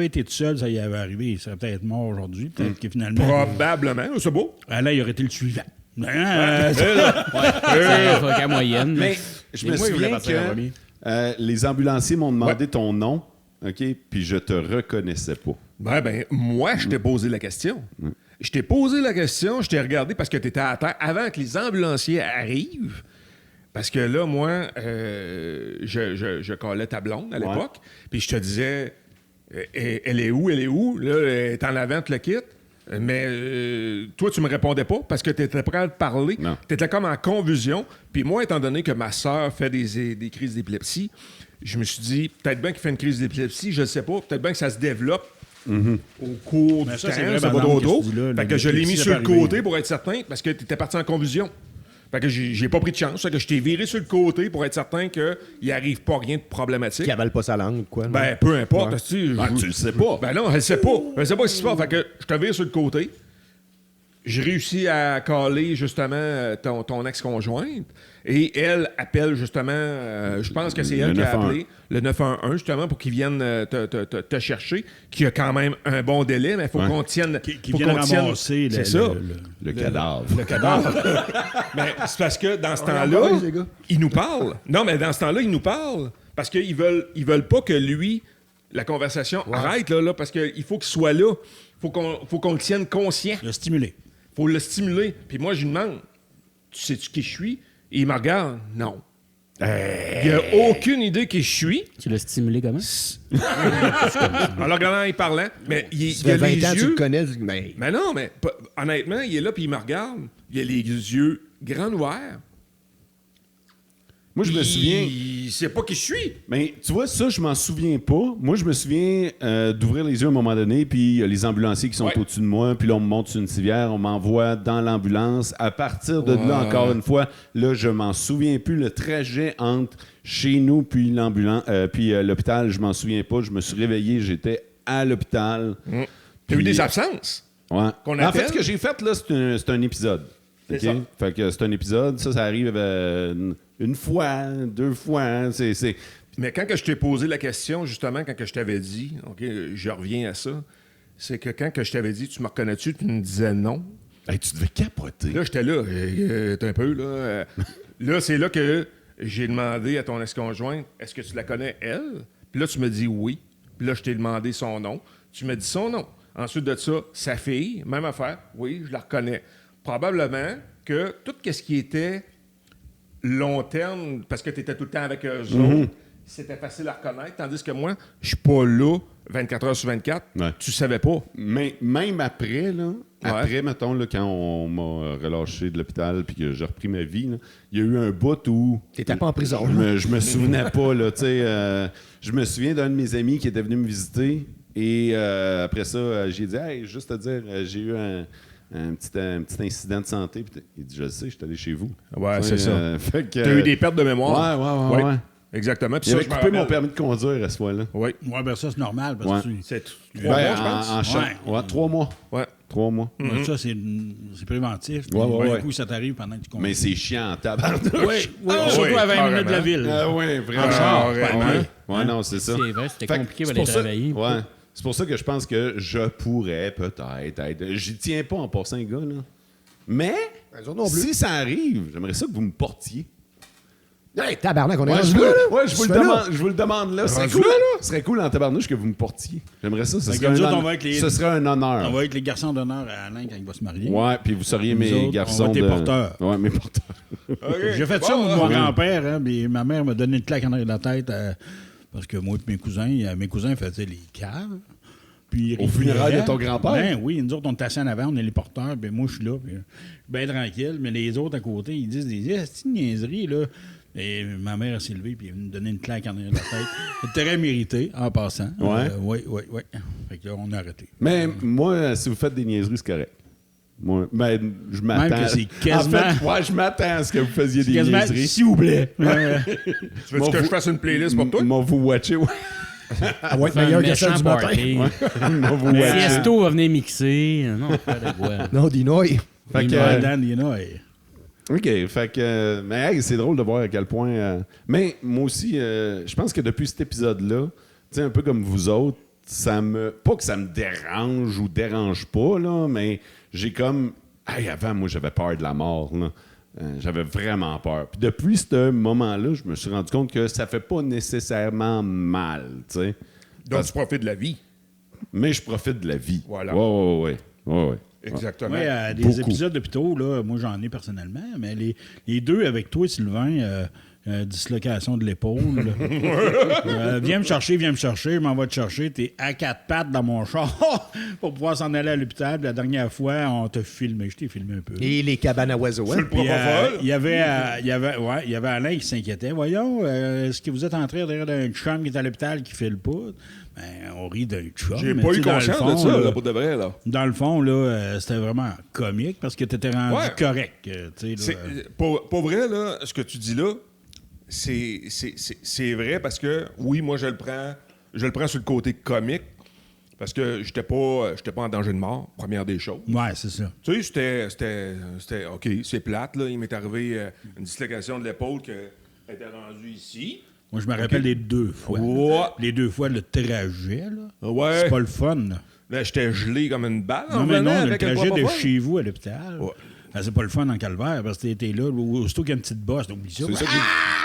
été tout seul, ça y avait arrivé. Il serait peut-être mort aujourd'hui. Peut-être que finalement. Probablement. C'est beau. Là, il aurait été le suivant. C'est qu'à moyenne. Mais je me souviens que les ambulanciers m'ont demandé ton nom, OK, puis je te reconnaissais pas. Ben, moi, je t'ai posé la question. Je t'ai posé la question, je t'ai regardé parce que tu étais à terre avant que les ambulanciers arrivent. Parce que là, moi, je collais ta blonde à l'époque, puis je te disais, elle est où? Là, elle est en avant, tu le quittes. Mais toi, tu me répondais pas parce que tu étais prêt à te parler. Tu étais comme en confusion. Puis moi, étant donné que ma soeur fait des crises d'épilepsie, je me suis dit, peut-être bien qu'il fait une crise d'épilepsie, je ne sais pas. Peut-être bien que ça se développe au cours Mais du ça, temps. c'est vrai, C'est pas par trop exemple, tôt. qu'est-ce que tu dis là, Fait le- que je l'ai si mis ça sur peut le arriver. côté pour être certain, parce que tu étais parti en confusion. Fait que j'ai pas pris de chance. Fait que je t'ai viré sur le côté pour être certain qu'il arrive pas rien de problématique. Qui avale pas sa langue, quoi. non? Ben, peu importe. Ouais. Tu le sais pas. Ben non, elle sait pas. Elle sait pas ce qui se passe. Fait que je te vire sur le côté. J'ai réussi à caler justement ton ex-conjointe. Et elle appelle justement, je pense que c'est Le elle qui a 911. appelé le 911 justement pour qu'ils viennent te chercher, qui a quand même un bon délai, mais il faut qu'on tienne. Qui faut viennent qu'on tienne- ramasser C'est ça. Le cadavre. Le cadavre. Mais c'est parce que dans ce Ouais, temps-là, les gars. il nous parle. Non, mais dans ce temps-là, il nous parle. Parce qu'ils veulent pas que lui, la conversation arrête, là, parce qu'il faut qu'il soit là. Faut qu'on le tienne conscient. Le stimuler. Faut le stimuler. Puis moi, je lui demande, tu sais-tu qui je suis? Et il me regarde, non. Il a aucune idée qui je suis. Tu l'as stimulé comment? En le regardant et parlant. Mais il Ça a fait les 20 ans que tu yeux... le connais. Mais Mais non, mais honnêtement, il est là puis il me regarde. Il a les yeux grands ouverts. Moi, je me souviens. Il sait pas qui je suis. Mais tu vois, ça, je m'en souviens pas. Moi, je me souviens d'ouvrir les yeux à un moment donné, puis il y a les ambulanciers qui sont Ouais. au-dessus de moi, puis là, on me monte sur une civière, on m'envoie dans l'ambulance. À partir de là, encore une fois, là, je m'en souviens plus. Le trajet entre chez nous puis l'hôpital, je m'en souviens pas. Je me suis réveillé, j'étais à l'hôpital. T'as eu Puis- des absences. Ouais. Qu'on En appelle? fait, ce que j'ai fait, là, c'est un épisode. C'est OK? ça. Fait que c'est un épisode. Ça arrive une fois, 2 fois. Hein, c'est... Mais quand que je t'ai posé la question, justement, quand que je t'avais dit, OK, je reviens à ça, c'est que quand que je t'avais dit, tu me reconnais-tu, tu me disais non. Hey, tu devais capoter. Là, j'étais là, t'es un peu, là. Là, c'est là que j'ai demandé à ton ex-conjointe, est-ce que tu la connais, elle? Puis là, tu me dis oui. Puis là, je t'ai demandé son nom. Tu me dis son nom. Ensuite de ça, sa fille, même affaire. Oui, je la reconnais. Probablement que tout ce qui était long terme, parce que tu étais tout le temps avec eux autres, c'était facile à reconnaître. Tandis que moi, je suis pas là 24 heures sur 24. Ouais. Tu savais pas. Mais même après, là, mettons, là, quand on m'a relâché de l'hôpital puis que j'ai repris ma vie, là, il y a eu un bout où... t'étais pas en prison. Je me souvenais pas, là, tu sais. Je me souviens d'un de mes amis qui était venu me visiter et après ça, j'ai dit, hey, juste à dire, j'ai eu un petit incident de santé. Puis il dit, je le sais, je suis allé chez vous. Ouais, Tu sais, c'est ça. fait que, Tu as eu des pertes de mémoire. Ouais. Exactement. Puis Il ça, avait je me coupé mon rappelle. permis de conduire à ce moment-là. Oui. Ouais, ben ça, c'est normal. Parce que C'est 3 Ben, mois, je pense. en choc. Ouais, 3 mois. Ouais. 3 mois. ouais, ça, c'est préventif. Ouais, ouais, Puis, ouais. Du coup, ça t'arrive pendant que tu conduis. Mais c'est chiant en tabarnouche. Oui, Ah, surtout oui, à 20 minutes de la carrément. ville. Ah oui, vraiment. Ah, Ouais, vraiment. ouais, non, c'est ça. C'est vrai, c'était Fait que compliqué c'est d'aller pour ça- travailler. Ouais. C'est pour ça que je pense que je pourrais peut-être être. J'y tiens pas en passant, les gars, là. Mais, Les autres non plus. si ça arrive, j'aimerais ça que vous me portiez. Hey, tabarnak, on est Ouais, rendu je, là, là. ouais, je vous Tu le fais là? demande, je vous le demande là. Ce serait Rendu cool, là, là? ce serait cool en tabarnouche que vous me portiez. J'aimerais ça. Ce Fait serait que nous un autres, hon- on va avec les- ce serait un honneur. On va être les garçons d'honneur à Alain quand il va se marier. Ouais, puis vous seriez Nous mes autres, garçons on va être tes de... porteurs. Ouais, mes porteurs. J'ai fait ça, moi, de mon grand-père, hein, puis ma mère m'a donné une claque en arrière de la tête parce que moi et mes cousins faisaient les caves. Puis Au funérailles de ton grand-père? Ben oui, nous autres, on est assis en avant, on est les porteurs, puis moi, je suis là, puis je suis bien tranquille, mais les autres à côté, ils disent des niaiseries, là. Et ma mère elle s'est levée, puis elle m'a donné une claque en arrière de la tête. C'était très mérité, en passant. Ouais? Oui. Fait que là, on a arrêté. Mais moi, si vous faites des niaiseries, c'est correct. Moi, ben, je m'attends. que c'est quasiment- En fait, ouais, je m'attends à ce que vous faisiez des Quasiment, niaiseries. s'il vous plaît. Tu veux Moi, que vous- je fasse une playlist pour toi? Moi, vous watchez, ouais. Ah ouais, Faire un meilleur que celle méchant du matin. party. Moi, vous Si watchez. Esto va venir mixer, non, faire de quoi. Non, Dinoy. Fait que, Dan, you know, OK, fait que... mais hey, c'est drôle de voir à quel point... mais moi aussi, je pense que depuis cet épisode-là, tu sais, un peu comme vous autres, ça me... Pas que ça me dérange ou dérange pas, là, mais j'ai comme... Hey, avant, moi, j'avais peur de la mort, là. J'avais vraiment peur. Puis depuis ce moment-là, je me suis rendu compte que ça fait pas nécessairement mal, tu sais. Donc, tu profites de la vie. Mais je profite de la vie. Voilà. Ouais. Exactement. des Beaucoup. épisodes d'hôpitaux, là, moi j'en ai personnellement, mais les deux avec toi, Sylvain, dislocation de l'épaule. Viens me chercher, je m'en vais te chercher. T'es à 4 pattes dans mon char pour pouvoir s'en aller à l'hôpital. Puis la dernière fois, on t'a filmé. Je t'ai filmé un peu. Et les cabanes à oiseaux. Hein? Puis, il y avait Alain qui s'inquiétait. Voyons, est-ce que vous êtes en train de rire d'un chum qui est à l'hôpital qui file pas? Ben, on rit d'un chum. J'ai mais pas tu eu sais, conscience de ça, là, pour de vrai. Là. Dans le fond, là, c'était vraiment comique parce que t'étais rendu correct. Tu sais, là. Pour vrai, là, ce que tu dis là, c'est vrai parce que, oui, moi, je le prends sur le côté comique parce que j'étais pas en danger de mort, première des choses. Ouais, c'est ça. Tu sais, c'était OK, c'est plate, là. Il m'est arrivé une dislocation de l'épaule qui était rendue ici. Moi, je me rappelle les 2 fois. Ouais. Les 2 fois, le trajet, là. Ouais. C'est pas le fun, là. Là, j'étais gelé comme une balle. Non, mais non, le avec un trajet de propofol. chez vous à l'hôpital. Ouais. Ben, c'est pas le fun en calvaire parce que t'es là, aussitôt qu'il y a une petite bosse, oublie ça.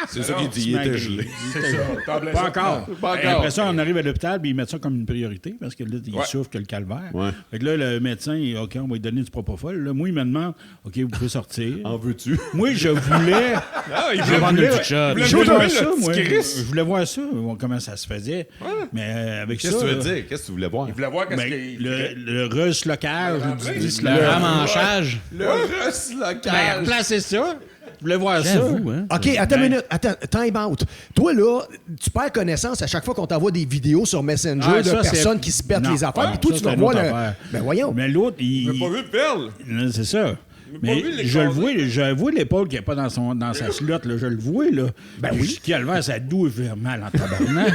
C'est ça qu'il dit, il était gelé. C'est ça. Pas encore. Pas encore. Après ça, on arrive à l'hôpital puis ils mettent ça comme une priorité parce que là, ils souffrent que le calvaire. Ouais. Fait que là, le médecin, OK, on va lui donner du propofol. Là, moi, il me demande, OK, vous pouvez sortir. En veux-tu? Moi, je voulais. Ah, il Je voulait voulais une petite shot. je voulais voir le ça, petit moi. Christ. Je voulais voir ça, comment ça se faisait. Mais avec ça. Qu'est-ce que tu veux là, dire? Qu'est-ce que tu voulais voir? Il voulait voir qu'est-ce ben, qu'il le reslocage du Le ramanchage. Le reslocage. Placer ça. Je voulais voir ça. J'avoue, hein. OK, attends une minute. Attends, time out. Toi, là, tu perds connaissance à chaque fois qu'on t'envoie des vidéos sur Messenger Ah, de ça, personnes c'est- qui se pètent Non. les affaires. Ah, Puis toi, ça, tu c'est vas une voir autre le... affaire. Ben voyons. Mais l'autre, il. n'a pas vu de perle. Là, c'est ça. pas Mais vu les je le croiser. vois, je vois l'épaule qui n'est pas dans sa slot, là, je le vois, là. Ben oui. Calvaire, ça doit faire mal en tabarnak.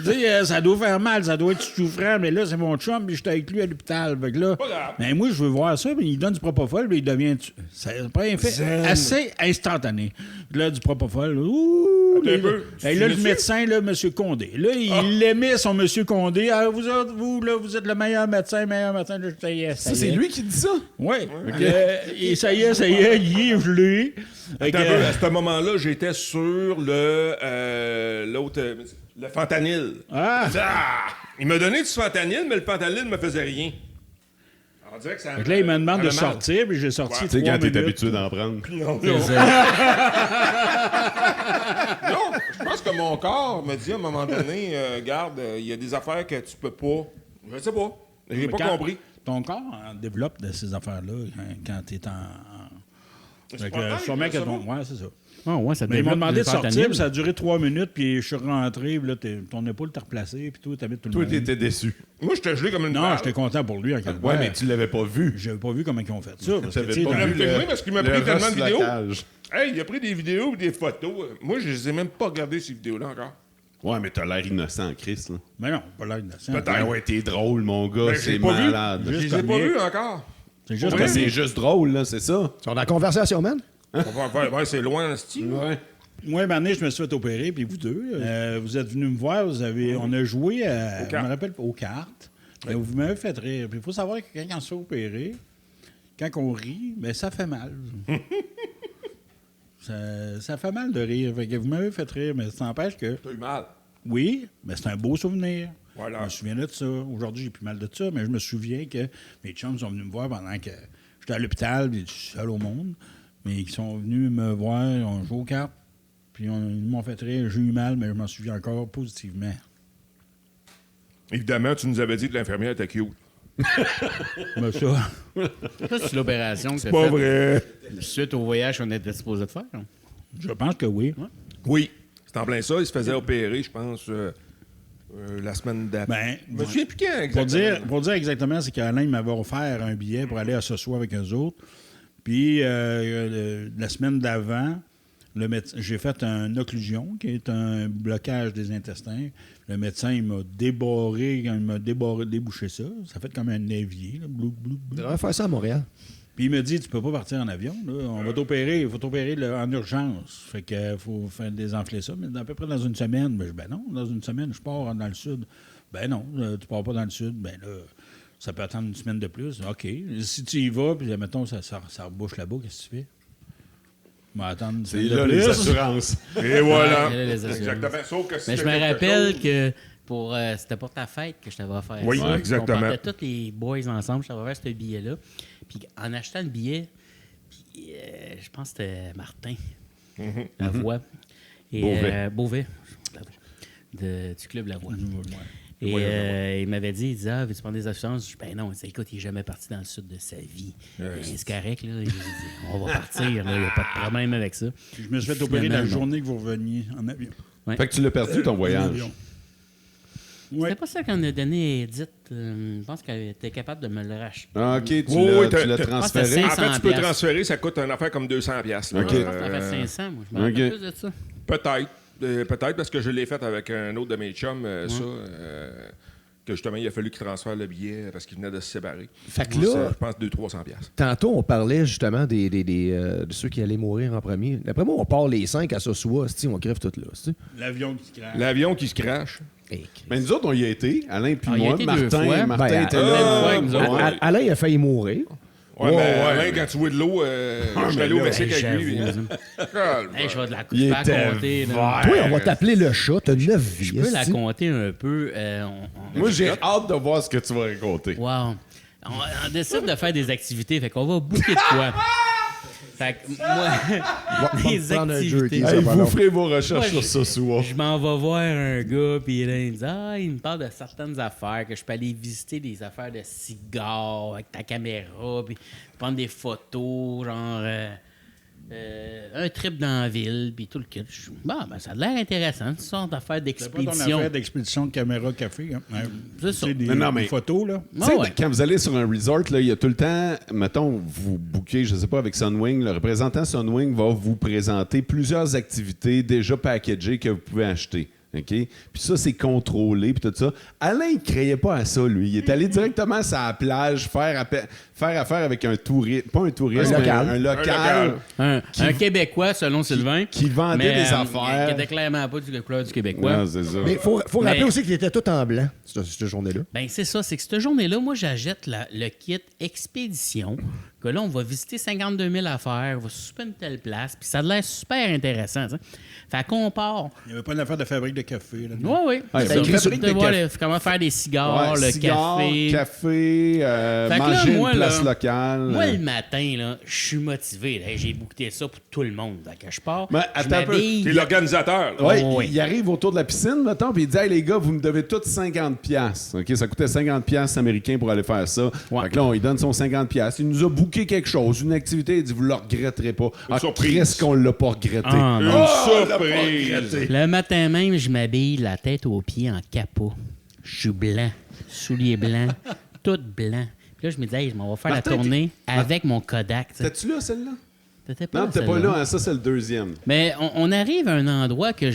Tu sais, ça doit faire mal, ça doit être souffrant, mais là, c'est mon chum, puis j'étais avec lui à l'hôpital. Fait que là, Pas grave. ben moi, je veux voir ça, puis il donne du propofol, puis il devient... Ça pas un fait assez instantané. Puis là, du propofol, ouh... Attends un peu. Et là, le Tu médecin, là, M. Condé. Là, il aimait son M. Condé. Ah, vous autres, vous, là, vous êtes le meilleur médecin. Là, ça y est, Ça, c'est lui qui dit ça? oui. Et ça y est, il est gelé. Fait que, Attends un peu, à ce moment-là, j'étais sur l'autre, le fentanyl. ah! Il m'a donné du fentanyl, mais le fentanyl ne me faisait rien. On dirait que ça. Fait que là, il me demande de ça fait mal. sortir, puis j'ai sorti Tu sais, 3 quand t'es minutes. habitué d'en prendre. Non, je pense que mon corps me dit à un moment donné, garde, il y a des affaires que tu peux pas. Je sais pas. J'ai Mais pas quand- compris. Ton corps en développe de ces affaires-là quand tu es en... C'est Fait pas que, mal, sûrement que ça ton... va. Ouais, c'est ça. Ah ouais, ça Mais ils m'ont développe demandé de du sortir, fentanyl. puis ça a duré 3 minutes, puis je suis rentré, puis là, ton épaule t'a replacé, puis tout, t'habites tout le Toi, monde. t'étais déçu. Moi, j'étais gelé comme une Non, balle. j'étais content pour lui en quelque Ouais, mais tu l'avais pas vu. J'avais pas vu comment ils ont fait ça. Parce que, T'avais tu sais, pas dans- vu filmé parce qu'il m'a le pris tellement de vidéos. reslocage. Hey, il a pris des vidéos et des photos. Moi, je les ai même pas regardées, ces vidéos-là, encore. Ouais, mais t'as l'air innocent, Chris, là. Mais non, pas l'air innocent. Peut-être. Ben ouais, t'es drôle, mon gars, Ben, c'est j'ai pas vu. malade. Je Juste les ai pas comique. vus encore. C'est juste Ouais, que c'est juste drôle, là, c'est ça? Ils sont dans la conversation, man. On va faire, ouais, c'est loin, le style. Ouais. Moi, un moment donné, je me suis fait opérer, puis vous deux, vous êtes venus me voir, on a joué à, je me rappelle, aux cartes. Mais vous m'avez fait rire. Puis il faut savoir que quand on se fait opérer, quand on rit, ben ça fait mal. ça fait mal de rire. Fait que vous m'avez fait rire, mais ça n'empêche que, T'as eu mal. oui, mais c'est un beau souvenir. Voilà. Je me souviens de ça. Aujourd'hui, j'ai plus mal de ça, mais je me souviens que mes chums sont venus me voir pendant que j'étais à l'hôpital, puis je suis seul au monde. Mais ils sont venus me voir, on joue aux cartes, puis ils m'ont fait rire. J'ai eu mal, mais je m'en souviens encore positivement. Évidemment, tu nous avais dit que l'infirmière était cute. Mais ça, Ça, c'est l'opération que tu as Pas faite vrai. suite au voyage qu'on était supposé de faire. hein. je pense que oui. Oui. C'est en plein ça. Il se faisait opérer, je pense, la semaine d'après. Ben, Je me souviens plus quand Pour exactement. dire exactement, c'est qu'Alain il m'avait offert un billet pour aller à ce soir avec eux autres. Puis, la semaine d'avant, j'ai fait une occlusion, qui est un blocage des intestins. Le médecin, il m'a débouché ça. Ça fait comme un évier. Là, blou, blou, blou. Tu devrais faire ça à Montréal. Puis il me dit, tu peux pas partir en avion. Là. On va t'opérer. Il faut t'opérer là, en urgence. Fait qu'il faut faire désenfler ça. Mais à peu près dans une semaine. Ben, non, dans une semaine, je pars dans le sud. Ben non, tu pars pas dans le sud. Ben là, ça peut attendre une semaine de plus. OK. Si tu y vas, puis mettons, ça rebouche là-bas, qu'est-ce que tu fais? On va attendre une C'est semaine là de les plus. assurances. Et voilà. Ouais, les assurances. Exactement. Sauf que Mais c'était je me quelque rappelle chose- que c'était pour ta fête que je t'avais offert Oui, ça. exactement. On partait tous les boys ensemble, je t'avais offert ce billet-là. Puis en achetant le billet, puis, je pense que c'était Martin, la voix. Et, Beauvais. Du club La Voix. Et il m'avait dit, il disait, veux-tu prendre des assurances? Je dis, ben non, il dit, écoute, il n'est jamais parti dans le sud de sa vie. C'est correct, là. Il dit, on va partir, il n'y a pas de problème avec ça. Je me suis fait opérer la journée que vous reveniez en avion. Ouais. Fait que tu l'as perdu, ton voyage. Ouais. C'était pas ça qu'on a donné à Edith. Je pense qu'elle était capable de me le racheter. Ah, OK, tu Oui, l'as t'as- transféré. En 500 fait, tu peux piastres. transférer, ça coûte une affaire comme 200$. Là. OK. Je pense que ça fait 500, moi. Je me rappelle OK. plus de ça. Peut-être. Peut-être parce que je l'ai fait avec un autre de mes chums, que justement, il a fallu qu'il transfère le billet parce qu'il venait de se séparer. Fait que Ça, là, je pense 200-300$. tantôt, on parlait justement de ceux qui allaient mourir en premier. D'après moi, on part les 5 à Sosua, on crève tout là. c'ti. L'avion qui se crache. L'avion qui se crache. Mais nous autres, on y a été. Alain puis Ah, il y a moi. été deux Martin fois. Martin Ben, était Alain, là. ouais, nous autres. Ouais. Alain a failli mourir. Ouais, mais Alain, quand tu vois de l'eau, je suis allé au Mexique Hey, avec lui. j'avoue, Hey, je vais te la Il faire était compter. là. Toi, on va t'appeler le chat, t'as 9 vies. Je peux la esti. compter un peu. Moi, j'ai hâte de voir ce que tu vas raconter. Wow. On décide de faire des activités, fait qu'on va booker de quoi. Fait que moi, des va me prendre un activités. jerky. Hey, Ça va vous long. ferez vos recherches Moi, sur ce soir. Je m'en vais voir un gars, puis là, il me dit, il me parle de certaines affaires, que je peux aller visiter des affaires de cigares avec ta caméra, puis prendre des photos, genre un trip dans la ville, puis tout le kit. Bon, ben, ça a l'air intéressant, une sorte d'affaire C'est pas ton d'expédition. affaire d'expédition de caméra café. Hein? C'est ça. Des, Non, mais- des photos, là. Tu sais, ouais. quand vous allez sur un resort, là, il y a tout le temps, mettons, vous bookez, je sais pas, avec Sunwing, le représentant Sunwing va vous présenter plusieurs activités déjà packagées que vous pouvez acheter. OK? Puis ça, c'est contrôlé, puis tout ça. Alain, il ne créait pas à ça, lui. Il est allé directement sur la plage faire affaire avec un touriste, pas un touriste, Un mais local. un local. Un Québécois, selon Sylvain. qui vendait des affaires. Qui était clairement pas du couleur du Québécois. Non, c'est ça. Mais il faut Mais- rappeler aussi qu'il était tout en blanc, cette journée-là. Ben c'est ça, c'est que cette journée-là, moi, j'achète le kit Expédition, que là, on va visiter 52 000 affaires, on va souper une telle place, puis ça a l'air super intéressant, ça. Fait qu'on part. Il n'y avait pas une affaire de fabrique de café. Là, Oui, oui. Ouais, Ça ben, écrit fabrique de de voir café. comment faire des cigares, Ouais, le cigares, café. café, Fait que là, manger moi, une place là, locale. Moi, le matin, là, je suis motivé. Là. J'ai booké ça pour tout le monde. Fait que je pars, Mais je attends un peu. m'habille. T'es l'organisateur. là. Ouais, Oh, oui. il arrive autour de la piscine, mettons, puis il dit « Hey, les gars, vous me devez tous 50$. OK, ça coûtait 50$ américains pour aller faire ça. Ouais. Fait que là, on lui donne son 50$. Il nous a booké quelque chose, une activité. Il dit « Vous le regretterez pas. » Ah, surprise. qu'est-ce qu'on l'a pas regretté? Ah, Une non. surprise. Le matin même, je m'habille la tête aux pieds en capot. Je suis blanc, souliers blancs, tout blanc. Puis là, je me disais, hey, je m'en vais faire Martin, la tournée avec mon Kodak. tu sais. T'es-tu là, celle-là? T'étais pas Non, là, t'es pas celle-là. là. Hein, ça, c'est le deuxième. Mais on arrive à un endroit que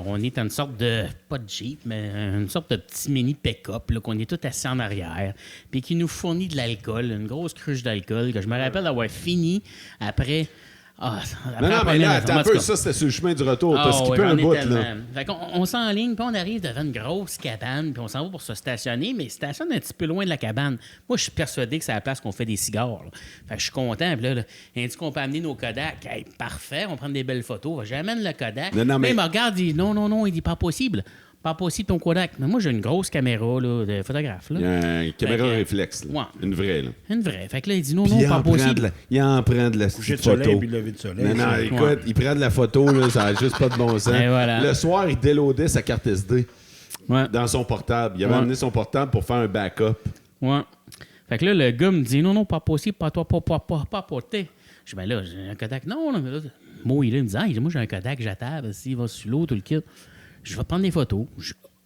on est à une sorte de, pas de Jeep, mais une sorte de petit mini pick-up, là, qu'on est tout assis en arrière, puis qui nous fournit de l'alcool, une grosse cruche d'alcool, que je me rappelle d'avoir fini après. Non, après non, la mais première là, fois. attends En un tout peu. cas, Ça, c'était sur le chemin du retour. T'as ah skippé ouais, un j'en ai bout, tellement. là. Fait qu'on s'enligne, puis on arrive devant une grosse cabane, puis on s'en va pour se stationner, mais il stationne un petit peu loin de la cabane. Moi, je suis persuadé que c'est la place qu'on fait des cigares. Là. Fait que je suis content. Puis là, il dit qu'on peut amener nos Kodak. Hey, parfait, on prend des belles photos. J'amène le Kodak. Non, mais- il me regarde, il dit non, il dit pas possible. Pas possible ton Kodak. Mais moi, j'ai une grosse caméra là, de photographe. Là. Il y a une caméra Fait que- réflexe. Là. Ouais. Une vraie. Là. Une vraie. Fait que là, il dit non, Puis il pas en prend possible. il en prend de la Coucher de photo. soleil puis lever de soleil. Non, non, ça. écoute, Ouais. il prend de la photo, là, ça n'a juste pas de bon sens. Et voilà. Le soir, il déloadait sa carte SD Ouais. dans son portable. Il avait Ouais. amené son portable pour faire un backup. Ouais. Fait que là, le gars me dit non, pas possible, pas toi, pas porter. Je dis, ben là, j'ai un Kodak. Non, mais là, moi, il me dit, moi, j'ai un Kodak jetable, s'il va sur l'eau, tout le kit. Je vais prendre des photos.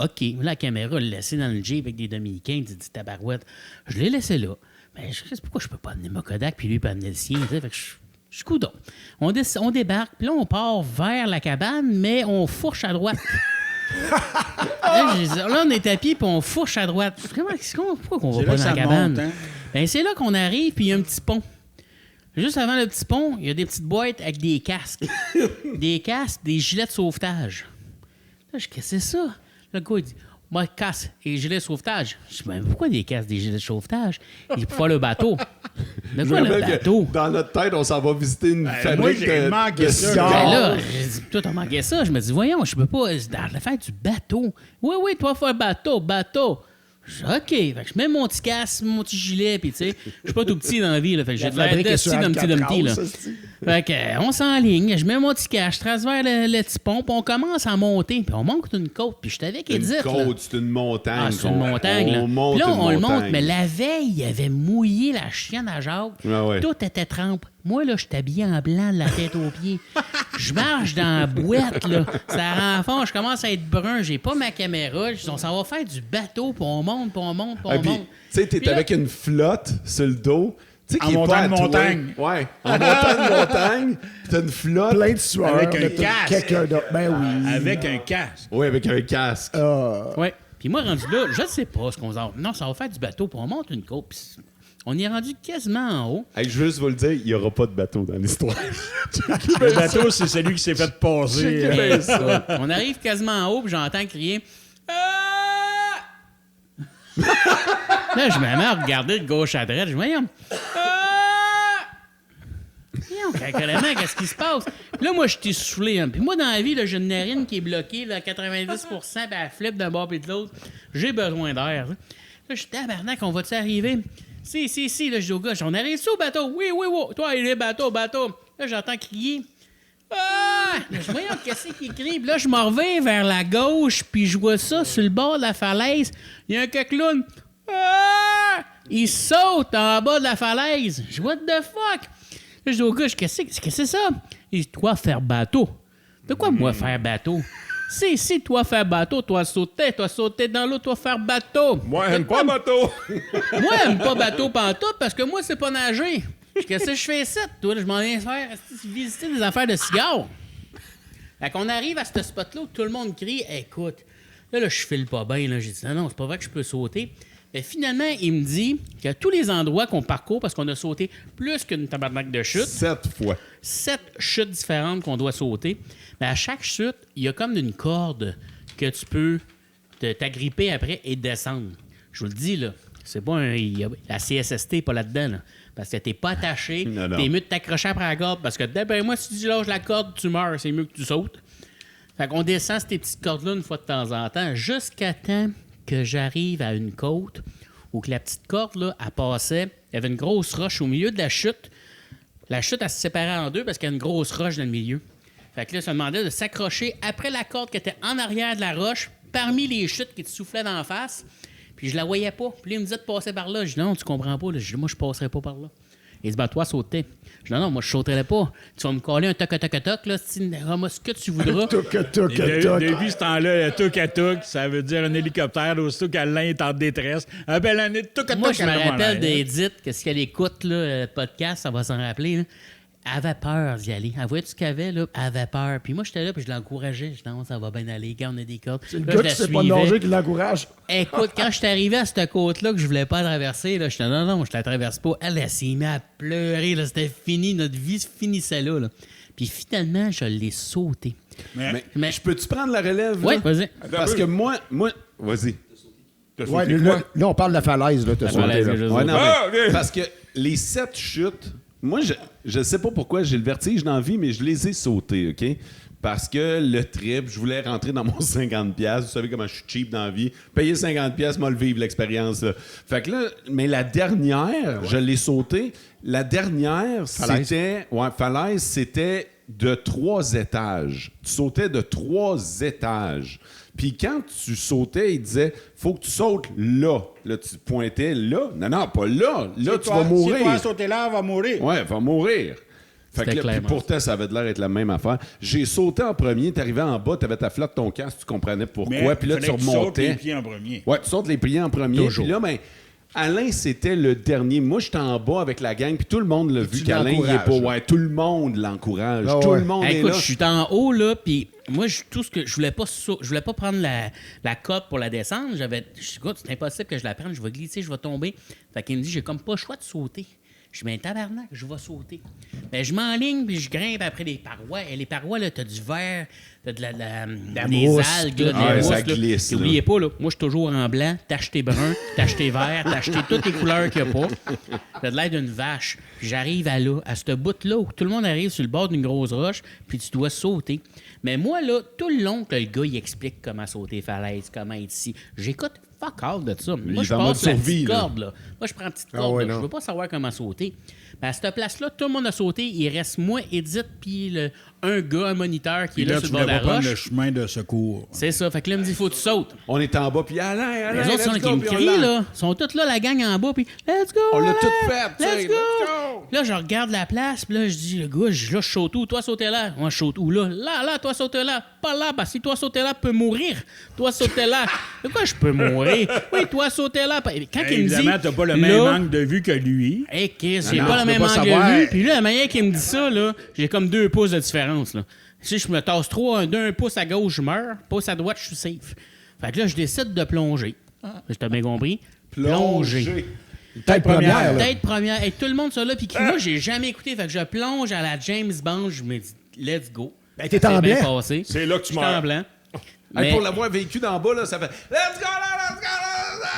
OK, la caméra, le laisser dans le Jeep avec des Dominicains, il dit tabarouette. Je l'ai laissé là. Mais je sais pourquoi je peux pas amener mon Kodak, puis lui peut amener le sien. Tu sais, fait que je suis coudon. On débarque, puis là, on part vers la cabane, mais on fourche à droite. Là, on est à pied, puis on fourche à droite. Pourquoi qu'on va C'est pas là dans que la ça cabane? monte, hein? Ben, c'est là qu'on arrive, puis il y a un petit pont. Juste avant le petit pont, il y a des petites boîtes avec des casques. Des casques, des gilets de sauvetage. Là, je dis, qu'est-ce que c'est ça? Le gars, il dit, moi, casque et gilet de sauvetage. Je dis, mais pourquoi des casques, des gilets de sauvetage? Il dit, pour faire le bateau. De Je quoi me le rappelle que bateau? dans notre tête, on s'en va visiter une moi, fabrique j'ai manqué de ça. cigares. Ben là, j'ai dit, toi, t'as manqué ça. Je me dis, voyons, je peux pas. Dans l'affaire du bateau. Oui, toi, faire bateau. Je dis, OK. Fait que je mets mon petit casque, mon petit gilet, puis tu sais, je suis pas tout petit dans la vie, là. Fait que j'ai La de l'air fabrique est de sur petit, d'un petit, Alcatraz, là. ça, c'est- Fait que, on s'enligne, je mets mon petit cash, je trace vers le petit pont, puis on commence à monter, puis on monte une côte, puis je suis avec Edith. Une côte, c'est une montagne. Ah, c'est une montagne. Là. On monte Puis là, une on le monte, montagne. mais la veille, il avait mouillé la chienne à Jacques. Ah ouais. Tout était trempe. Moi, là, je suis habillé en blanc de la tête aux pieds. Je marche dans la boîte, là. Ça renfonce, je commence à être brun. J'ai pas ma caméra. Je dis, on s'en va faire du bateau, puis on monte, puis on monte, puis on Ah, puis, monte. tu sais, t'es Puis là- avec une flotte sur le dos. Tu sais, En qui est montant pas à une toi. montagne. Ouais, en montant une montagne, puis t'as une flotte. Plein de sueur. Avec un de casque. Quelqu'un d'autre. Ben oui. Avec un casque. Oui, avec un casque. Ouais. Puis moi, rendu là, je ne sais pas ce qu'on s'en va. Non, ça va faire du bateau, puis on monte une côte. Puis on est rendu quasiment en haut. Hey, je veux juste vous le dire, il n'y aura pas de bateau dans l'histoire. Le bateau, c'est celui qui s'est fait passer. Ben, ça. On arrive quasiment en haut, puis j'entends crier Ah! Là, je me mets à regarder de gauche à droite. Je dis, voyons. Ah! Voyons, calculement, qu'est-ce qui se passe? Puis là, moi, je suis essoufflé. Hein. Puis moi, dans la vie, là, j'ai une narine qui est bloquée là, à 90 puis elle flippe d'un bord et de l'autre. J'ai besoin d'air. Là, je suis tabarnak, on va-tu arriver? Si, là, je dis au gars, on arrive au bateau? Oui. Toi, il est bateau. Là, j'entends crier. Ah! Là, je voyons qu'est-ce qu'il crie. Puis là, je m'en reviens vers la gauche, puis je vois ça sur le bord de la falaise. Il y a un coqueloun. Ah! Il saute en bas de la falaise. Je dis, what the fuck? Là, je dis au gars, qu'est-ce que c'est ça? Il dit, toi, faire bateau. De quoi, moi, faire bateau? Si, toi, faire bateau, toi, sauter dans l'eau, toi, faire bateau. Moi, j'aime pas bateau. Moi, j'aime pas bateau pantoute parce que moi, c'est pas nager. Qu'est-ce que je fais ça? Toi, je m'en viens faire visiter des affaires de cigares. Fait qu'on arrive à ce spot-là où tout le monde crie, écoute, là, je file pas bien. J'ai dit, non, c'est pas vrai que je peux sauter. Mais finalement, il me dit qu'à tous les endroits qu'on parcourt, parce qu'on a sauté plus qu'une tabarnak de chute, 7 fois. 7 chutes différentes qu'on doit sauter. Mais à chaque chute, il y a comme une corde que tu peux t'agripper après et descendre. Je vous le dis, là, c'est pas la CSST n'est pas là-dedans, là, parce que t'es pas attaché, Non. t'es mieux de t'accrocher après la corde, parce que d'après moi, si tu lâches la corde, tu meurs, c'est mieux que tu sautes. Fait qu'on descend ces petites cordes-là une fois de temps en temps, jusqu'à temps que j'arrive à une côte où que la petite corde, là, elle passait, il y avait une grosse roche au milieu de la chute. La chute, elle se séparait en deux parce qu'il y a une grosse roche dans le milieu. Fait que là, ça demandait de s'accrocher après la corde qui était en arrière de la roche, parmi les chutes qui te soufflaient d'en face. Puis je la voyais pas. Puis là, il me disait de passer par là. Je dis non, tu comprends pas. Là. Je dis, moi, je passerai pas par là. Il dit, ben, toi, sauter. Je dis non, moi, je sauterai pas. Tu vas me coller un toc-toc-toc, là, ramasse ce que tu voudras. Depuis ce temps-là, le tuk-tuk, ça veut dire un hélicoptère. Aussitôt qu'Alain est en détresse, appelle un tuk-tuk. Moi, je me rappelle d'Edith, que si elle écoute là, le podcast, ça va s'en rappeler. Là. Elle avait peur d'y aller. Elle voyait tout ce qu'elle avait, là, elle avait peur. Puis moi, j'étais là, puis je l'encourageais. Je disais, non, ça va bien aller, gars, on a des cordes. C'est le Là, gars je qui la sait pas suivais. nager qui l'encourage. Écoute, quand je suis arrivé à cette côte-là que je voulais pas traverser, là, j'étais non, je la traverse pas. Elle s'est mise à pleurer. Là, c'était fini. Notre vie se finissait là, là. Puis finalement, je l'ai sauté. Mais je peux-tu prendre la relève? Oui, là? vas-y. Parce que moi... Vas-y. Ouais, là, on parle de la falaise, là, t'as sauté, falaise, là. je sais. Ouais, non, Ah, mais ok. parce que les 7 chutes, moi, je sais pas pourquoi j'ai le vertige dans la vie, mais je les ai sautées, OK? Parce que le trip, je voulais rentrer dans mon 50$. Vous savez comment je suis cheap dans la vie. Payer 50$, moi, le vivre l'expérience. Là. Fait que là, mais la dernière, je l'ai sautée. La dernière, Falaise. falaise, c'était de 3 étages. Tu sautais de 3 étages. Puis quand tu sautais, il disait, faut que tu sautes là. Là, tu pointais là. Non, pas là. Là, tu vas mourir. Si toi sauter là, elle va mourir. Ouais, va mourir. Fait que C'était là, puis clairement pourtant, ça avait l'air d'être la même affaire. J'ai sauté en premier, t'arrivais en bas, t'avais ta flotte, ton casque, tu comprenais pourquoi. Puis là, tu fallait que sautes les remontais. pieds en premier. Ouais, tu sautes les pieds en premier. Toujours. Puis là, ben, Alain, c'était le dernier. Moi, j'étais en bas avec la gang, puis tout le monde l'a vu tu qu'Alain, il est pas. l'encourages. Ouais, tout le monde l'encourage. Ah Tout ouais. le monde est Écoute, là. je suis en haut, là, puis moi, tout ce que je voulais pas prendre la corde pour la descendre. Je dis, écoute, c'est impossible que je la prenne, je vais glisser, je vais tomber. Fait qu'il me dit, j'ai comme pas le choix de sauter. Je dis, ben, tabarnak, je vais sauter. Ben, je m'enligne, puis je grimpe après les parois. Et les parois, là, t'as du verre, t'as des mousse. algues, là, de Ah, la ça mousse, là. glisse, Puis là. oubliez pas, là, moi, je suis toujours en blanc. T'as acheté brun, t'as acheté vert, t'as acheté toutes les couleurs qu'il n'y a pas. T'as de l'air d'une vache. Puis j'arrive à ce bout-là où tout le monde arrive sur le bord d'une grosse roche, puis tu dois sauter. Mais moi, là, tout le long que le gars, il explique comment sauter falaise, comment être ici, j'écoute fuck all de ça. Il Moi, est je en mode passe la survie, petite là. corde, là. Moi, je prends la petite Ah corde, ouais, là. non. Je veux pas savoir comment sauter. Ben, à cette place-là, tout le monde a sauté. Il reste moi, Edith, puis un gars, un moniteur qui Puis est là là, sur tu le bord voulais de pas la prendre le roche. chemin de secours. C'est ça. Fait que là, il me dit, faut que tu sautes. On est en bas, puis Alain, Les autres sont let's qui go, me puis on crient, lance. là. Ils sont tous là, la gang en bas, puis let's go! On l'a Alain! tout fait, tu sais, Let's go! let's go! Là, je regarde la place, puis là, je dis, le gars, là, je saute où? Toi, sauter là. Moi, je saute où? Là, toi, sauter là. Pas là, parce que si toi, sauter là, peux mourir. Toi, sauter là. De quoi je peux mourir? Oui, toi, sauter là. Quand il me dit. Évidemment, t'as pas le même là, angle de vue que lui. Hey, Chris, j'ai non, pas tu le peux même pas angle savoir. de vue. Puis là, la manière qu'il me dit ça, là, j'ai comme 2 pouces de différence. Là. Si je me tasse d'un pouce à gauche, je meurs. Pouce à droite, je suis safe. Fait que là, je décide de plonger. Je t'ai bien compris. Plonger. Tête première, là. Tête première. Et tout le monde ça là. Puis moi, j'ai jamais écouté. Fait que je plonge à la James Bond. Je me dis, let's go. Ben, t'es Ça en s'est bien blanc. passé. C'est là que tu J'étais meurs. en blanc. Hey, Mais pour l'avoir vécu d'en bas, là, ça fait let's go, là, let's go, là!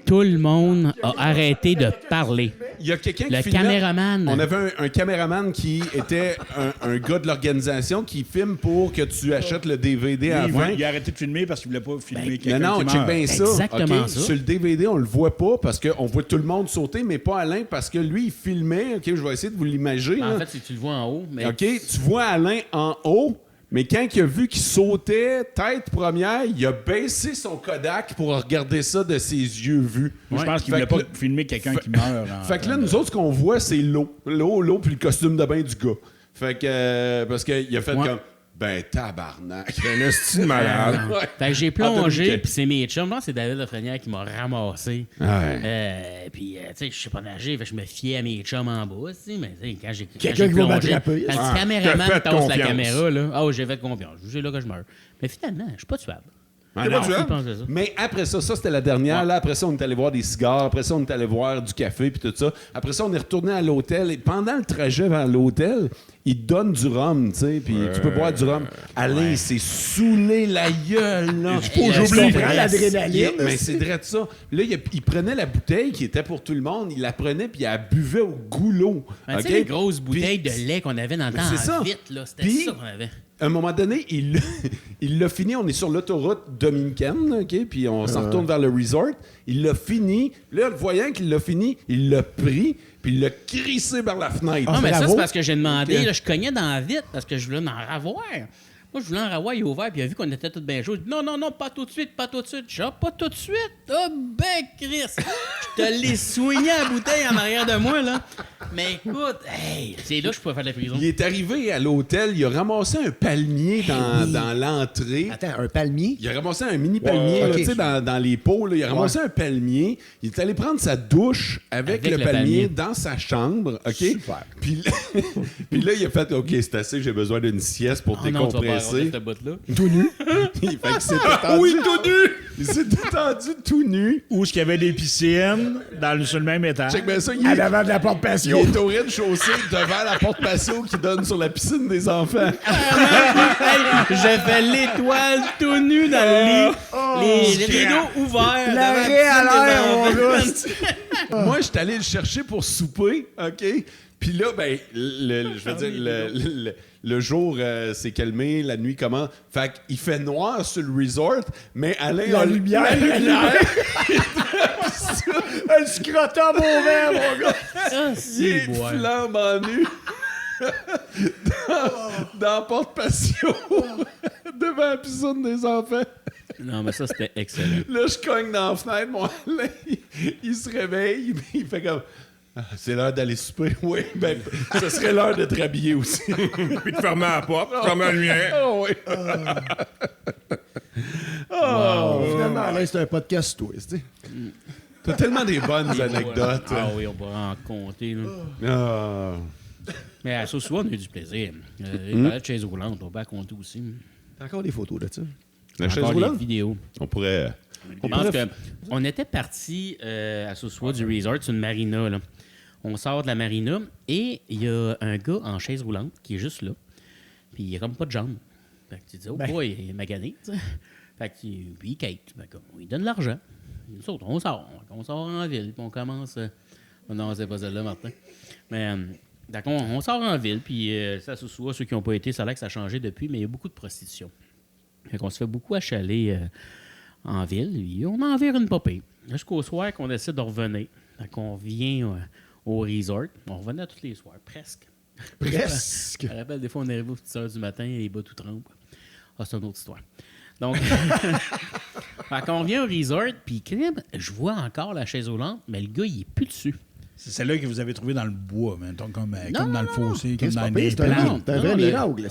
tout le monde a arrêté de parler. Il y a quelqu'un qui Le filmait. caméraman. On avait un caméraman qui était un gars de l'organisation qui filme pour que tu achètes le DVD à la fin. Il a arrêté de filmer parce qu'il voulait pas filmer quelqu'un Non, qui check meurt. bien ça. Exactement OK? ça. Sur le DVD, on le voit pas parce qu'on voit tout le monde sauter, mais pas Alain parce que lui, il filmait. OK, je vais essayer de vous l'imager. En là. fait, si tu le vois en haut. Mais OK, tu vois Alain en haut, mais quand il a vu qu'il sautait tête première, il a baissé son Kodak pour regarder ça de ses yeux vus. Moi, je pense qu'il Fait voulait que pas filmer quelqu'un qui meurt. Fait que là, nous autres, ce qu'on voit, c'est l'eau. L'eau, puis le costume de bain du gars. Fait que, parce qu'il a fait Ouais. comme, ben, tabarnak. Un esti de malade. Ouais. Fait que j'ai En plongé, 2015. puis c'est mes chums. Non, c'est David Lafrenière qui m'a ramassé. Puis, tu sais, je sais pas nager, fait que je me fiais à mes chums en bas, tu sais, mais tu sais, quand j'ai Quelqu'un qui va plongé, m'attraper. quand Ah, le caméraman t'as fait tasse la confiance. caméra, là, j'ai fait confiance. C'est là que je meurs. Mais finalement, je suis pas tuable. Ah, C'est non. pas tuable. Je pense à ça. Mais après ça, c'était la dernière. Là, après ça, on est allé voir des cigares. Après ça, on est allé voir du café, puis tout ça. Après ça, on est retourné à l'hôtel. Et pendant le trajet vers l'hôtel, ils te donnent du rhum, tu sais, puis tu peux boire du rhum. Alain, il s'est saoulé la gueule, là. faut j'oublie. L'adrénaline. Mais c'est vrai de ça. Là, il prenait la bouteille qui était pour tout le monde. Il la prenait, puis il la buvait au goulot. Tu sais, OK? les grosses bouteilles Puis- de lait qu'on avait dans le Mais temps c'est ça. en vite, là, c'était Puis- ça qu'on avait. À un moment donné, il l'a fini. On est sur l'autoroute dominicaine, OK? Puis on s'en retourne vers le resort. Il l'a fini. Là, voyant qu'il l'a fini, il l'a pris, puis il l'a crissé par la fenêtre. Non, mais ça, bravo. c'est parce que j'ai demandé. Ok. Là, je cognais dans la vitre parce que je voulais en ravoir. Moi, je voulais en ravoir, il a ouvert, puis il a vu qu'on était tous bien chauds. Il dit non, pas tout de suite, pas tout de suite. Je dis, pas tout de suite. Ah, ben, Chris. Je te l'ai soigné à la bouteille en arrière de moi, là. Mais écoute, hey, c'est là que je pouvais faire de la prison. Il est arrivé à l'hotel, il a ramassé un palmier dans l'entrée. Attends, un palmier? Il a ramassé un mini palmier, là, ok. tu sais, dans les pots. Là, il a ramassé un palmier. Il est allé prendre sa douche avec le palmier dans sa chambre. OK? Super. Puis là, puis là, il a fait OK, c'est assez, j'ai besoin d'une sieste pour Oh non, tu vas pas décompresser. raconter cette botte-là. Tout nu? Il fait qu'il s'est étendu. Oui, tout nu! Il s'est étendu tout nu. Où est-ce qu'il y avait des piscines sur le même étage. Check bien ça. À l'avant de la porte Il patio. est au rez-de-chaussée devant la porte patio qui donne sur la piscine des enfants. Hey, j'ai fait l'étoile tout nu dans le lit. Les rideaux ouverts. L'arrêt à l'air, mon gars. Moi, je suis allé le chercher pour souper, OK? Puis là, ben, je veux dire, le jour s'est calmé, la nuit commence. Fait qu'il fait noir sur le resort, mais Alain La a lumière. Un scrotum au vert, mon gars. Ah, il c'est est boire. flambant nu dans la porte patio devant la piscine des enfants. Non, mais ça, c'était excellent. Là, je cogne dans la fenêtre, mon Alain, il se réveille, il fait comme... Ah, c'est l'heure d'aller souper. Oui, ben, ce serait l'heure de te rhabiller aussi. Puis de fermer la porte, fermer la lumière. Oh oui. Finalement, Alain, c'est un podcast twist. Tu sais. T'as tellement des bonnes anecdotes. Ah oui, on pourra en compter. Là. Ah. Mais à ça, souvent, on a eu du plaisir. Il parlait de chaise roulante, on peut en compter aussi. T'as encore des photos de ça? La chaise Encore des roulante? vidéos. On pourrait... Je pense qu'on était parti à Sosua du resort sur une marina. Là. On sort de la marina et il y a un gars en chaise roulante qui est juste là. Puis il a comme pas de jambes. Fait que tu dis, oh boy, il est magané. Tu sais. Fait que puis il kate. Fait que, il donne de l'argent. Nous autres, on sort en ville. Puis on commence. Non, c'est pas celle-là, Martin. Mais d'accord, on sort en ville. Puis ça, Sosua, ceux qui n'ont pas été, ça a l'air que ça a changé depuis, mais il y a beaucoup de prostitution. Fait qu'on se fait beaucoup achaler en ville. Puis on en vire une popée. Jusqu'au soir qu'on décide de revenir. Donc, on vient au resort. On revenait tous les soirs, presque. Presque. Je me rappelle, des fois, on arrive aux petites heures du matin et les bas tout trempent. Ah, c'est une autre histoire. Donc, quand on vient au resort, puis je vois encore la chaise roulante, mais le gars, il est plus dessus. C'est celle-là que vous avez trouvée dans le bois, mettons, comme dans le fossé, comme C'est dans pas les pire, c'est un plantes. vrai miracle. Là,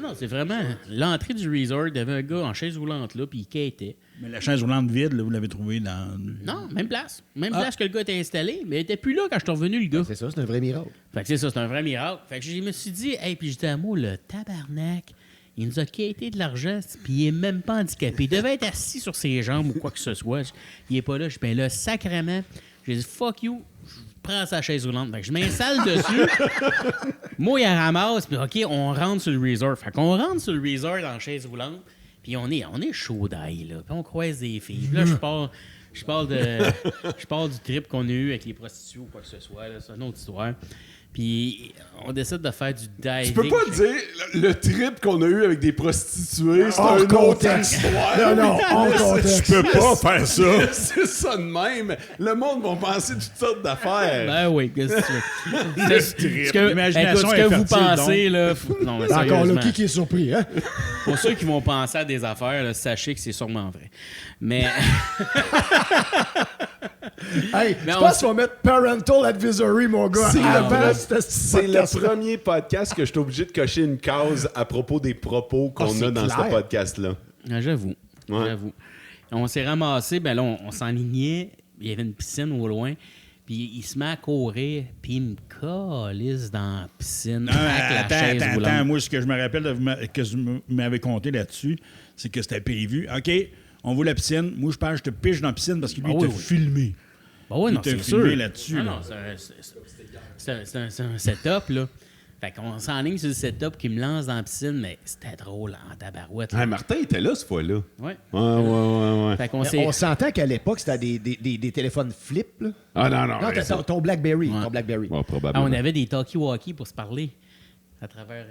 Non, c'est vraiment l'entrée du resort. Il y avait un gars en chaise roulante là, puis il quêtait. Mais la chaise roulante vide, là, vous l'avez trouvée dans... Non, même place. Même place que le gars était installé, mais il était plus là quand je suis revenu, le gars. c'est ça, c'est un vrai miracle. Fait que c'est ça, c'est un vrai miracle. Fait que je me suis dit, hey, puis j'étais à moi, le tabarnak, il nous a quêté de l'argent, puis il est même pas handicapé. Il devait être assis sur ses jambes ou quoi que ce soit. Il est pas là. Je dis, ben là, sacrément, j'ai dit, fuck you, je prends sa chaise roulante. Fait que je m'installe dessus. Moi, il la ramasse, puis OK, on rentre sur le resort. Fait qu'on rentre sur le resort en chaise roulante, puis on est chaud d'ail, là. Puis on croise des filles. Puis là, je parle du trip qu'on a eu avec les prostituées ou quoi que ce soit. Là. C'est une autre histoire. Puis on décide de faire du diving. Tu peux pas dire le trip qu'on a eu avec des prostituées, c'est Hors un autre contexte. histoire. Non, hors contexte. Tu peux pas faire ça. C'est ça de même. Le monde va penser toutes sortes d'affaires. Ben oui, qu'est-ce que tu veux? Ce que, L'imagination écoute, ce est que vous fertile, pensez, là... Non, mais Encore sérieusement, là, qui est surpris, hein? pour ceux qui vont penser à des affaires, là, sachez que c'est sûrement vrai. Mais... Hey, Mais je on pense s- qu'on va mettre Parental Advisory, mon gars. C'est à le la vrai- base de ce C'est le podcast-là. premier podcast que je suis obligé de cocher une case à propos des propos qu'on c'est a dans clair. ce podcast-là. Ah, j'avoue. Ouais. J'avoue. On s'est ramassé, ben là, on s'enlignait. Il y avait une piscine au loin. Puis il se met à courir, puis il me calisse dans la piscine Non, avec la chaise attends. roulante. Moi, ce que je me rappelle que vous m'avez compté là-dessus, c'est que c'était prévu. OK, on voit la piscine. Moi, je pense que je te piche dans la piscine parce qu'il lui, Ah il oui, t'a oui. filmé. Ben oui, non, Il t'a c'est filmé sûr. là-dessus, Non, là. non, c'est un setup, là. Fait qu'on s'enligne sur le setup qui me lance dans la piscine, mais c'était drôle en tabarouette. Ah, Martin était là, cette fois-là. Ouais. Ouais. Fait qu'on Mais s'est... on s'entend qu'à l'époque, c'était des téléphones flip, là. Ah, non. Non, t'as ton BlackBerry. Ouais. Ton BlackBerry. Ouais, Ah, probablement. on avait des talkie-walkie pour se parler à travers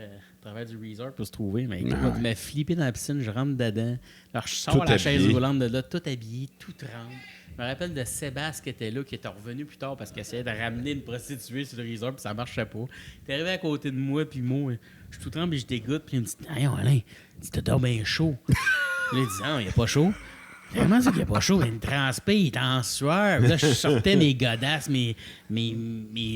du resort pour se trouver. Mais écoute, il m'a flippé dans la piscine, je rentre dedans. Alors, je sors Tout la chaise habillé. roulante de là, tout habillé, tout tremble. Je me rappelle de Sébastien qui était là, qui était revenu plus tard parce qu'il essayait de ramener une prostituée sur le resort, puis ça marchait pas. Il est arrivé à côté de moi, puis moi, je suis tout tremble, puis je dégoûte, puis il me dit « Hey, Alain, tu t'as bien chaud. » Il dit « Non, il n'y a pas chaud. » Comment ça qu'il n'y a pas chaud? Il me transpire, il est en sueur. Là, je sortais mes godasses, mes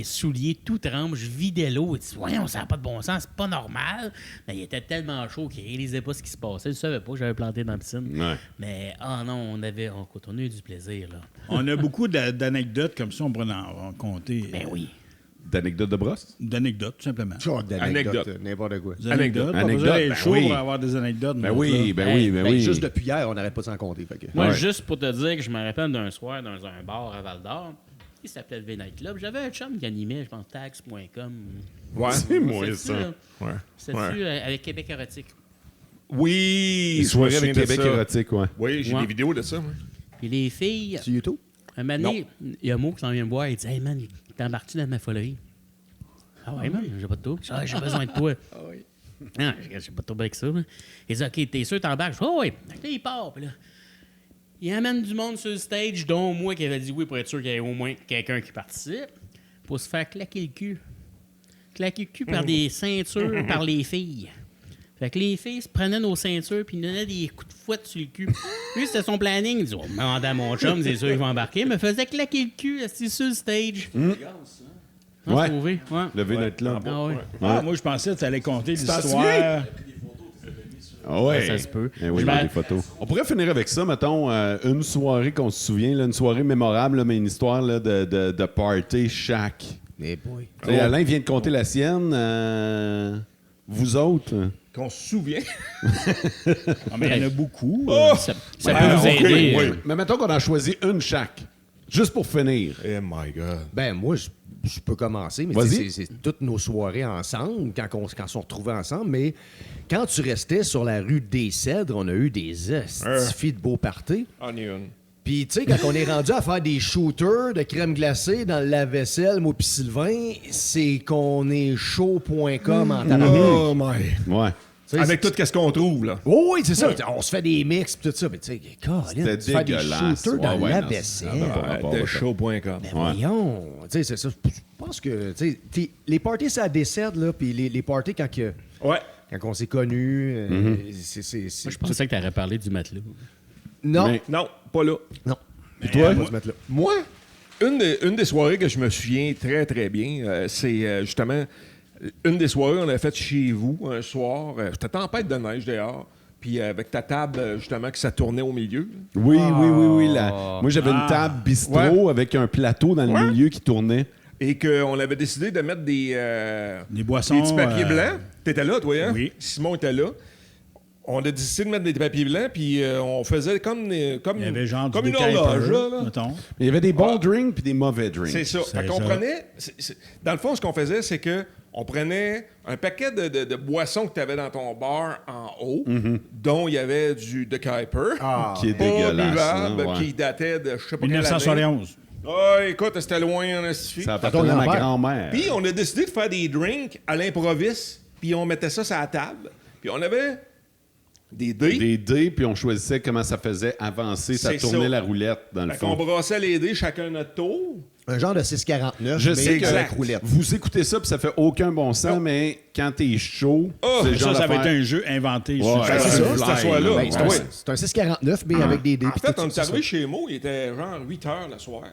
souliers, tout tremble. Je vidais l'eau. Il dit, voyons, ça n'a pas de bon sens, c'est pas normal. Mais il était tellement chaud qu'il ne réalisait pas ce qui se passait. Il ne savait pas que j'avais planté dans la piscine. Ouais. Mais, non, on a eu du plaisir, là. On a beaucoup d'anecdotes comme ça, on pourrait en compter. Ben oui. D'anecdotes de brosse? D'anecdotes, tout simplement. Genre d'anecdotes, Anecdote. n'importe quoi. Des anecdotes. Pas Anecdotes, besoin d'être ben chaud oui. pour avoir des anecdotes. Ben nous oui, autres, là. ben oui, ben oui. Juste depuis hier, on n'arrête pas de s'en compter. Fait que... Moi, Ouais. juste pour te dire que je me rappelle d'un soir dans un bar à Val-d'Or, il s'appelait le V-Night Club. J'avais un chum qui animait, je pense, tax.com. Ouais. C'est moi, C'est-tu, ça. là? Ouais. C'est-tu avec Québec Érotique? Oui. Les je me soirées souviens avec de Québec ça. érotique, ouais. Oui, j'ai Ouais. des vidéos de ça. ouais. Puis les filles, Sur YouTube? un moment donné, il y a un mot qui s'en vient me voir. Il dit, hey man, t'embarques-tu dans ma folerie? Ah ouais, man, j'ai pas de trouble. Ah, j'ai besoin de toi. Non, j'ai pas de trouble avec ça. Là. Il dit, OK, t'es sûr, t'embarques? Je dis, oh, oui. Fait que là, il part. Puis là, il amène du monde sur le stage, dont moi qui avait dit oui pour être sûr qu'il y ait au moins quelqu'un qui participe, pour se faire claquer le cul. Claquer le cul par des ceintures par les filles. Fait que les filles se prenaient nos ceintures puis ils nous donnaient des coups de fouette sur le cul. Lui, c'était son planning. Il dit, oh, demande à mon chum, c'est sûr qu'il va embarquer. Il me faisait claquer le cul assis sur le stage. On Ouais. se trouvait, ouais. Le V-Night Club. Ah ouais. Ah, moi, je pensais que tu allais compter t'en l'histoire. Ah ouais. Ça se peut. Eh oui, Je il y a me- des photos. On pourrait finir avec ça, mettons, une soirée qu'on se souvient, là, une soirée mémorable, là, mais une histoire là, de party chaque. Mais boy. Tu sais, Alain vient de compter la sienne. Vous autres? Qu'on se souvient. Ah, mais il y en a beaucoup. Ça peut vous aider. oui. Mais mettons qu'on en choisit une chaque. Juste pour finir. Oh my God. Ben, moi, je peux commencer, mais Vas-y. tu sais, c'est toutes nos soirées ensemble, quand on se retrouvait ensemble. Mais quand tu restais sur la rue des Cèdres, on a eu des estifis de beaux parties. On y une. Puis, tu sais, quand on est rendu à faire des shooters de crème glacée dans le lave-vaisselle, moi puis Sylvain, c'est qu'on est chaud.com en tabac. Oh my. Ouais. Tu Avec tout ce qu'on trouve, là. Oh, oui, c'est ça. On se fait des mix et tout ça. Mais tu sais, C'était tu fais des dégueulasse. shooters dans Ouais, la non, vaisselle. Deshow.com. Mais voyons. Tu sais, c'est ça. Je pense que les parties, ça décède, là. Puis les parties, quand on s'est connus, c'est. Moi, je pensais que tu aurais parlé du matelas. Non. Mais- Non, pas là. Non. Mais, Toi, moi- se mettre là. Moi, une des soirées que je me souviens très, très bien, c'est justement une des soirées qu'on a faites chez vous un soir. C'était tempête de neige dehors. Puis avec ta table, justement, que ça tournait au milieu. Oui. Moi, j'avais une table bistrot avec un plateau dans le milieu qui tournait. Et qu'on avait décidé de mettre des boissons. des petits papiers blancs. T'étais là, toi, hein? Oui. Simon était là. On a décidé de mettre des papiers blancs, puis on faisait comme Il y avait genre comme du une Decaiper, horloge, là. mettons. Mais il y avait des bons drinks puis des mauvais drinks. C'est ça. C'est Fait qu'on ça. prenait... Dans le fond, ce qu'on faisait, c'est que on prenait un paquet de boissons que tu avais dans ton bar en haut, dont il y avait du Decaiper. Qui est Pas dégueulasse. buvable, hein, ouais. qui datait de je sais pas quelle année. 1971. Ah, écoute, c'était loin en astifi. Ça appartenait à ma grand-mère. Puis on a décidé de faire des drinks à l'improviste, puis on mettait ça sur la table. Puis on avait des dés. Des dés, puis on choisissait comment ça faisait avancer, ça C'est tournait ça. la roulette, dans le Fait qu'on fond. brassait les dés chacun notre tour. Un genre de 649, Je mais sais que avec roulette. vous écoutez ça, puis ça fait aucun bon sens, mais quand t'es chaud, c'est le genre Ça va être d'affaire- un jeu inventé. Ouais, sur- Ben, c'est un ça, fly, cette soirée-là. Ben, c'est un- Ouais. c'est un 649, mais avec des dés. En puis fait, tout on ça, est arrivé ça. chez Mo, il était genre 8 heures le soir.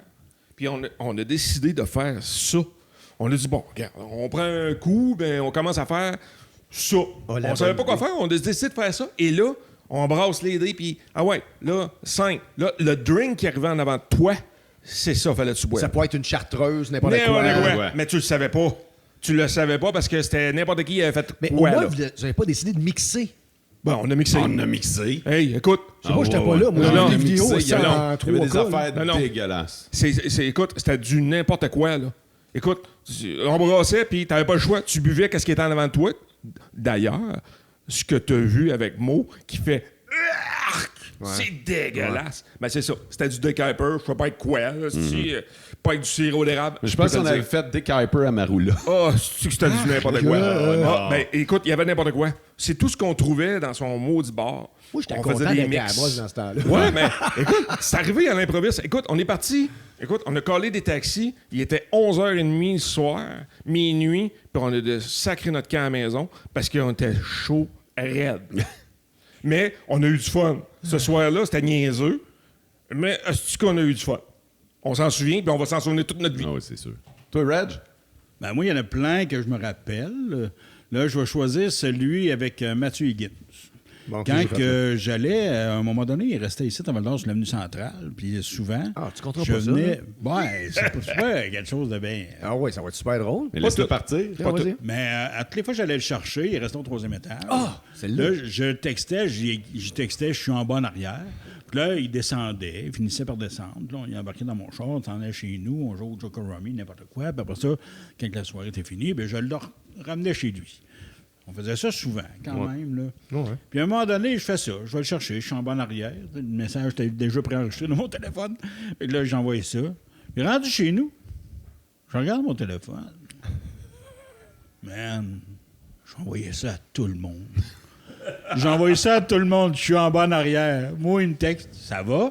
Puis on a décidé de faire ça. On a dit, bon, regarde, on prend un coup, ben on commence à faire ça. la On savait pas bonne quoi faire, on a décidé de faire ça. Et là, on brasse les dés, puis là, 5. Là, le drink qui arrivait en avant de toi, c'est ça, fallait que tu boives. Ça peut être une chartreuse, n'importe N'importe quoi. quoi. Ouais. Mais tu le savais pas. Tu le savais pas parce que c'était n'importe qui avait fait Mais au quoi, moins, là. vous n'avez pas décidé de mixer. Bon, on a mixé. On a mixé. Hey, écoute. Moi, j'étais pas là. Moi, Non, j'ai non, vu des vidéos il y avait, ça en il y avait trois des cas. affaires Non. dégueulasses. Écoute, c'était du n'importe quoi, là. Écoute, on brassait, puis t'avais pas le choix. Tu buvais qu'est-ce qui était en avant de toi. D'ailleurs, ce que t'as vu avec Mo, qui fait... Arc! C'est dégueulasse. Ben, c'est ça. C'était du Decaiper. Je sais pas être quoi, là. Pas avec du sirop d'érable. Je pense peux te qu'on le avait dire. fait des Kuiper à Maroula. Ah, c'est que c'était du n'importe quoi. Ben, écoute, il y avait n'importe quoi. C'est tout ce qu'on trouvait dans son maudit bar. Moi, j'étais On content faisait des d'être à la mix. brosse dans ce temps-là. Ouais, mais écoute, c'est arrivé à l'improviste. Écoute, on est parti. Écoute, on a collé des taxis. Il était 11h30 le soir, minuit, puis on a sacré notre camp à la maison parce qu'on était chaud, raide. Mais on a eu du fun. Ce soir-là, c'était niaiseux, mais est-ce qu'on a eu du fun? On s'en souvient, puis on va s'en souvenir toute notre vie. Ah oui, c'est sûr. Toi, Reg? Ben, moi, il y en a plein que je me rappelle. Là, je vais choisir celui avec Mathieu Higgins. Bon, Quand j'ai fait que j'allais, à un moment donné, il restait ici à Val-d'Or sur l'avenue centrale. Puis souvent, Ah, tu compteras je pas ça, venais. Ouais, c'est pas quelque chose de bien. Ah oui, ça va être super drôle. Mais laisse-le partir. Ah, vas-y. Mais à toutes les fois, j'allais le chercher. Il restait au 3e étage. Ah, celle-là. Là, je textais, j'y textais, je suis en bas en arrière. Puis là, il descendait, il finissait par descendre. Puis là, il embarquait dans mon char, on s'en allait chez nous, on jouait au Joker Rummy, n'importe quoi. Puis après ça, quand la soirée était finie, ben, je le ramenais chez lui. On faisait ça souvent, quand même. Là. Ouais. Puis à un moment donné, je fais ça. Je vais le chercher, je suis en bas en arrière. Le message était déjà préenregistré dans mon téléphone. Et là, j'ai envoyé ça. Puis rendu chez nous, je regarde mon téléphone. Man, j'ai envoyé ça à tout le monde. J'ai envoyé ça à tout le monde. Je suis en bas en arrière. Moi, une texte, ça va?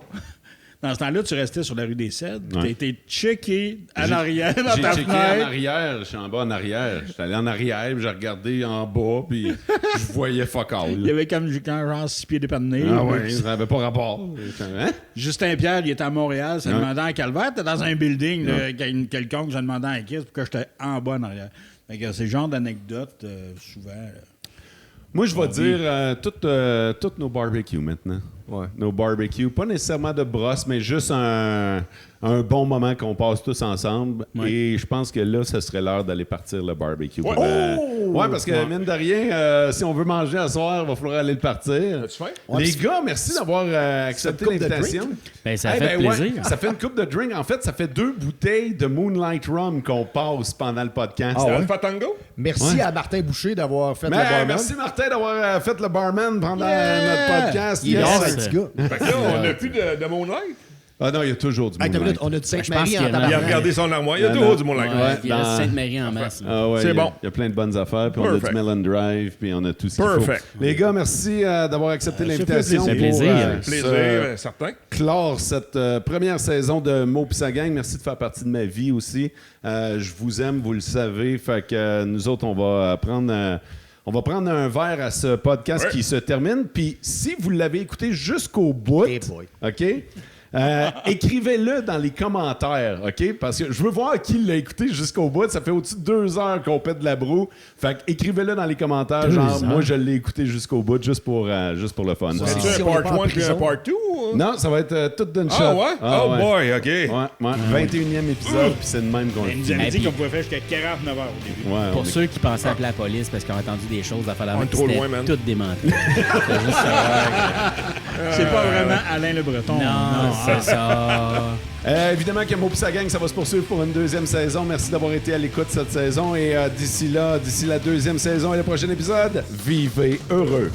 Dans ce temps-là, tu restais sur la rue des Cèdres. Tu as été checké en arrière dans J'ai ta checké en fenêtre. arrière, je suis en bas en arrière. J'étais allé en arrière, puis j'ai regardé en bas, puis je voyais fuck all. Il y avait comme genre 6 pieds d'épanné. Ah ouais, ça n'avait pas rapport. Hein? Justin Pierre, il était à Montréal, ça demandait à Calvaire. T'es dans un building, là, quelconque, ça demandait à Kiss, pourquoi j'étais en bas en arrière. Fait que c'est le genre d'anecdote, souvent. Là. Moi, je vais dire toutes nos barbecues maintenant. Ouais. Nos barbecues. Pas nécessairement de brosse, mais juste un bon moment qu'on passe tous ensemble. Ouais. Et je pense que là, ce serait l'heure d'aller partir le barbecue. Ouais. Ouais, parce que, mine de rien, si on veut manger à soir, il va falloir aller le partir. As-tu faim? Les gars, merci d'avoir accepté coupe de l'invitation. drink? Ben, ça Eh fait ben, ouais, plaisir. ça fait une coupe de drink. En fait, ça fait 2 bouteilles de Moonlight Rum qu'on passe pendant le podcast. Ah ouais? Alpha Tango? Merci Ouais. à Martin Boucher d'avoir fait le Mais barman. merci Martin d'avoir fait le barman pendant notre podcast. Il est Yes. hors, un petit gars. Fait que là, on n'a plus de Moonlight. Ah non, il y a toujours du Hey, t'as Moonlight. une minute, on a du je pense Sainte-Marie qu'il y en en a- Il a tabarnak. regardé son armoire. Il y a Non, toujours non. du Moonlight. Ouais, il reste dans- Sainte-Marie en masse. Là. Ah ouais, C'est il y a- bon. Il y a plein de bonnes affaires, puis on a Perfect. du Melon Drive, puis on a tout ce qu'il faut. Perfect. Les gars, merci d'avoir accepté Ça fait l'invitation. plaisir. pour, Plaisir. Plaisir, certain. clore cette première saison de Mo pis sa gang. Merci de faire partie de ma vie aussi. Je vous aime, vous le savez. Fait que nous autres, on va prendre un verre à ce podcast Ouais. qui se termine. Puis si vous l'avez écouté jusqu'au bout, Hey boy. OK? Écrivez-le dans les commentaires, OK? Parce que je veux voir qui l'a écouté jusqu'au bout. Ça fait au-dessus de 2 heures qu'on pète de la broue. Fait que écrivez-le dans les commentaires. 2 Genre, heures. moi, je l'ai écouté jusqu'au bout, juste pour le fun. Ouais. C'est-tu Si un on est part pas en 1 puis un prison. part 2? Non, ça va être tout d'une shot. Ah ouais? Oh ouais. boy, OK. Ouais, 21e épisode, puis c'est le même qu'on le Elle nous fait. avait Et dit puis- qu'on pouvait faire jusqu'à 49 heures au début. Ouais, Pour on est- ceux qui pensaient appeler la police parce qu'ils ont entendu des choses à faire la On est main, trop loin, man. tout démenti. C'est juste ça. C'est pas vraiment Alain Le Breton. Non, c'est ça. Évidemment que Mo pis sa gang, ça va se poursuivre pour une deuxième saison. Merci d'avoir été à l'écoute cette saison. Et d'ici la deuxième saison et le prochain épisode, vivez heureux.